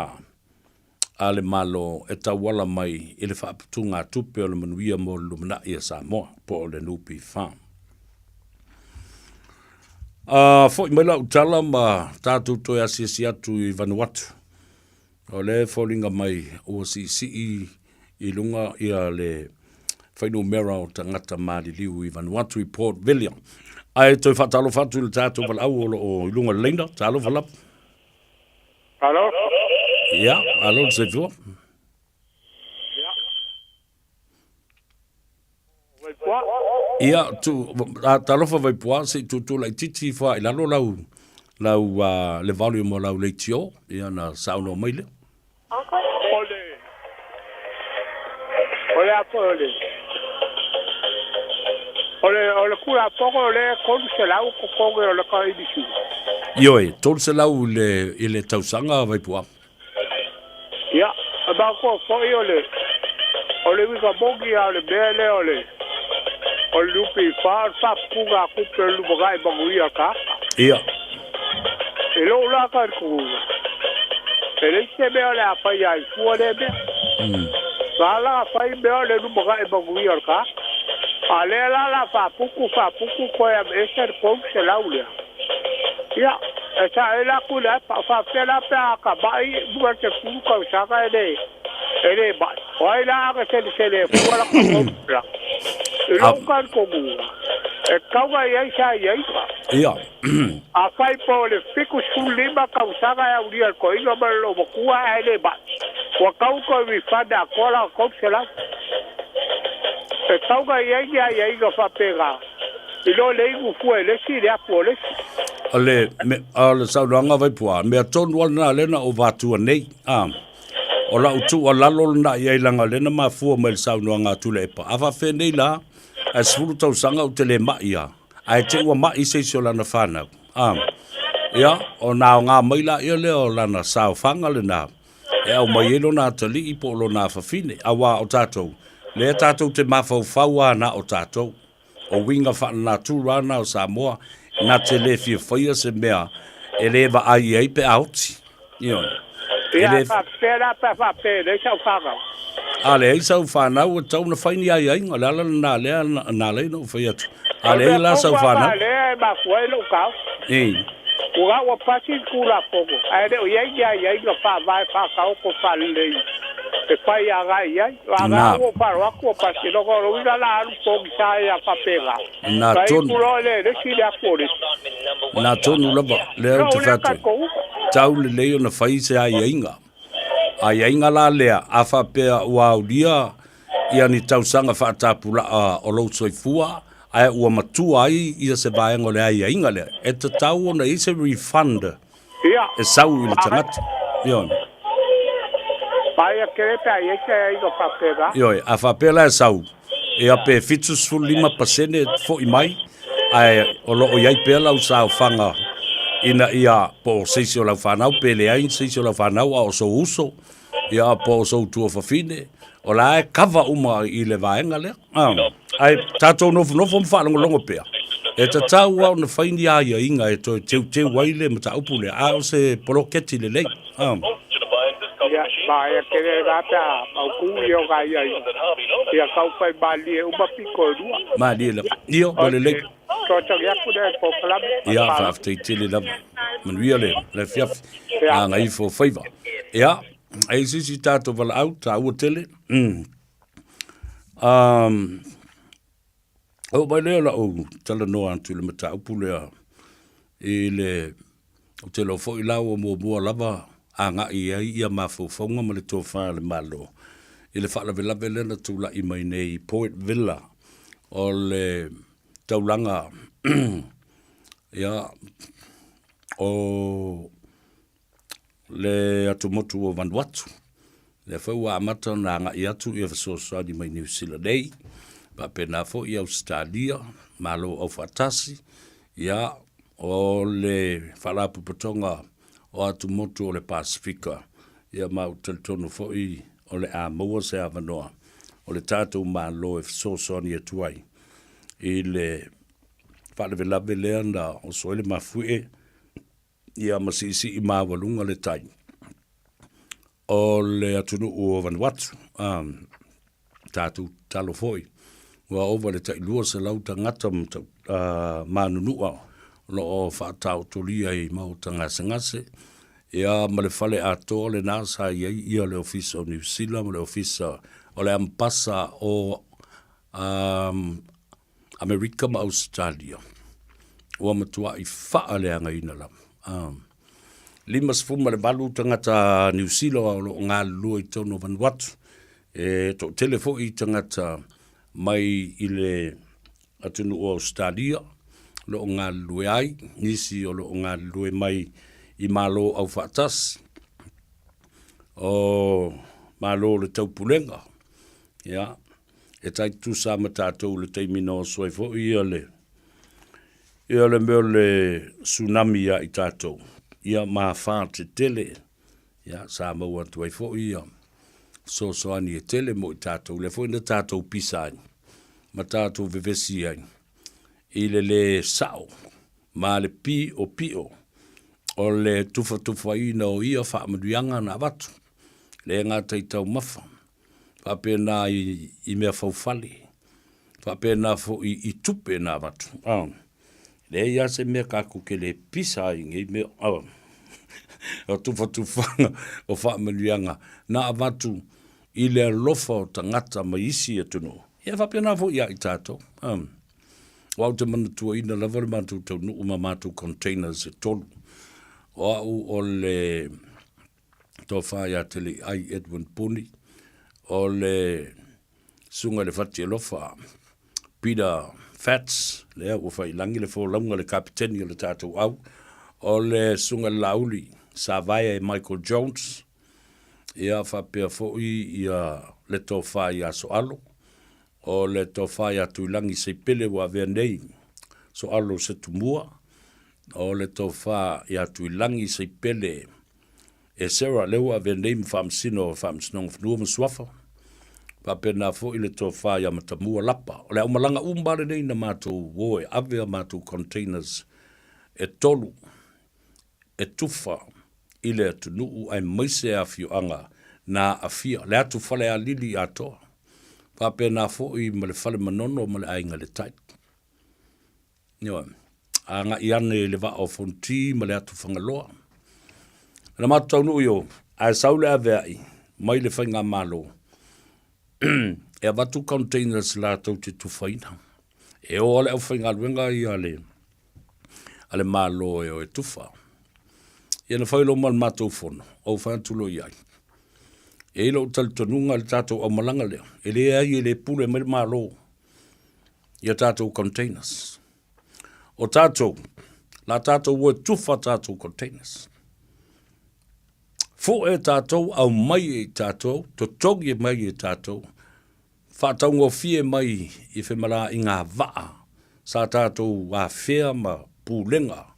a le malo e tawala mai i le whaapatunga tupe o le manuia mo lumana i a Samoa po o le nupi wha. Fo i maila utala ma tātou toi asiasi atu i Vanuatu. O le fōlinga mai o si i lunga i a le whainu mera o tangata maali liu i Vanuatu i Port William. Ai toi whatalo whatu le tātou pala au o i lunga leina, tālo whalap. Alo? Ia, alo, se fua. Ia, talofa vai pua, se tu lai titi wha i lalo lau le volume o lau leitio, ia na sauno maile. Ole apo ole. Ole kula poko ole kolu se lau kokoge ole ka ibisu. Ioe, tolu se lau i le tausanga vai pua. Ia, aba ko foi ole wika bogi a ole bele ole. Ole lupi far sa puga kupe lubagai banguia ka. Ia. Elo la ka ku. Ele se be ole apa ya fu ole be. Sala fai be ole lubagai banguia ka. Ale la fa puku ko ya eser kom se laule. Ia, esa ela kula fa pela pa ka bai buat ke puka saka ele ba. Oi la ka se le fuala ka. Elo kan ko bu. E kawa ia sa ia. Ia. A fai po le fiku sulima ka saka ya uria ko ino ba lo bukua ele ba. Wa kau ko vi fada kola ko se la. E tauga ia ga fa pega. I lo le igu fue le si le apo le si. Ale sauranga vai pua. Mea tonu ana lena o vatua nei. O la utu o lalo na ia ilanga lena ma fua mai saunuanga tule epa. Awa fe nei la, a sfuru tau sanga u tele maia. A te ua mai se sio lana whanau. Ia, o nao ngā maila ia leo lana sao whanga le nā. E au mai elo nā tali i po lo nā whawhine. Awa o tātou. Le tātou te mawhau ana o tātou. O winga whana tūrana o Samoa. Nā te le fia whaia se mea. E le wa ai ei pe auti. Ion. Ia whapera pe whapera. Eisa whanga. Ale eisa whanau o tau na whaini ai ai. O le ala nā lea nā lei no whai atu. Ale ei la sau whanau. Ale ei ma kuai lo kau. Ei. Ua wa pasi kura poko. Aere o iai ga whawai whakau ko whalei. E whai a gai ai. Aga o paro ako pasi. Loko roina la aru pogi sae a whapega. Nā tonu. Kai kuro le resi le akore. Nā tonu lava. Leo te whatu. Tau le leo na whai se ai ainga. Ai ainga la lea. A whapea ua aulia. Ia ni tausanga whaatapula o lau soifua. Ai ua matua ai ia se vaenga le ai ainga lea. E te tau ona i se refund. Ia. E sau i le tangata. Ion. Pai a kerepe ai ese ai go whapega. Ioi, a whapela e sau. E a pe fitus fu 5% fo i mai. Ai o loo iai pela u sao whanga. Ina ia po seisio lau whanau. Pele ai seisio lau whanau a o so uso. Ia po so tua whawhine. O la e kawa uma i le vaenga lea. Ai tātou nofo mwhalongo longo pea. E ta tau au na whaini a ia inga e toi teu waile ma ta upu le. A o se poloketi le lei. Ia, mai a kere rata au kui o gai ai. Ia kau pai bali e uma piko rua. Mali e la. Io, bale lei. ya kuda po club. Ia whaafte tele lava. Manuia le fiaf. Ngai fo Faiva. Ia, ai sisi tātou wala au, tā ua tele. Au mai lea la o tala noa antu le mata upu lea. E le, o te lo fo i lau o mua lava. A ngā ia mawhauwhaunga ma le tō whaa le malo. I le whaala vela vela na tūla i mai nei Poet Villa o le taulanga ia o le atu motu o Vanuatu. Le whaua amata na ngā i atu i awhasoa ni mai New Zealand nei. Pa pena fo i Australia, malo au whatasi. Ia o le whaalapu patonga o atu motu o le Pasifika. Ia mau talitono fo i o le Samoa se avanoa. O le tātou malo e whasoa ni atuai. I le whaalevelave lea na o soele mafue. Ia masisi i mawalunga le tai. O le atunu o Vanuatu. Tātou talo foi. Ua ova le tai lua se lau tangata manunua. Lo o whaatau tolia i mau tangase. Ia ma le whale ato le nasa ia le ofisa o New Zealand, ma le ofisa o le ampasa o Amerika ma Australia. Ua matua i wha le anga ina lam. Lima sfuma le balu tangata New Zealand o lo ngā lua i tono Vanuatu. E to telefo i tangata mai i le atunu o Australia. Lo ngā lue ai, nisi o lo ngā lue mai i malo au whaatas. O malo le taupulenga. Ia, e tai tu sa matatou le teimino o soifo ia le meo le tsunami ia i tātou. Ia maa whaa te tele. Ia, Samoa tu ai fo ia. So ani e tele mo i tātou. Le fo ina tātou pisa ai. Ma tātou vevesi ai. I le sao. Ma le pi o pio. O le tufa ina o ia wha amaduianga na watu. Le ngā teitau mafa. Wha pēnā i mea whauwhali. Wha pēnā i tupe na watu. Le ia se mea kako ke le pisa i ngai mea. O tufanga o wha amaduianga. Na watu i le lofa o tangata maisi atunu. Ia wha pēnā fo ia i tātou. Wau te mana tua ina lava le mātou tau nuu ma mātou containers e tolu. O au o le tō whaia tele ai Edwin Puni. O le sunga le whati alofa. Peter Fats. Lea ua whai langi le fōlaunga le kapiteni o le tātou au. O le sunga lauli. Savaya e Michael Jones. Ia whapea fōi ia le tō whaia so alo. O le tō whaia tuilangi se pele wa vea nei. So alo se tumua. O le tō whaia tuilangi se pele. E sera lewa vea nei mwhamsino o whamsino ngwhnua mswafa. Pa pena fo i le tō whaia matamua lapa. O le umalanga umbare nei na mātou woe. Avea mātou containers. E tolu. E tufa. I le atunuu ai maise a fioanga. Na a fia. Le atu whale a lili atoa. Pape na fo i ma le whale manono ma le ainga le tai. Nio, a nga iane le wa o fonti ma le atu whangaloa. Na matau nu yo, a saule a vei, mai le whainga malo. E a watu containers la tau te tuwhaina. E o ale au whainga luenga i ale malo e o e tuwha. Ia na whailo mal matau fono, au whantulo i ai. E ilo talitonunga le tātou au malanga leo. E le ai e le pule me malo. Ia tātou containers. O tātou, la tātou ua tufa tātou containers. Fo e tātou au mai e tātou, to togi e mai e tātou. Whātau ngō fie mai i whemara i ngā waa. Sa tātou wā whea ma pūlenga.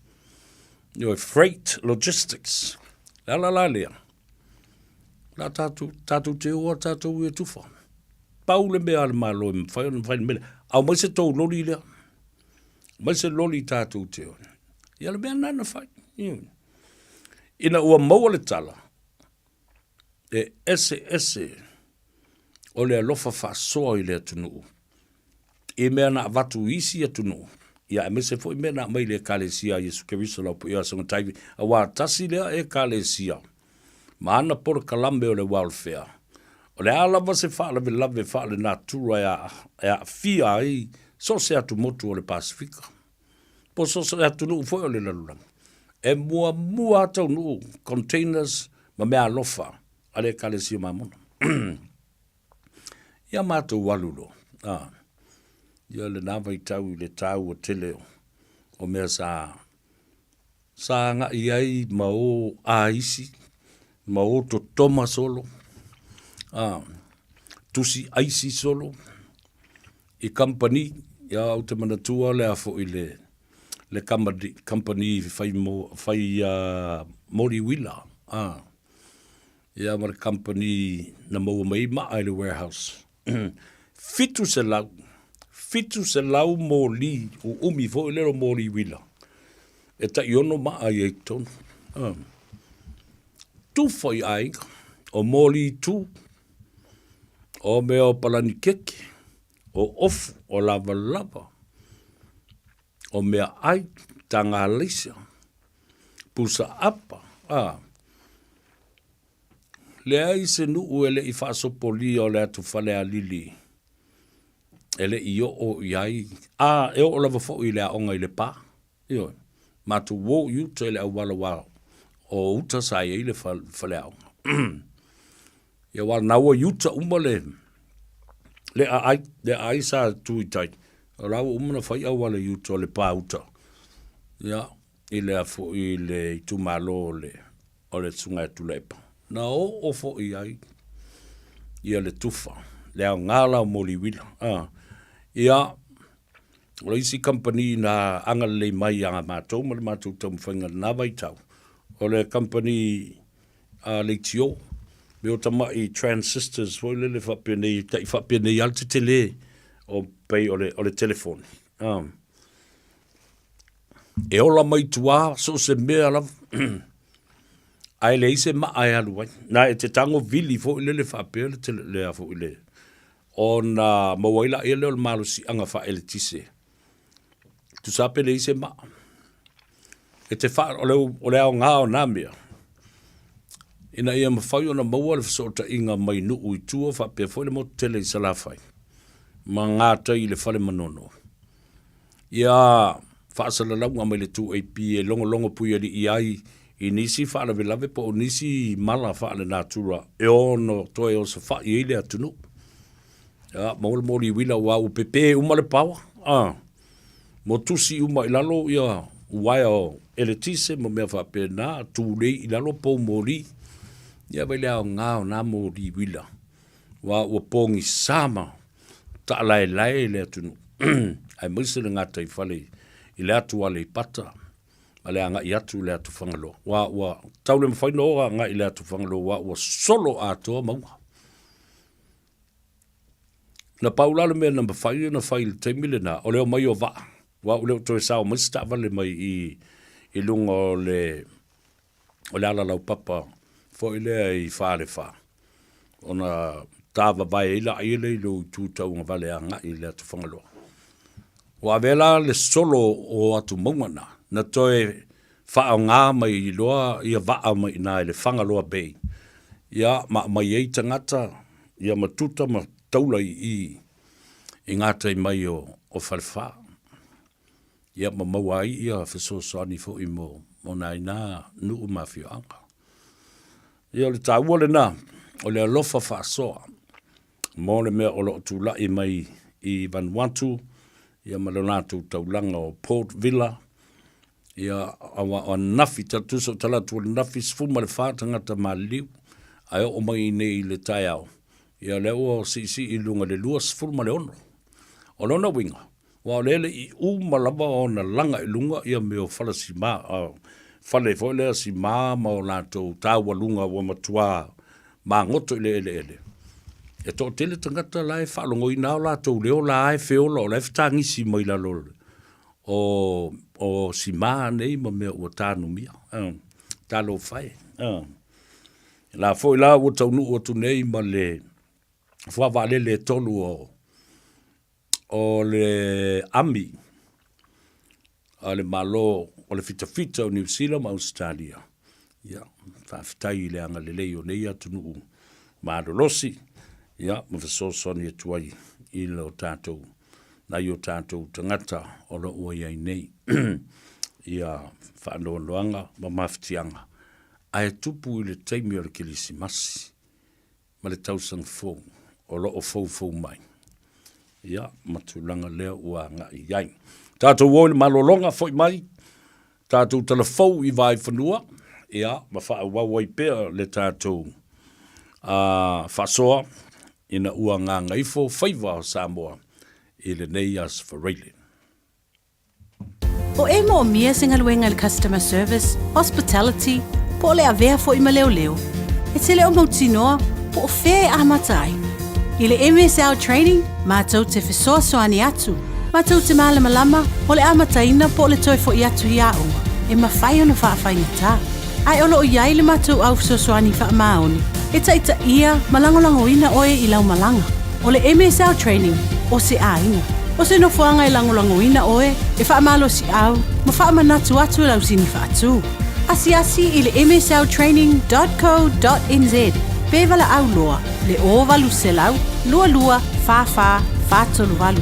Yo freight logistics. La lea. La tātou te oa tātou e tufa. Paule mea ale malo e mwhai mele. Au mai se tau loli lea. Mai se loli tātou te oa. Ia le mea nana whai. Ina ua maua le tala. E ese. O le alofa whasoa i le atunuu. E mea na watu isi atunuu. ia me se foi mena mai le kalesia Yesu Keristo la po ia songa taivi a wa tasi le kalesia mana por kalambe o le welfare o le ala va se fa le lave fa le natura ya fia ai so se atu motu o le Pasifika po so se atu no foi o le lalula e mua tau no containers ma mea lofa ale kalesia mamona ia mato walulo ia le nava i tau le tau o tele o mea sa nga iai ma o aisi ma o to toma solo tusi aisi solo i company ia au te manatua le afo i le company fai mori wila ia ma le company na mau mai ma ai le warehouse fitu se lau moli o umi fo i lero moli wila e ta iono ma ai e tonu tu foi ai o moli tu o mea palani keke o ofu o lava lava o mea ai tanga leisa pusa apa le ai se nuu ele i whaasopoli o le atu whale a lili ele i o iai e o lava fo i le aonga i le pā matu wo yuta ele au wala wala o uta sa i le whale aonga ia wala naua yuta uma le ai sa tuitai o lawa uma na whai au wala yuta o le pā uta ia i le afo i le itumalo o le tsunga e tulepa na o fo i ai ia le tufa le au ngala o moli wila ia o isi company na anga le mai anga mātou ma le mātou tau mwhainga na vai tau o le company le tio me o tama i transistors foi le whapene tai whapene al te tele o pei o le telefone e ola mai tua so se mea la ai le ise ma ai alu wai na e te tango vili fo ile le whapea le tele le a fo ile o na mawaila ele o le malu si anga wha ele tise tu sape le ise ma e te wha o le au ngā o nā mea ina ia mawhai o na maua le whasota inga mai nuu i tua whapea fo ile mo tele i salawhai ma ngā tai le whale manono ia whaasala launga mai le tu AP e longo pui ali i ai i nisi whaala lave po o nisi mala whaala natura e ono toe o sa wha i ele atunu maule mori wila wa u pepe uma le pawa mo tusi uma ilalo ia wai o ele tise mo mea whape na tu rei ilalo po mori ia wele au ngao na mori wila wa ua pongi sama ta lai le atunu ai mwise le ngata i whale i le atu wale i pata ma le anga i atu le atu whangalo wa tau le mwhaino oa anga i le atu whangalo wa solo atoa maua na paula le mea namba whai na whai le teimile na o leo mai o waa wa o leo toe sao mai sta vale mai i lunga o le ala lau papa fo i lea i whaare wha ona tāwa vai ila i le ilo tu tau ngā vale anga i le atu whangalo wa vela le solo o atu maungana na toe wha ngā mai i loa ia waa mai na i le whangaloa bei ia mai ei tangata ia matuta ma taula i ngata i mai o whalewha. Ia ma maua ia whesosani fo i mo nai nā nuu mawhio anga. Ia le tā ua le nā, o le alofa whaasoa. Mō le mea o lo tūla i mai i Vanuatu, ia ma le nātou taulanga o Port Vila, ia awa o nafi tatuso talatu o nafi sfuma le whātangata mā liu, ai o mai nei le tai au. Ia leo o si i lunga le lua sfuma le ono. O lona winga. Wa lele i malaba o na langa i lunga ia me o fala si ma. Fale fo lea si ma o lato tawa lunga wa matua ma ngoto ile ele. E to tele tangata lai whalongo i nao lato leo la ai feola o lai fitangi si mai la lolo. O si ma nei ma mea ua tānu mia. Talo fai. La fo ila ua taunu o tu nei ma le fua vale le tolu o le ami a le malo o le fita o New Zealand ma Australia. Ia, whaafitai le anga le leo nei atunu maadolosi. Ia, mawhasosoni atuai i lo tātou. Na i o tātou tangata o lo ua iai nei. Ia, whaanoanoanga ma mawhitianga. Ai tupu i le taimi o le kilisimasi. Ma le tausang fō. O lo o fō mai. Ia, matulanga lea ua nga i iai. Tātou woi le malolonga fōi mai. Tātou telefou i vai whanua. Ia, ma wha wawai pēr le tātou whasoa. Ina ua ngā Gagaifo Faiva o Samoa. I le nei as whareilin. O e mo o mia singaluenga le customer service, hospitality, po le avea fo i maleo leo. E te leo mautinoa, po o whea e amatai. I le MSL training, mātou te whesoa soani atu. Mātou te malama o le amataina po le toi fo i atu hi aunga. E mawhai ona whaafai ngata. Ai olo o iai le mātou au soani wha maoni. E taita ia malangolangoina oe i lau malanga. O le MSL training, o se ainga. O se nofuanga i langolangoina oe, e wha malo si au, ma wha manatu atu lau sini wha atu. Asi i le msltraining.co.nz. Pevala au loa, le o valu selau, lua, fa, tolu valu.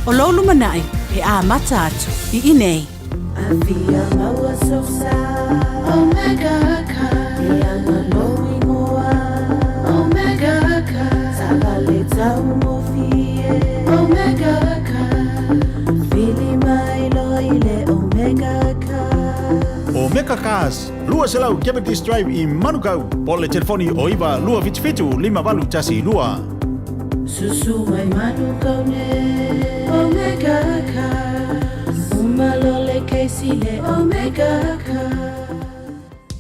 O lolu manai, e a mata atu, I inei. Avia maua sosa, Omega ka, Ianga loa ingoa, Omega ka, Sabale tau mofie, Omega ka, Fili mai loile Omega ka. Omega Cars, lua selau Capitis Drive I Manukau. Po le telefoni o iwa lua vitu 5 tasi lua. Susu mai Manukau ne, Omega ka, Umalole keisile Omega ka.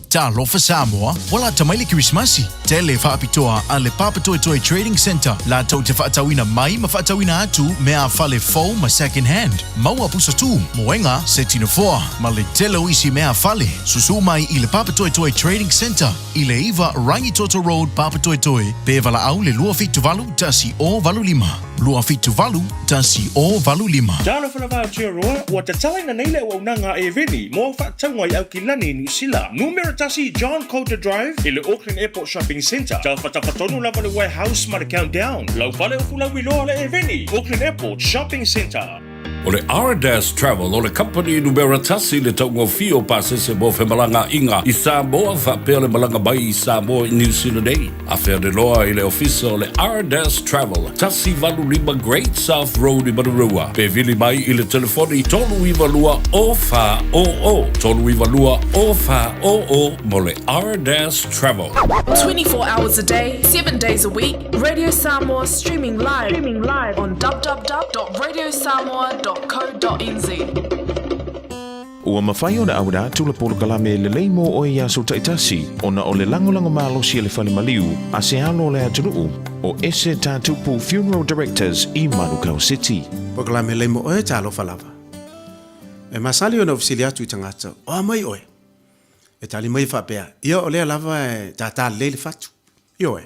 Talofa Samoa, wala tamaile Christmasi. Tele whaapitoa a le Papatoetoe Trading Center. La tau te whaatawina mai ma whaatawina atu mea fale fau ma second hand. Maua pusa tu, moenga se tino foa. Ma le telo isi mea fale. Susu mai I le Papatoetoe Trading Center. I le iwa Rangitoto Road, Papatoetoe. Pe vala au le lua fitu valu tasi o valu lima. Lua fitu valu tasi o valu lima. Talo whanawha tia roa, ua te talaina neile o unanga e veni, mo whaatangwai au ki lani New Zealand. Numero tasi John Coulter Drive, I le Auckland Airport Shopping Centre. Tau whatapatonu lava le warehouse ma le countdown. Lau whale o fulau iloa le e veni, Auckland Airport Shopping Centre. O le R-Dash Travel, o le company numero tasi le taungo fio pasese mo malanga inga I Samoa, whapea le malanga mai I Samoa I New Zealand ei. A whea de loa I le ofisa o le R-Dash Travel, tasi valu lima Great South Road I Marurua. Pe vili mai I le telefoni tolu iwa lua o wha o o. Tolu iwa lua o wha o o mo le R-Dash Travel. 24 hours a day, 7 days a week, Radio Samoa streaming live on www.radiosamoa.co.nz. Ua mawhai o na aura tula polo kalame le leimo o ia so taitasi o na o le langolango malosi le whale maliu a se alo le atunuu o ese tātupu Funeral Directors I Manukau City. Po kalame leimo oe talo falava. E masali o na ofisili atu I tangata o amai oe. E tali mai whapea. Ia o lea lava e tātā le fatu. Io e.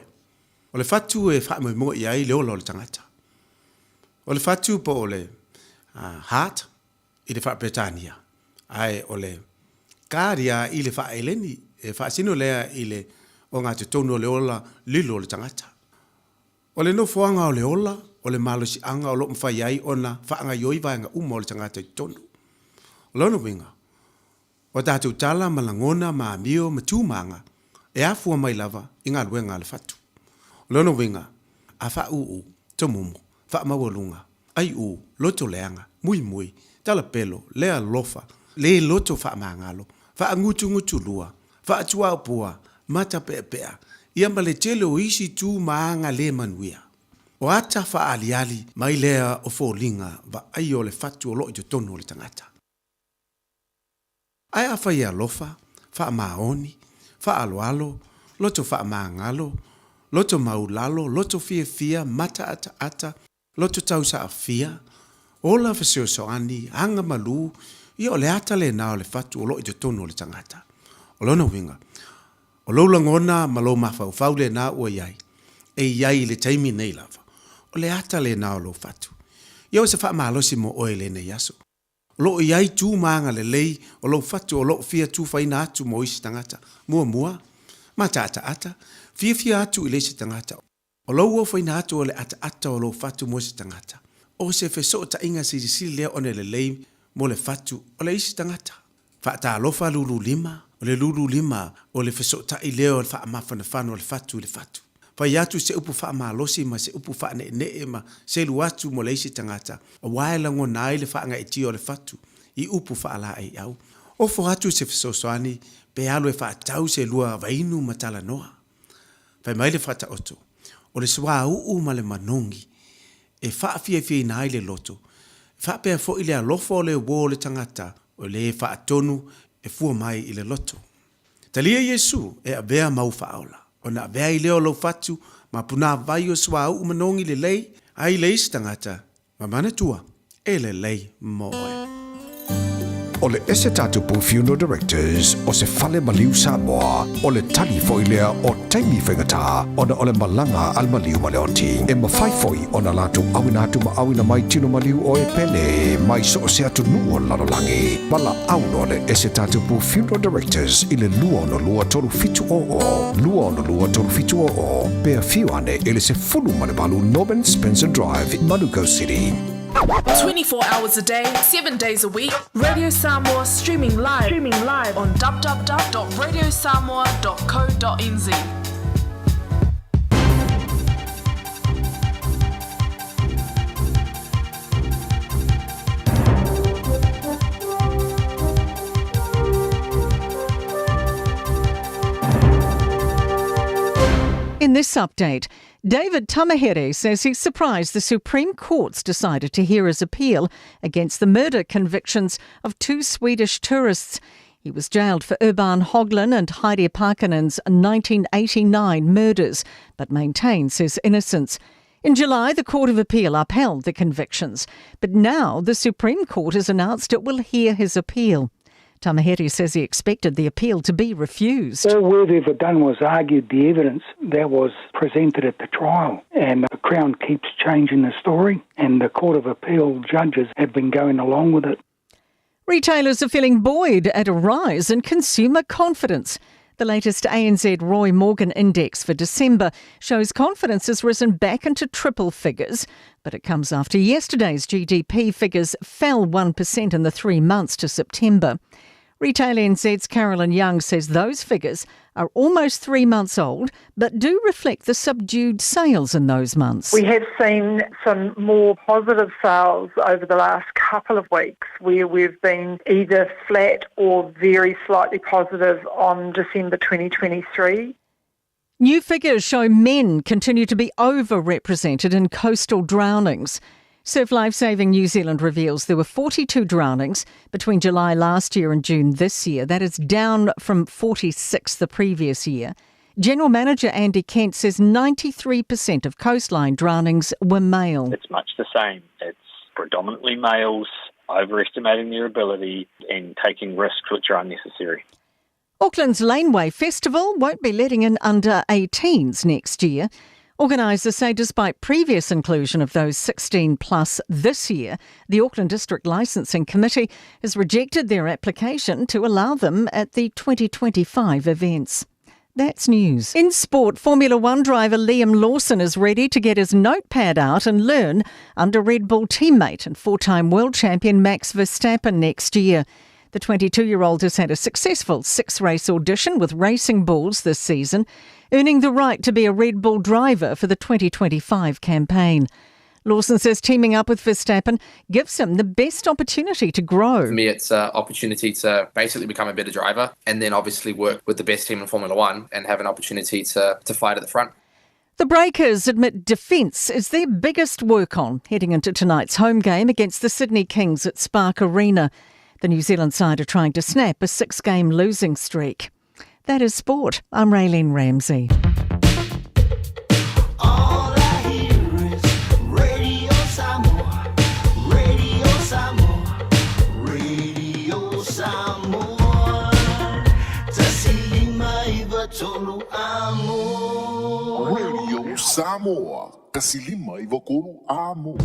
O le fatu e wha mo I ai leo lo le tangata. O le fatu po o le heart I le whaapetania. Ai o le kāria I le whaeleni. E whaasino lea I le o ngā te tono le ola lilo le tangata. O le nofoanga o le ola, o le malosi anga o lo mwhai ai o na whaanga ioi vaenga uma o le tangata I tono. O lono winga. O tātou tala malangona ma mio ma tūmanga e afua mai lava I ngā luenga le fatu. O lono winga. A wha uu, tamumu, wha mawalunga, ai u, loto leanga, mui, tala pelo, lea lofa, le loto wha maangalo, wha ngutu lua, wha atua opua, mata pea, ia ma le tele o isi tū maanga le manuia. O ata wha aliali, mai lea o fōlinga, wa ai o le fatu o lo I te tono o le tangata. Ai a wha ia lofa, wha maoni, wha aloalo, loto wha maangalo, loto maulalo, loto fia, mata ata, loto tausa a fia, ola faseo soani, hanga malu, ia o le ata le nao le fatu o lo I te tono o le tangata. O lona winga, o lo langona ma lo mawhau le na ua iai, e iai le taimi nei lava, o le ata le nao lo fatu. Ia o se wha maalosi mo oe le nei aso. Lo iai tū maanga le lei, o lo fatu o lo fia tū whaina atu mo isi tangata. Mua, ma ata, fia atu i le isi tangata. O lo ua whaina atu o le ata o lo fatu mo isi tangata. O se feso ta inga siri lea o ne le lei mo le fatu o le isi tangata. Whaata alofa lulu lima, o le lulu lima o le feso ta i leo o le wha mawhana whanu o le fatu. Pai atu se upu wha malosi ma se upu wha ne ma se lu atu mo le isi tangata. O waela ngo nai le wha nga iti o le fatu i upu wha la ai au. O fo atu se feso soani pe alo e wha tau se lua vainu matala noa. Pai mai le whata oto. O le swa uu ma le manongi. E wha fia nai le loto. Wha pea fo i le alofo le wo le tangata o le wha atonu e fua mai i le loto. Talia Yesu e avea mau wha aula. O na avea i leo lo fatu ma puna vai o swa uu manongi le lei ai le isi tangata ma mana tua e le lei moe. O le ese tatu pu funeral directors o se fale maliu Samoa o le tali foilea o taimi whengata o na o le malanga al maliu maleoti e mawhai foi o na lato awina atu ma awina mai tino maliu o e pene mai so o se atu nuo lalolangi wala auno le ese tatu pu funeral directors i le lua no lua toru fitu o pea fiu ane ele se fulu malebalu Norman Spencer Drive Manuko City. 24 hours a day, 7 days a week. Radio Samoa streaming live on www.radiosamoa.co.nz. In this update, David Tamahere says he's surprised the Supreme Court's decided to hear his appeal against the murder convictions of 2 Swedish tourists. He was jailed for Urban Hoglund and Heidi Parkkonen's 1989 murders, but maintains his innocence. In July, the Court of Appeal upheld the convictions, but now the Supreme Court has announced it will hear his appeal. Tamahere says he expected the appeal to be refused. All we've ever done was argued the evidence that was presented at the trial, and the Crown keeps changing the story, and the Court of Appeal judges have been going along with it. Retailers are feeling buoyed at a rise in consumer confidence. The latest ANZ Roy Morgan Index for December shows confidence has risen back into triple figures, but it comes after yesterday's GDP figures fell 1% in the 3 months to September. Retail NZ's Carolyn Young says those figures are almost 3 months old, but do reflect the subdued sales in those months. We have seen some more positive sales over the last couple of weeks, where we've been either flat or very slightly positive on December 2023. New figures show men continue to be overrepresented in coastal drownings. Surf Lifesaving New Zealand reveals there were 42 drownings between July last year and June this year. That is down from 46 the previous year. General Manager Andy Kent says 93% of coastline drownings were male. It's much the same. It's predominantly males overestimating their ability and taking risks which are unnecessary. Auckland's Laneway Festival won't be letting in under 18s next year. Organisers say despite previous inclusion of those 16 plus this year, the Auckland District Licensing Committee has rejected their application to allow them at the 2025 events. That's news. In sport, Formula One driver Liam Lawson is ready to get his notepad out and learn under Red Bull teammate and 4-time world champion Max Verstappen next year. The 22-year-old has had a successful 6-race audition with Racing Bulls this season, earning the right to be a Red Bull driver for the 2025 campaign. Lawson says teaming up with Verstappen gives him the best opportunity to grow. For me, it's an opportunity to basically become a better driver and then obviously work with the best team in Formula One and have an opportunity to fight at the front. The Breakers admit defence is their biggest work on heading into tonight's home game against the Sydney Kings at Spark Arena. The New Zealand side are trying to snap a 6-game losing streak. That is sport. I'm Raylene Ramsey. All I hear is Radio Samoa, Radio Samoa, Radio Samoa. Tasilima iwa tolu amo. Radio Samoa, Tasilima iwa kolu amo.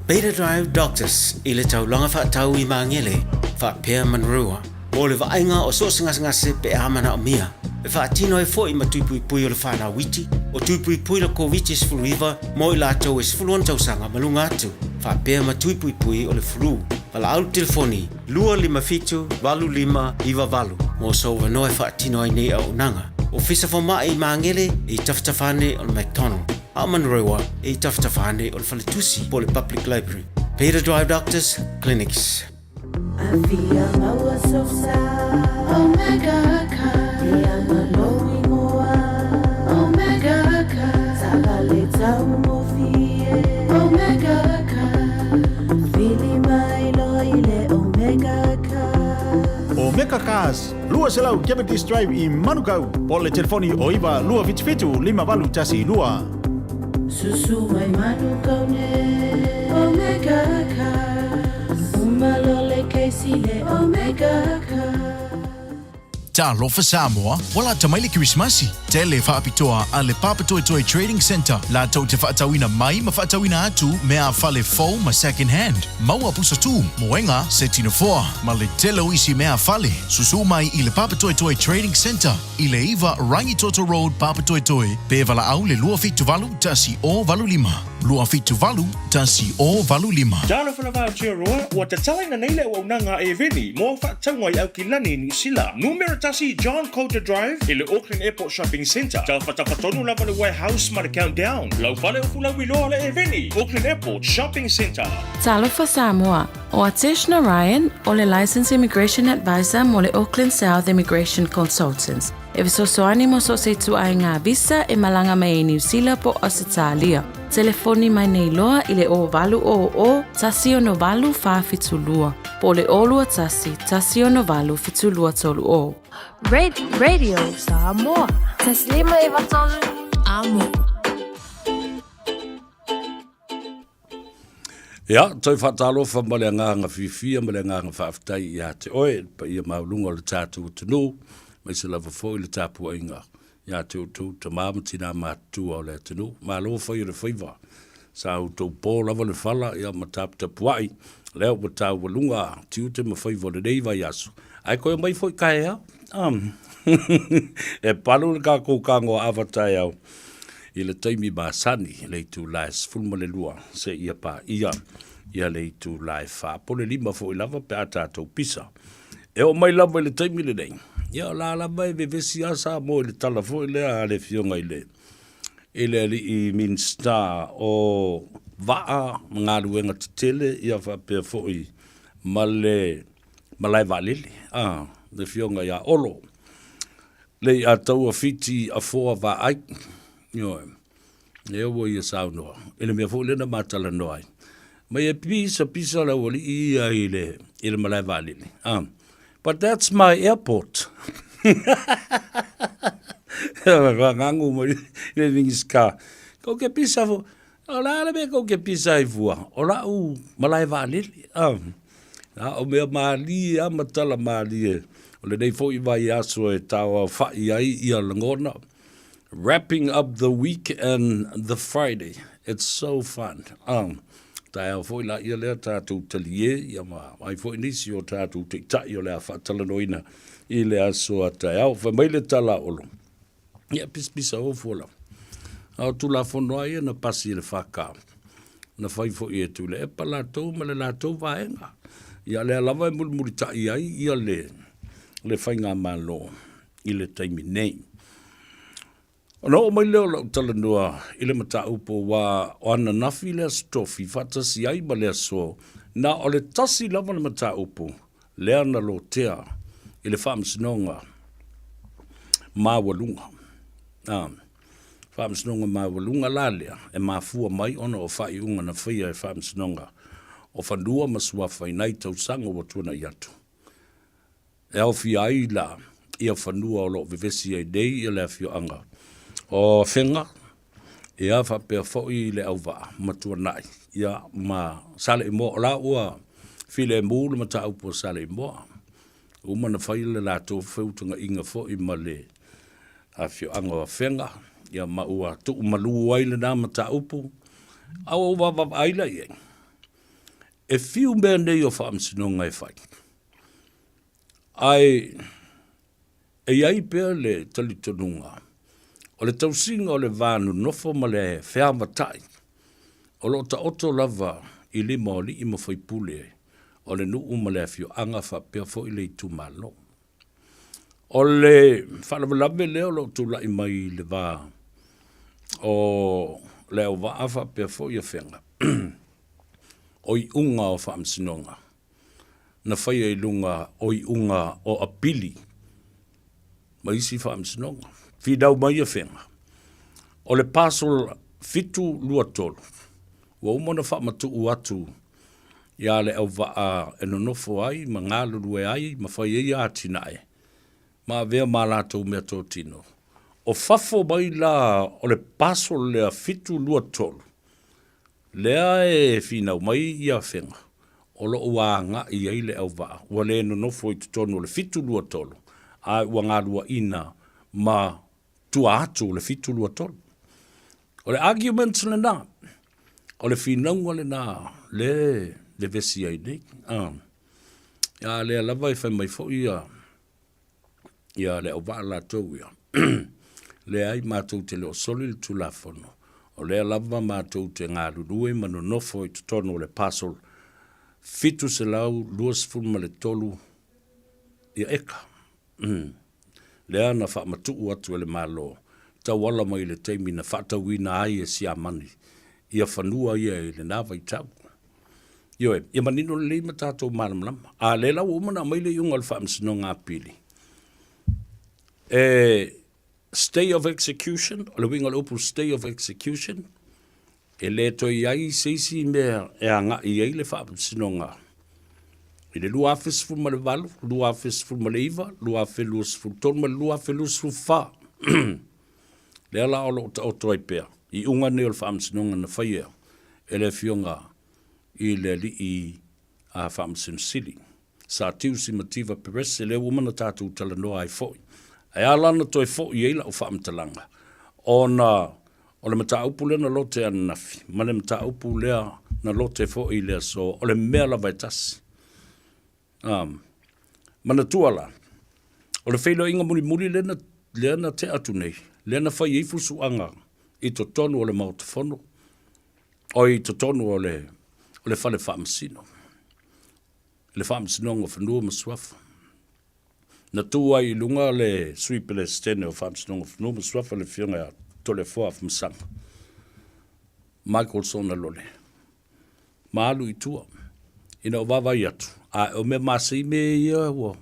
Beta Drive Doctors i le taulanga whaatau I maangele whaapea manrua. O le vaenga o so ngase pe amana o mia. E whaatino e fo I matupui pui o le whanau witi. O tupui pui la COVID sfuluiva mo I lātou e sfuluan tausanga malunga atu. Whaapea matupui pui o le flu. Pala au telefoni, 255 iwa valu. Mo so wanoe whaatino ai nei au nanga. O fisa whamai I maangele I taftafane o le McDonald. A manrewa I taftafane o le Whaletusi po le Public Library. Beta Drive Doctors Clinics. Avia maua sosa Omega Ka Dia maloi moa Omega Ka Sabale tau mofie Omega Ka Fili mai loile Omega Ka Omega Cars Lua selau Diabetes Drive I Manukau po le telefoni o iwa lua fitu 5 tasi lua Susu mai Manukau ne Omega Ka Malole Kesile Omega Ka Talofa Samoa, wala tamaile Christmasi. Tele whaapitoa a le Papatoetoe Trading Center. La tau te whaatawina mai ma whaatawina atu mea whale fau ma second hand. Maua pusa tu, moenga se tino foa. Ma le telo isi mea whale. Susu mai I le Papatoetoe Trading Center. I le iwa Rangitoto Road Papatoetoe. Pe wala au le lua fitu valu tasi o valu lima. Lua fitu valu tasi o valu lima. Talo whanawao tia roa, ua te talaina neile ua unanga e veni, mo whaatangwai au ki lani ni sila. Numero tasi John Coulter Drive, I le Auckland Airport Shopping Centre. Tau whatawhatonu lava le warehouse ma le countdown. Lau pale o fulau iloa le e veni, Auckland Airport Shopping Centre. Talofa Samoa, o Ateshna Ryan, o le Licensed Immigration Advisor mo le Auckland South Immigration Consultants. E visosoani mo so se tu ai ngā visa e malanga mai e New Zealand po Australia. Telefoni mai nei loa I le o valu o tasi o no valu whawhitulua. Po le olua tasi o no valu whitulua tolu o. Radio Samoa. Taslima e watolu amo. Ia, toi whatalofa ma le nganga whiwhia ma le nganga whawhtai ia te oe, pa ia maulunga o le tātou tunu, mai se lava fo I le tāpua inga. Ia te utu, te māmatina mātua o le tunu, mā loa whai o le Faiva. Sa utou pō lava le whala, ia ma tāpta puai, leo ma tāu walunga, tiute ma Faiva o le neiva yasu. Ai koe mai fo I kai au? E palu le kako kango avatai au. I le taimi māsani, le tu lais fulma le lua, se ia pa ia le tu lai wha. Po le lima fo I lava pe atatou pisa. E o mai lava I le taimi le nei. Ia la lava e vevesi asa mo I le tala fo I le a le fionga I le. I le I minsta o vaa ngā ruenga te tele, ia wha pia fo I malai valili. Le fionga ia olo. Le a tau a fiti a foa va ai. Ioe. E o ia sao noa. E le mea fo lena matala noa ai. Mai e pisa la wali ia I le malai valili. But that's my airport. Ngangu mo le vingiska. Ko ke pisa fo. Ola le me ko ke pisa I vua. Ola u malai valili. O mea mali a matala mali e. O le nei fo I vai aso e tawa whai ai ia langona. Wrapping up the week and the Friday. It's so fun. Tai au fo I la ia lea tātou talie, ia mai fo I nisi o tātou te tai o lea whatalanoina I le aso a tai au. Wha mai le tala olo. Ia pispisa o fola. Au tu la fonoa ia na pasi le whaka. Na whai fo I e tu le epa la tau ma le la tau vaenga. Ia lea lava e muri tai ai, ia le whainga malo I le taimi nei. Ono o mai leo lau talanua I le mata upo wa o ana nafi lea stofi whatasi ai ma lea so na o le tasi lava le mata upo lea na lo tea I le whaamsinonga mawalunga. Whaamsinonga mawalunga la lea e mafua mai ona o whai unga na whaia e whaamsinonga o whanua masua whainai tau sanga wa tuana I atu. E au fi ai la ia whanua o lo vivesi ai nei I lea fio anga. O whenga, ia whapea fōi le au waa, matua nai. Ia ma sale I mo, la ua file mūle ma ta upo sale I mo. Uma na whaile la tō whautunga inga fōi ma le a fio anga wa whenga. Ia ma ua tu malu waile nā ma ta upo. Au wawa aila ieng. e fiu mea nei o whaamsinonga e whai. Ai, e iai pēr le talitonunga. O le tausinga o le vānu nofo ma le whiamatai. O lo ta oto lava i lima o li ima whaipule o le nuu ma le fio anga whapea fo i le tu malo. O le whanawalawe leo lo tu lai mai le vā o le au vaa whapea fo i a whenga. O i unga o whaamsinonga. Na whaia i lunga o i unga o apili. Ma isi whaamsinonga. Whidau mai a whenga. O le pasol fitu lua tolu. Wa umona whaamatu atu. Ia le au vaa e nonofo ai, ma ngā lurue ai, ma whaia i ātina e. Ma vea mā lātou mea tō tino. O whafo mai la o le pasol lea fitu lua tolu. Lea e whinau mai i a whenga. O lo ua ngā i ai le au vaa. Ua le nonofo i tutonu le fitu lua tolu. A ua ngā lua ina ma tua atu le fitu lua tolu. O le arguments le nā. O le whinau le nā. Le vesi ai nei. Ia le lava i whai mai fo ia le au vaa lātou ia. Le ai mātou te leo soli le tulafono. O le lava mātou te ngā rurue mano nofo i tutono le pasol. Fitu se lau luas fulma le tolu ia eka. Le ana wha matu atu le malo. Tau wala mai le teimi na whatauina ai e si amani. Ia whanua ia e le nāwai tau. Ioe, ia manino le leima tātou mālamalama. A le lau umana mai le iunga le whaamsino ngā pili. Stay of execution, o le winga le upu stay of execution, e le toi ai seisi mea e a ngā i ei le whaamsino ngā. I le lua awhis fulma le walu, lua awhis fulma le iwa, lua awhilus ful tonma, lua awhilus ful wha. Le ala olo o toi pēr. I unga ne o le whaamsinonga na whaia. E le fionga i le li i a whaamsin sili. Sa tiu si mativa peres, e le umana tātou tala noa ai foi. E alana toi foi eila o whaamtalanga. O le mata upu lea na lote anafi. Ma le mata upu lea na lote foi lea so. O le mea la vaitasi. Mana tuala. O le whailo inga muri lea na te atu nei. Lea na whai eifu suanga i to tonu o le mautafono. O i to tonu o le whale whaamsino. Le whaamsino ngā whanua maswafa. Na tua i lunga le suipele stene o whaamsino ngā whanua maswafa le whionga tole fua whamsanga. Michael Sona lole. Maalu i tua. Ina o wawai atu. A o me masi me ia wa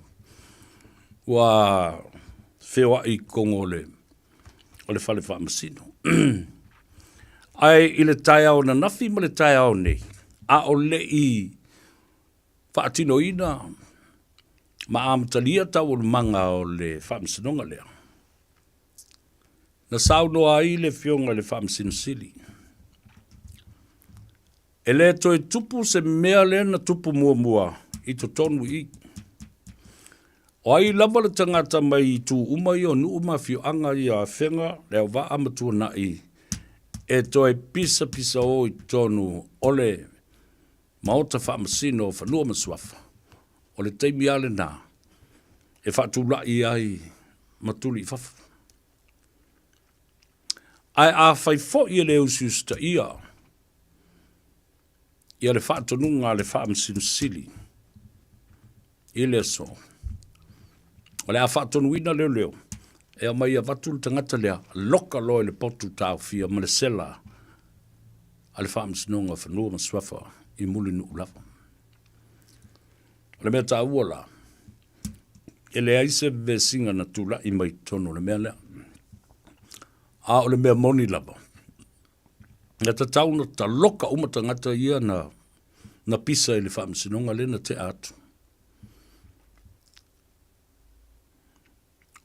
whioa i kongo le whale whaamsino. Ai i le tai au na nafi ma le tai au nei. A o le i whaatino ina ma amatalia tau o le manga o le whaamsinonga lea. Na saunoa ai le whionga le whaamsinsili. E le toi tupu se mea le na tupu mua i to tonu i. O ai lava le tangata mai tu umai o nu uma whioanga i a whenga le au wa amatua na i. E toi pisa o i tonu ole maota whaamasino o whanua maswafa. O le teimi ale nā. E whaatula i ai matuli i whafu. Ai a whai fo i le usiusta ia. Ia le whaatonunga le whaamasino sili. I le so. O le a whaatonuina leo. E a mai a vatul tangata lea, loka loe le potu tau fia ma le sela a le whaamsinonga whanua maswafa i muli nu ulawa. O le mea tā uola, e le aise ve singa na tula i mai tono le mea lea. A o le mea moni lava. Ia ta tauna ta loka umatangata ia na pisa i le whaamsinonga le na te atu.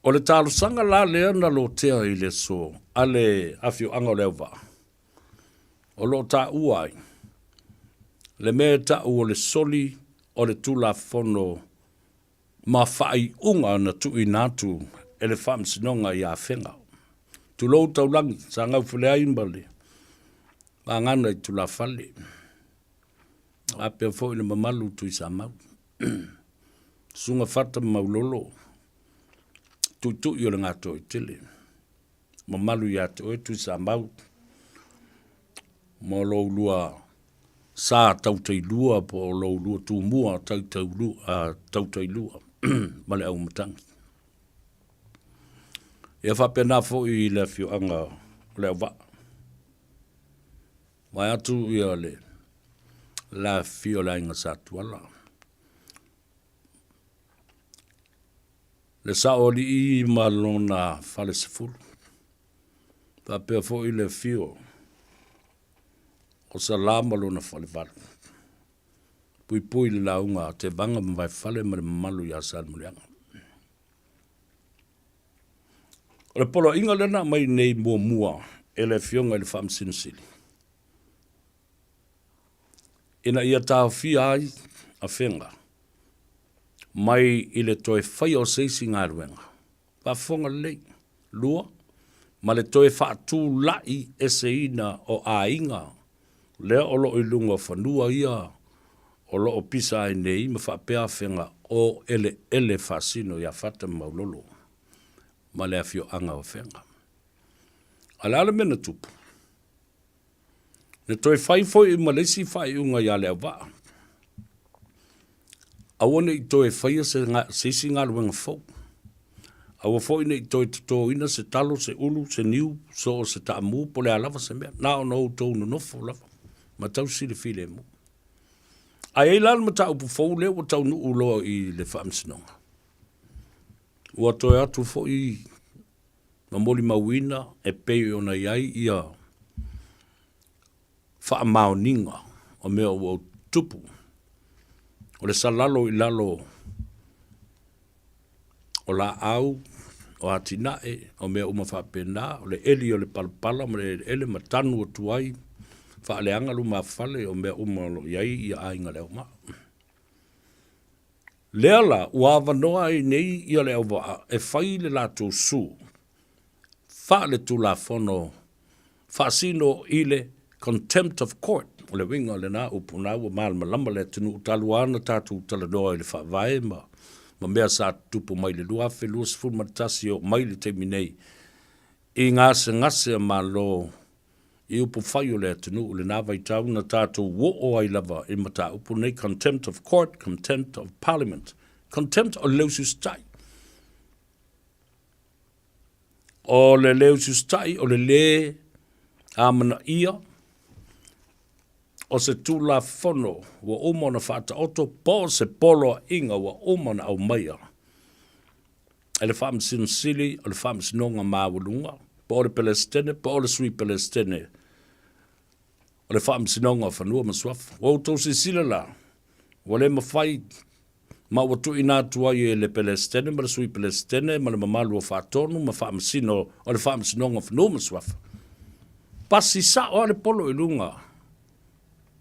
O le talo sanga la lea na lo tea i le so, ale afio anga leo va. O lo ta uai, le mea ta o le soli o le tula fono ma fai unga na tu i natu e le whaamsinonga i a whenga. Tu lo tau langi, sa ngau fule aimbale, ma ngana i tula fale. Apea fo ina mamalu tui sa mau. Sunga fata maulolo. Tu i o le ngato i tele. Mamalu ya te oe tui sa mau. Mo lo lua sa tau tei lua po lo lua tu mua tau tei lua. Male au matanga. Ia whapena fo i le fio anga le wa. Mai atu ia le la fio la inga sa tuala. Le sa oli i malona fale sefulu. Whapea fo i le fio o sa la malona fale vale. Pui le launga te banga mwai fale ma le malu ya sa mulianga. O le polo inga lena mai nei mua e le fionga i le whamsinosili. Ina ia tau fia ai a whenga. Mai i le toe whai o seisi ngā ruenga. Whafonga lei, lua, ma le toe whaatū lai e se ina o a inga. Lea olo i lunga whanua ia o lo o pisa ai nei ma whapea whenga o ele whasino ia whata maulolo. Ma lea fio anga o whenga. Ala mena tupu. Ne toi whai foi i malesi whai unga ia lea waa. Awane i toi whai se si ngā ruenga fau. Awa foi ne i toi tuto ina se talo, se ulu, se niu, so se taamu, po lea lava se mea. Nā o nou tau no nofo lava. Ma tau si le file mu. Ai ei lal ma tau pu fau leo o tau nu uloa i le whaamsinonga. Ua toi atu fo i mamoli mawina e pei ona iai ia whaamaoninga o mea o tupu. O le salalo i lalo o la au, o atinae, o mea uma whapena, o le eli o le palpala, o le ele matanu o tuai, whaaleanga luma whale o mea uma lo iai i ainga leo maa. Leala, ua wanoa i nei ia leo waa, e whai le lato su, whaale tu la whono, whaasino i le contempt of court, o le winga le nā upuna ua malama lama le tunu utaluana tātu utaladoa i le whaavae ma mea sa tupu mai le luafe, luasifun matasi o mai le teimi nei. I ngase a malo i upu whai o le tunu le nā vaitau na tātu wo o ai lava i mata upu nei contempt of court, contempt of parliament, contempt o leusus tai. O le leusus tai, o le amana ia, o se tula fono wa umona whaata oto, po se polo inga wa umona au maia. E le whaamsino sili, o le whaamsinonga mawulunga, po o le pelestene, po o le sui pelestene, o le whaamsinonga whanua maswafa. Wa uto si sila la, wa le mawhai, ma watu ina tuai e le pelestene, ma le sui pelestene, ma le mamalu o whaatonu, ma whaamsino, o le whaamsinonga whanua maswafa. Pasi sa o le polo ilunga,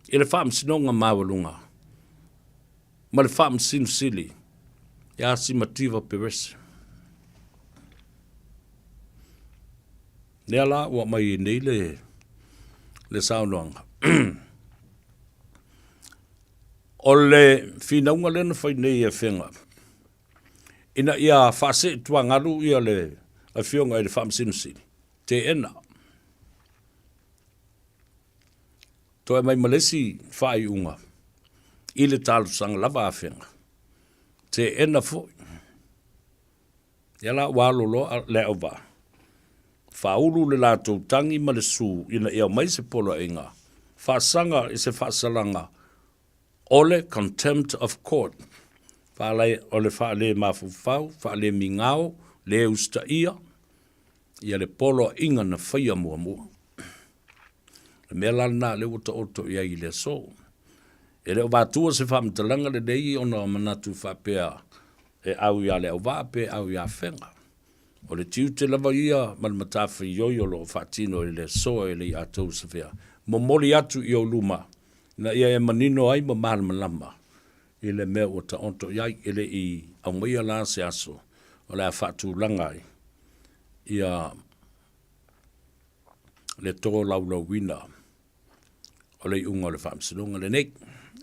i le whaamsinonga mawalunga. Ma le whaamsino sili. Ia si mativa perese. Nea la, ua mai nei le saunoanga. O le whinaunga lena whai nei e whenga. Ina ia whaase tua ngaru ia le a whionga i le whaamsino sili. Te ena. Toi mai malesi whai unga. I le talu sang lava a whenga. Te ena foi. Ia la walo lo le au wa. Whaulu le lato tangi ma le su ina ia mai se polo inga. Whaasanga i se whaasalanga. Ole contempt of court. Whaale ole whaale mafufau, whaale mingao, le usta ia. Ia le polo inga na whaia mua mua. Le mea lana le uta oto ia i le so. E leo wātua se whamtalanga le dei ona manatu whapea e au ia le au wāpe au ia whenga. O le tiu te lava ia man matawhi yoyolo whatino i le so e le atou se whea. Momoli atu i o luma. Na ia e manino ai ma malama lama. I le mea o ta onto iai ele i au maia la se aso. O le a whatu langai. Ia le tō lau wina. O le unga le whamsinonga le nei.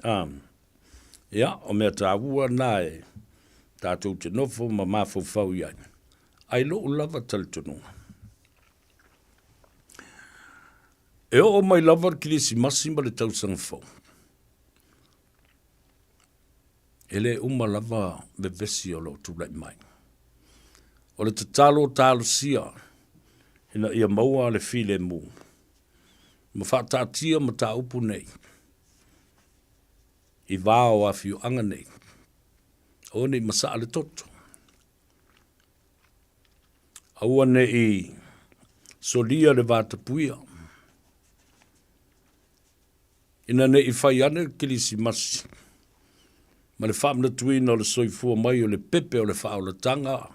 Ia, o mea tā ua nā e tātou te nofo ma mafau iai. Ai lo lava tali tununga. E o mai lava kilisi masi ma le tausanga fau. Ele uma lava bevesi o lo tūlai mai. O le tatalo sia, ina ia maua le file mu. Ma whātātia ma tā upu nei. I vāo a fiu anga nei. O nei masa le toto. Aua ne i solia le vātapuia. Ina ne i whai ane kilisi masi. Ma le whamna tuina o le soifua mai o le pepe o le whaolatanga.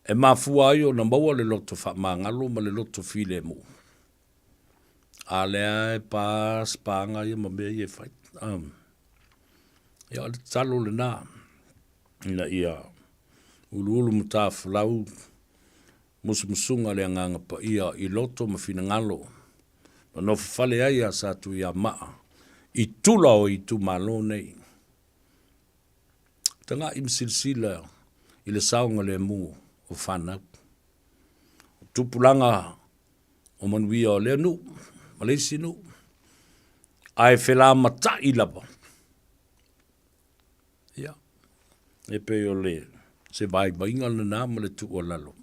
E mafua ai o na maua le loto whamangalo ma le loto file mu. A lea e pās pānga ia ma mea i e whai. Ia le talo le nā. Ina ia ulu muta whalau. Musumusunga le anganga pa ia i loto ma fina ngalo. Ma no whale ai a sātu ia maa. I tula o i tu malo nei. Tanga im silsila i le saunga le mu o whanau. Tupulanga o manuia o le nu, Malaysia nu. Ai whela mata i lapa. Ia. E pe o le se vai bainga le nā ma le tu o lalo.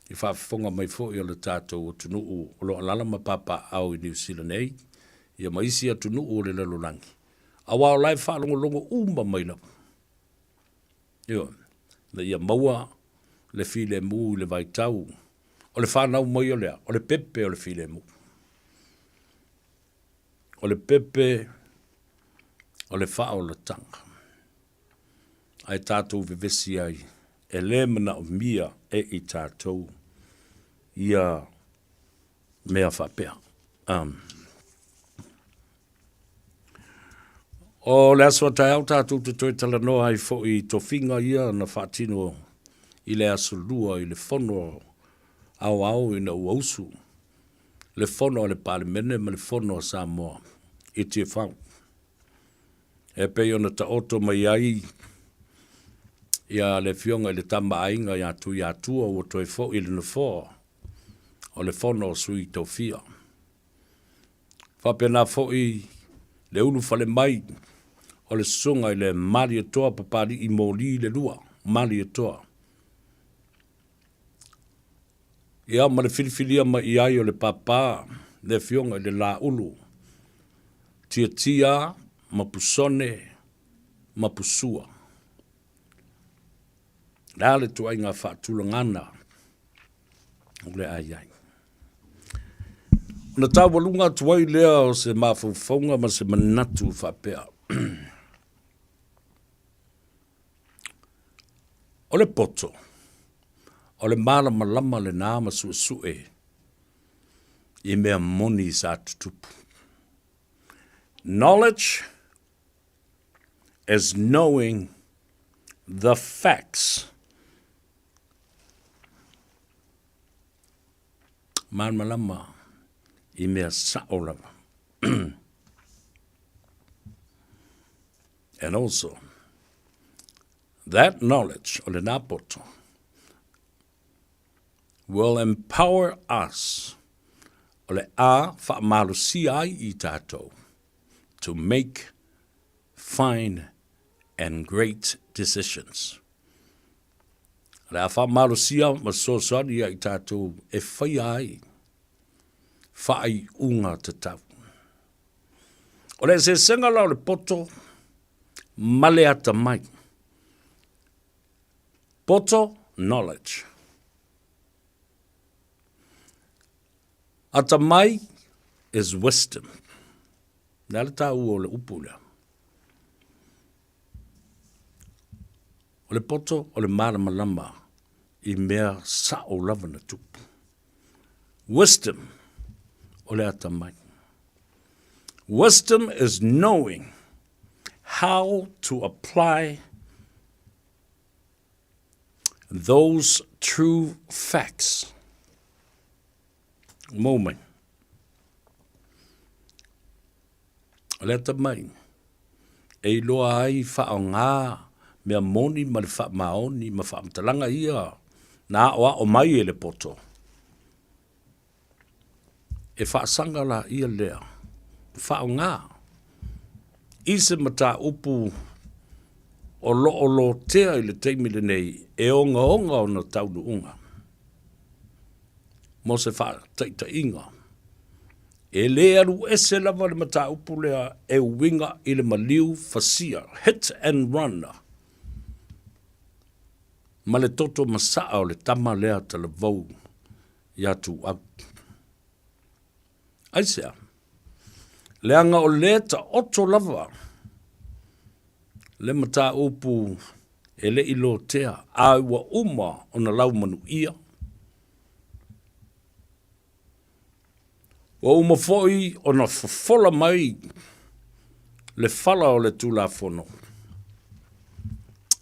I whaafonga mai fo i o le tātou o tunu o lo alala ma papa au i New Zealand ei. Ia maisi a tunu o le lalo langi. Awa o lai whaalongo umba mai lapa. Ia. Le ia maua le file mu le vai tau. O le whanau mai o lea. O le pepe o le file mu. O le pepe o le whao le tanga. Ai tātou vivesi ai. E le mana o mia e i tātou. Ia mea whapea. O le aswa tai au tātou te toi tala noa ai fo i to finga ia na whaatino i le aso lua i le fono au i na uausu. Le fono o le palimene ma le fono o Samoa i te whau. E pei ona ta oto mai ai ia le fionga i le tamba ainga i atua o toi fo i le nafo o le fono o sui tau fia. Whapena fo i le ulu fale mai o le sunga i le mari toa papari i moli le lua, mari toa. Ia ma le filifilia ma i ai o le papa, le fionga i le la ulu. Tia, mapusone, mapusua. Nā le tua inga whaatulangana. O le ai ai. Na tau walunga tuai lea o se mawhauwhaunga ma se manatu whapea. O le poto. O le mala malama le nāma suesue. I mea moni sa tutupu. Knowledge is knowing the facts. Man malama. I mea saolava. And also, that knowledge, o le napoto, will empower us, o le a whaamalusi ai I tātou, to make fine and great decisions. Le a whaamalusia ma sosani ai tātou e whai ai, whai unga te tau. O le se senga lau le poto, male ata mai. Poto, knowledge. Ata mai is wisdom. Nā le tau o le upula. O le poto, o le malama I mea sa o lava na tupu. Wisdom, o le ata mai. Wisdom is knowing how to apply those true facts. Moment. Le ta mai. E loa ai wha o ngā mea moni ma le wha maoni ma wha mtalanga ia na oa o mai e le poto. E wha sanga la ia lea. Wha o ngā. I se mata upu o lo tea i le teimile nei e onga o na taunu unga. Mo se wha taita inga. E le aru ese lava le mata upu lea e winga i le maliu fasia. Hit and run. Ma le toto masaa o le tama lea ta le vau ia tu au. Aisea. Leanga o le ta oto lava. Le mata upu e le ilo tea a ua uma o na lau manu ia. O uma foi o na fofola mai le fala o le tula fono.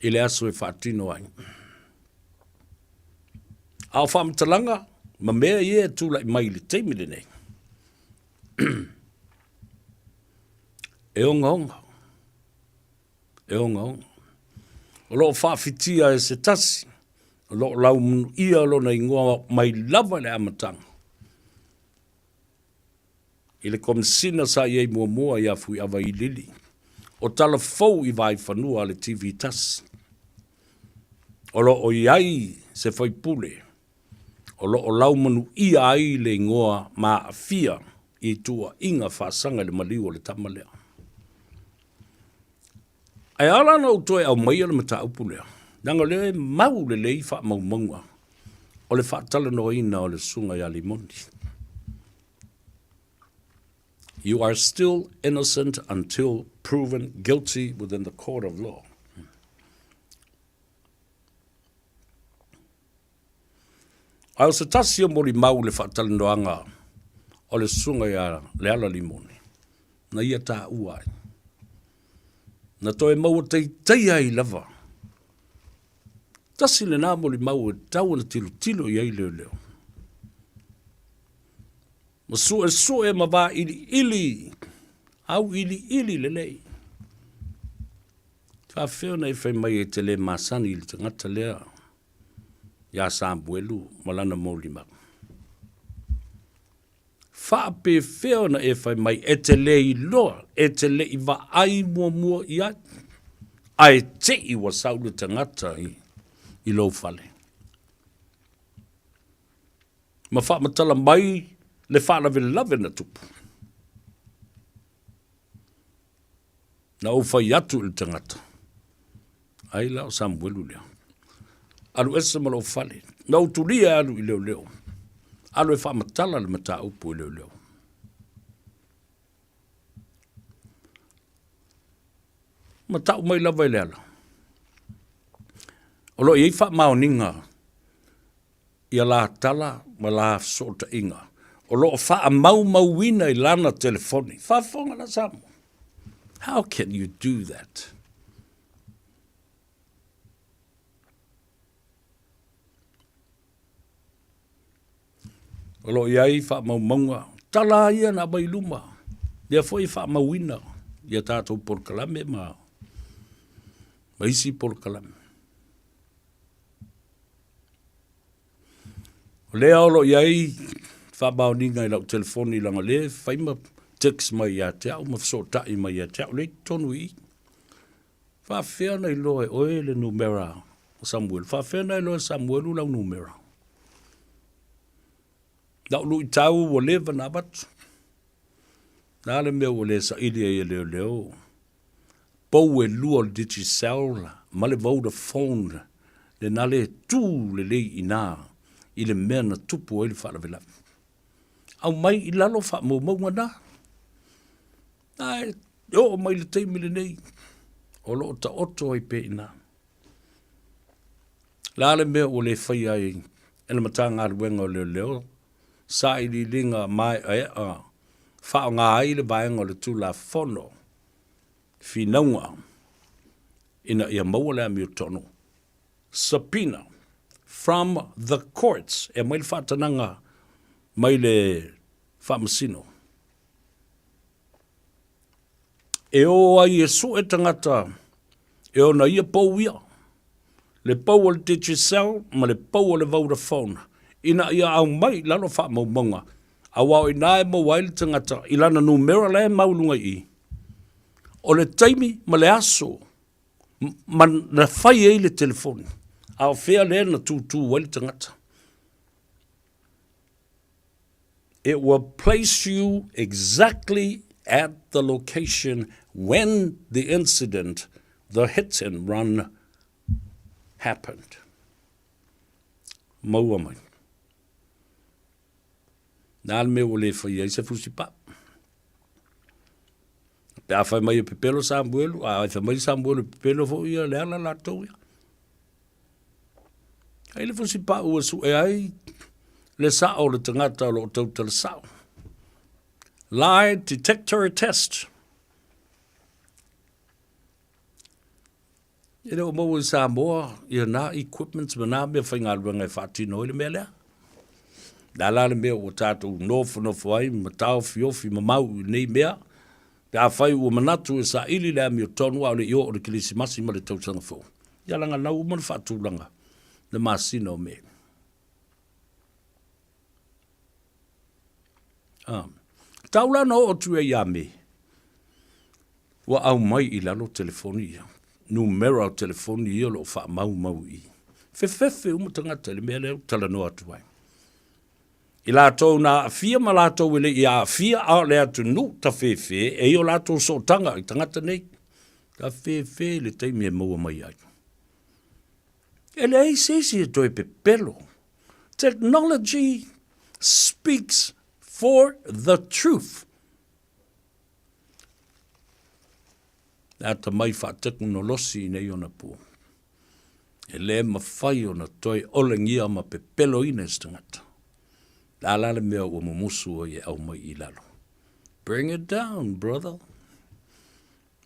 I le aso e whaatino ai. Ao whaamtalanga, ma mea ia tula i mai le teimile nei. E onga onga. E onga onga. O loo whaafitia e se tasi. O loo lau munu ia o na ingoa mai lava le amatanga. I le komisina sa iei mua ia fui awa i lili. O tala fau i vai whanua le TV tasi. O loo iai se whai pule. O loo lau manu ia ai le ingoa ma afia i tua inga whaasanga le maliu o le tamalea. Ai ala na utoe au mai ala mata upulea. Nanga le mau le lei wha mau maunga. O le wha tala no ina o le sunga ya limondi. You are still innocent until proven guilty within the court of law. Ai o se tasi o mori mau le wha tala no anga o le sunga ya le ala limoni. Na ia tā uai. Na toe mau tei ai lava. Tasi le nā mori mau e tau na tilo i ai leo. Ma su e ma wā ili. Au ili le lei. Whawheo nei whai mai e te le masani ili te ngata lea. Ia sāmbuelu malana mōli mau. Whaape wheo na e whai mai e te le i loa, e te le i wa ai mua i ai. Ai te i wa saulu te ngata i lo whale. Ma wha matala mai le whaala lave na tupu. Na o whai atu i te ngata. Ai lao Samuelu lea. Alu esa malo whale. Na o turia alu i leo. Alu e wha matala le mata upu i leo. Matau mai lava i leala. O lo i wha maoninga i a la tala ma la sota inga. O lo wha a mau wina i lana telefoni. Wha whonga na Samoa. How can you do that? O lo iai wha maunga. Tala ia na mai luma. Ia foi wha mawina. Ia tātou por kalame ma. Maisi por kalame. O lea o lo iai wha maoninga i lau telefoni langa le. Whaima text mai ia te au. Ma whasotai mai ia te au. Le tonu i. Wha whea nei loe oe le numera Samuel. Wha whea nei loe Samuel u lau numera. Nau lui tau o leva na batu. Nā le mea o le sa ilia i leo. Pou e lua le Digicel, ma le Vodafone, le nale tū le lei i nā, i le mea na tupu o ili whalavela. Au mai i lalo wha maunga nā. Ai, o mai le teimile nei. O lo ta oto ai pe i nā. Nā le mea o le whai ai, ena matanga aruenga o leo. Sa i li linga mai whao ngā aile baenga o le tūla whono. Whinaunga. Ina ia maua lea mi o tono. Subpoena. From the courts. E mai le whatananga. Mai le whamasino. E o ai e so e tangata, e o na ia pou ia. Le pou o le Digicel, ma le pou o le Vodafone. Ina ia au mai, lalo wha maumonga. A wao i nae mo waile tangata, i lana numera le maulunga i. O le taimi, ma le aso, ma na whai e le telefoni. A o whea le na tūtū waile tangata. It will place you exactly at the location when the incident, the hit and run, happened. Maua mai. Nāle me o le whai ai se fusipa. Pe a whai mai e pepelo Samuelu, a whai mai Samuelu pepelo fo ia le ala la tau ia. Ai le fusipa ua su e ai le sao le tangata lo tau tala sao. Lie detector test. E reo mau i Samoa, ia nā equipments ma nā mea whaingaruanga e whātino i le mea lea. Nā la le mea o tātou nofo ai, ma tau fiofi ma mau i nei mea. Pe a whai ua manatu e sa ili lea mi o tonu au le io o le kilisimasi ma le tautanga fō. Ia langa nau ma le whātulanga, le māsino mea. Taula no o tue ia me. Wa au mai i lalo telefoni ia. Numero telefoni ia lo wha mau i. Fefefe umatangata le mea leo tala no atu ai. I lātou nā fia ma lātou ele i a fia a le atu nu ta fefe e i o lātou so tanga i tangata nei. Ta fefe le teimi e maua mai ai. Ele ei sesi e toi pepelo. Technology speaks for the truth. Nāta mai whāteku no losi nei ona pō. E le mawhai ona toi olengia ma pepelo ines tangata. La le mea ua mumusu o ye au mai i lalo. Bring it down, brother.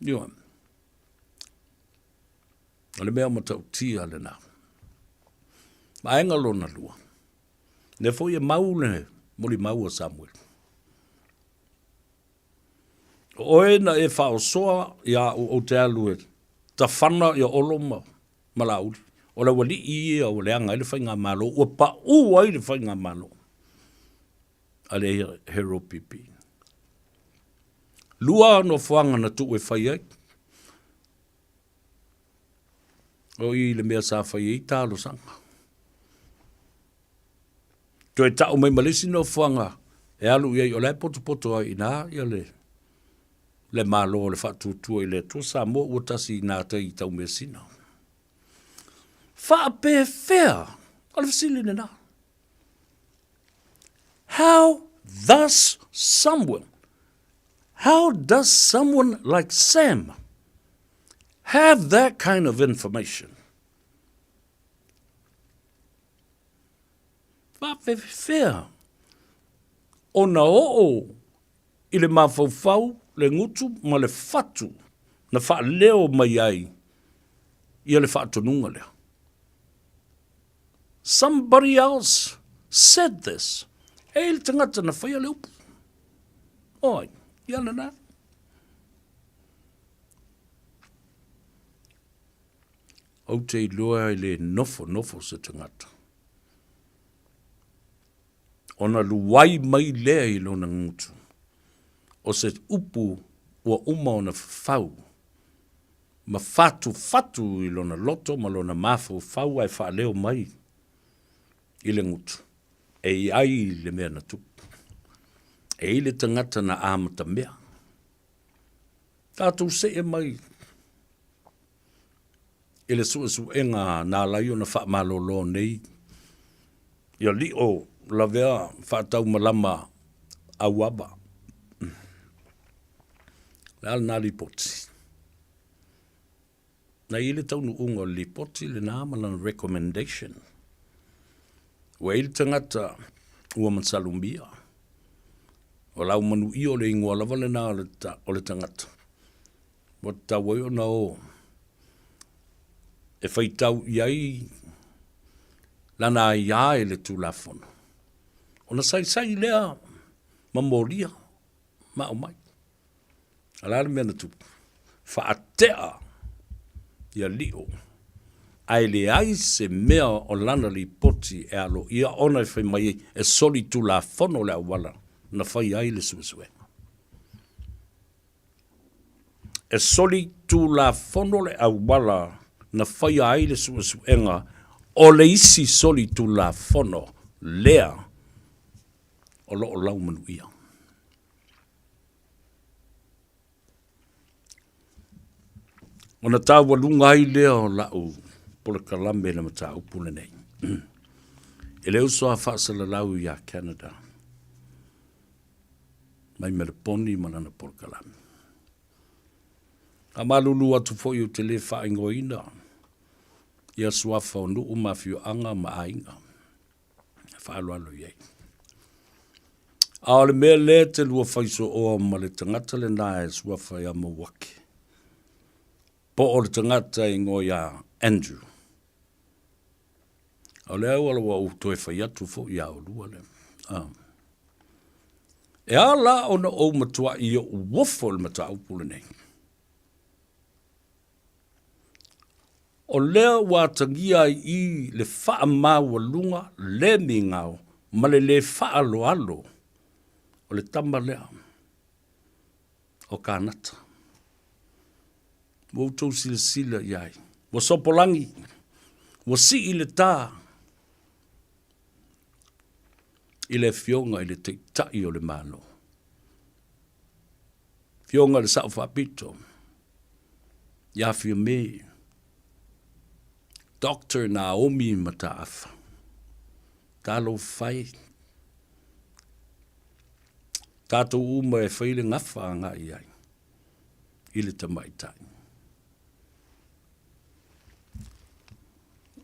Iwa. O le mea matau tia le nā. Maenga lona lua. Ne fo ye mau ne moli mau o Samuel. Oe na e whao soa ia o te alue. Ta whana ia oloma malauri. O le wali i o le anga i le whainga malo. O pa ua i le whainga malo. Ale hero pipi. Lua no whanga na tu e whai ai. O i le mea sa whai i tālo sanga. To e tau mai malisi no whanga. E alu iei o le poto ai nā ia le malo le whatutua i le to Samoa ua tasi nā te i tau mea sina. Wha pe whea. Ale whisili ne nā. How does someone like Sam have that kind of information? Whawhewhewhea. O na o i le mawhauwhau, le ngutu, ma le whatu, na wha leo mai ai, i le whaatonunga lea. Somebody else said this. E il tangata na whaia le upu. Oi, iana nā. Au te iloa i le nofo se tangata. Ona luwai mai lea i lona ngutu. O se upu ua uma ona whau. Ma fatu i lona loto, ma lona mafau whau ai wha leo mai i le ngutu. E ai le mea na tupu. E le tangata na amata mea. Tātou se e mai. I le su enga nā lai o na wha malolo nei. Ia li o la vea whatau malama awaba. Lal nā lipoti. Na i le taunu ungo lipoti le nā malan recommendation. Wa i le tangata ua mansalumia. O lau manu i o le ingoa lava le nā o le tangata. Wa ta wai o na o. E whaitau iai lana ia e le tūlafona. O na sai lea ma moria ma o mai. Alare mea na tupu. whaatea ia liu. Ai le ai se mea o lana li poti e alo ia ona e whai mai e soli tu la fono le awala na whai ai le suesuenga. E soli tu la fono le awala na whai ai le suesuenga o le isi soli tu la fono lea o lo o lau manu ia. Ona tā walunga ai lea o lau pole kalambe le mata upule nei. E leo soa whaasala lau ia Canada. Mai mereponi manana pole kalambe. A malulu atu foi o te le whaingoina. Ia suafa o nuu mawhio anga ma ainga. Whaaloalo iei. A ole mea le te lua whaiso oa ma le tangata le nae suafa ia mawake. Po o le tangata i ngoia Andrew. O le au ala wa toi whai atu fo ia o lua le. E ala ona o matua i o wofo le mata upule nei. O lea wa tangia i le wha maua lunga le mingau ma le wha alo alo o le tamba lea o kanata. Wo tau sila sila iai. Wo sopolangi. Wo si i le tā. I le fionga i le te tai o le malo. Fionga le sao whapito. Ia fio me. Dr. Naomi Mataafa. Talo whai. Tato uma e whaile ngafa nga iai. I le tamaitai.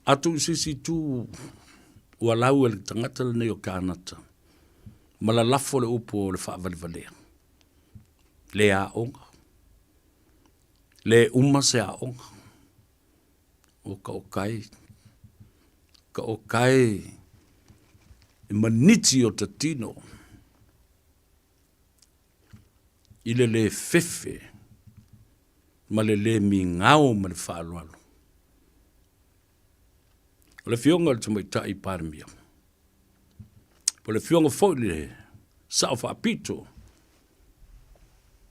Atu sisi tu ua lau e le tangata le nei o kānata. Ma la lafo le upo le whaavalivalea. Le a onga. Le uma se a onga. O ka okai. Ka okai. E maniti o tatino. Ile le fefe. Ma le mi ngao ma le whaalualo. O le fionga le tamaitai paramia. Po le fionga foi le sao whaapito.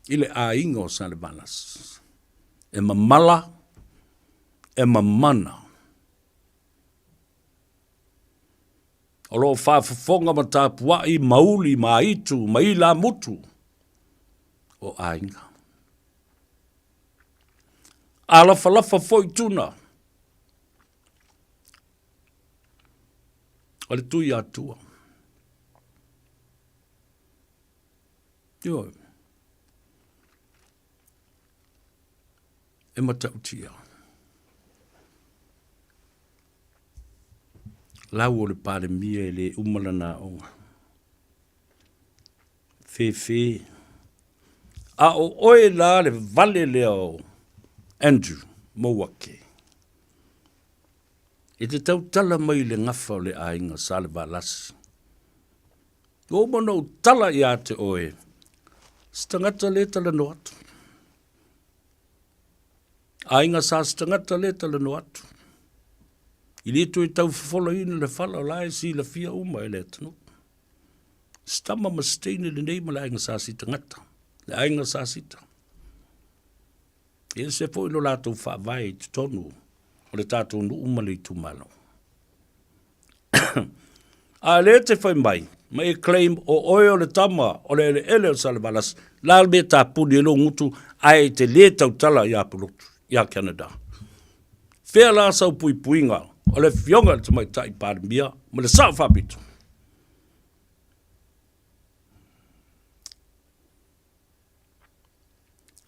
I le a ingo sa le balas. E mamala. E mamana. O lo whaafafonga ma tāpuai mauli ma itu ma i la mutu. O a inga. Alafa lafa foi tuna. O le tui atua. Yo. E matautia. Lau o le pare mia e le umalana onga. Fe. A o oe la le vale leo Andrew Mowake. E te tau tala mai le ngafa o le ainga sa le valasi. O mana o tala i a te oe. Stangata le tala no atu. Ainga sa stangata le tala no atu. I le tu e tau whawhala ina le whala o lai si la fia uma e le tanu. Stama masteine le nei ma le ainga sa si tangata. Le ainga sa sita. E se po ino lātou whaavai te tonu. O le tātou nu umale tu malo. A le te whai mai, ma e claim o oe o le tama, o le ele o salebalas, la me tā puni elo ngutu, ai te le tau tala i apulotu, i a Canada. Whea la sau pui puinga, o le fionga le tamai tai pārimia, ma le sao whapitu.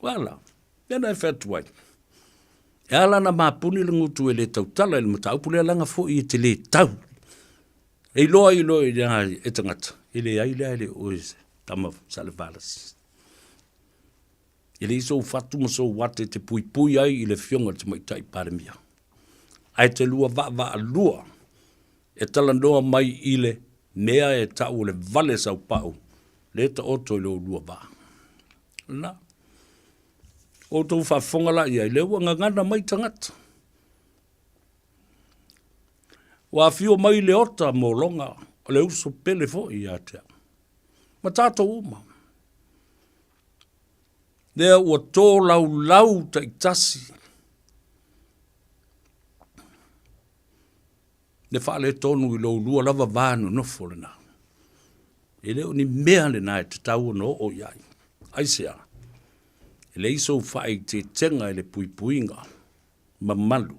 Wala, mena e whatuai. E ala na mapuni le ngutu e le tau tala, le mata upule langa fo i te le tau. E loa i e tangata. E le aile aile oise, tama salevalas. E le iso fatu ma so wate te pui pui ai i le fionga te mai tai pārimia. Ai te lua va lua. E tala noa mai i le mea e tau le vale sau pau. Le ta oto i lo lua va. Na. Koutou whaafonga la ia, leo ngangana mai tangata. Wa fio mai le ota mo longa, o le uso pele fo i atea. Ma tātou uma. Lea ua tō lau ta itasi. Le whaale tonu i lau lua lava vānu nofo le nā. E leo ni mea le nā e te tau no o iai. Aisea. E le iso whae te tenga e le puipuinga. Mamalu.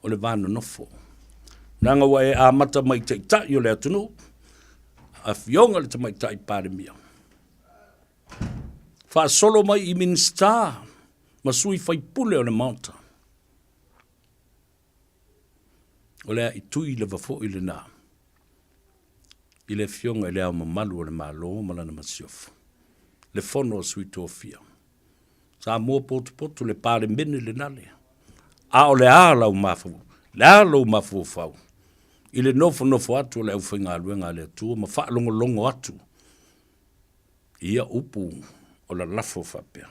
O le vānu nofo. Nanga wa e a mata mai te itai o le atunu. A fionga le te mai tai pāre mia. Wha solo mai i minsta. Masui whai pule o le maunta. O lea i tui le wafo i le nā. I le fionga i le au mamalu o le malo malana masiofu. Le fono o sui tō fia. Sa mua potu le pāre mene le nale. A o le a lau mafu. Le a lau mafu fau. I le nofo atu o le au whainga aluenga le atua. Ma wha longo atu. Ia upu o la lafo whapea.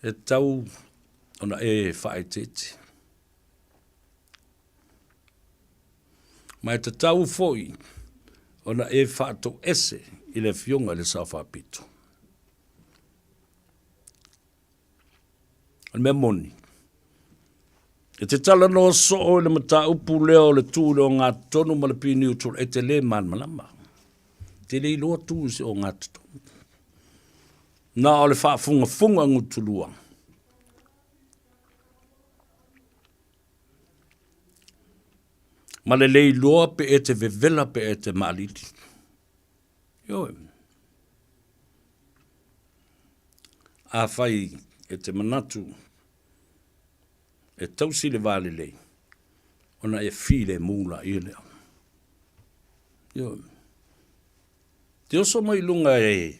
E tau ona e whae tete. Mai te tau foi, ona e whaato ese i le fionga le sa whapito. Al mea moni. E te tala no so o le mata upu leo le tū leo ngā tonu ma le pini utul e te le man malama. Te le loa tū se o ngā tonu. Nā o le whaafunga ngutulua. Ma le lei loa pe e te vevela pe e te maaliti. Yo. A whai e te manatu. E tausi le vale lei. Ona e file mula i leo. Yo. Te oso mai lunga e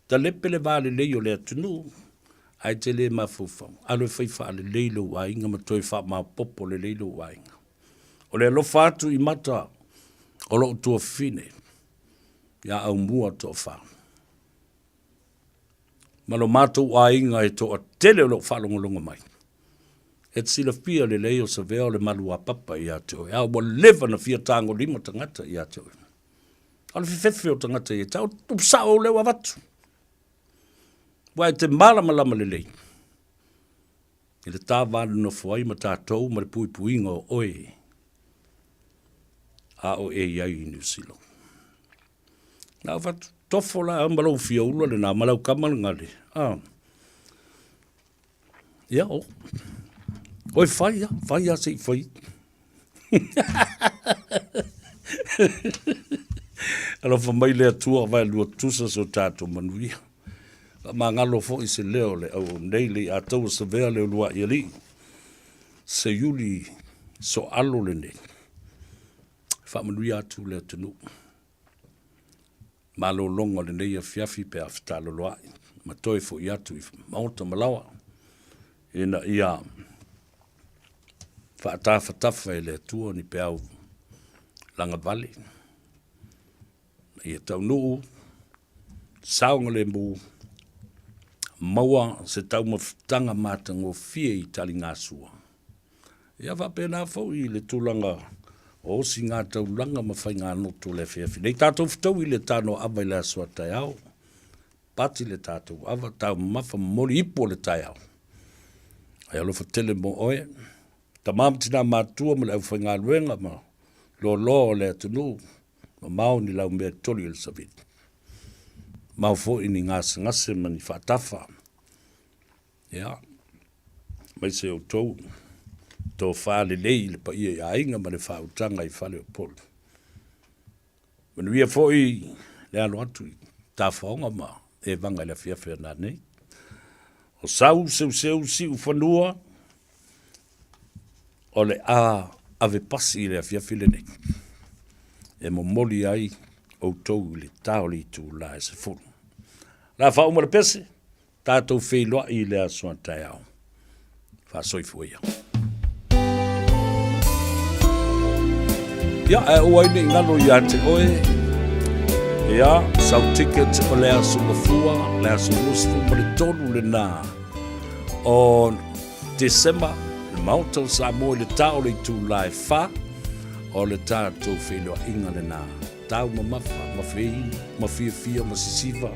ta lepe le vale lei o le atunu. Ai te le mafufau. Alo e whai wha le leilo wainga ma toi wha ma popo le leilo wainga. O le alofa atu i mata o lo tua fine. Ia au mua to wha. Malo mātou a inga e to a tele o lo whalongolonga mai. E sila fia le leo sa veo le malu a papa i ato. Ia o lewa na fia tango lima tangata i ato. Ala fifefe o tangata i ato. Tupsa o lewa watu. Wai te malama le lei. I le tā vānu no fuai ma tātou ma le pui puinga o oe. A o e iai i New Zealand. Nā whatu tofo la a malau fia ula le nā malau kamal ngale. Ia o. Oi whai a sei whai. Alo wha mai lea tua vai lua tusa so tātou manuia. Ma ngalo fo i se leo le au nei le a tau sa vea leo lua i ali. Se yuli so alo le nei. Whamanui atu lea tenu. Malo longa le nei a fiafi pe a whatalo loai. Ma toi fo i atu i maota malawa. Ina ia whaatafa e lea tua ni pe au langa vale. Ia tau nuu. Saunga le mbu. Maua se tau mawhtanga mata ngō fie i tali ngā sua. Ia whapena fau i le tūlanga o si ngā taulanga ma whai ngā noto le whiawhi. Nei tātou whitau i le tāno awa i le asua tai au. Pati le tātou awa tau mawha mori ipo le tai au. Ai alofa tele mo oe. Ta mamtina mātua ma le au whai ngā luenga ma lo le atunu. Ma mau ni lau mea toli il savit. Mau fo ini ngase mani whaatafa. Ia. Mai se o tau. Tō whaale lei le pa ia inga ma le whautanga i whale o polo. Manuia fo i le alo atu i tā whaonga ma e vanga i la whiawhia nā nei. O sau seu si ufanua o le ave pasi i le whiawhile nei. E mo moli ai o tau le taoli tu la e se fulu. La wha umara pese, tātou wheilua i le asua tai au. Wha soifu ia. Ia, e oai ni ngalo i ate oe. Ia, sau ticket o le aso mafua, le aso musfu ma le tonu le nā. O December, le mauta o Samoa le tau le tu lai fa, o le tātou whenua inga le nā. Tau ma mafa, ma whei, ma fia, ma sisiva,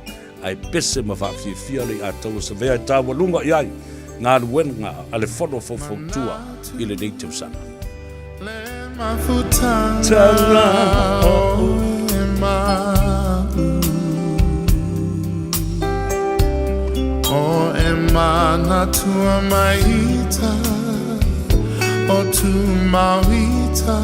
ai pese ma fia le atau sa vea tau walunga iai, ngā luenga ale whono fofoutua i le native sana. Mafutana o emana tua maita o tu mawita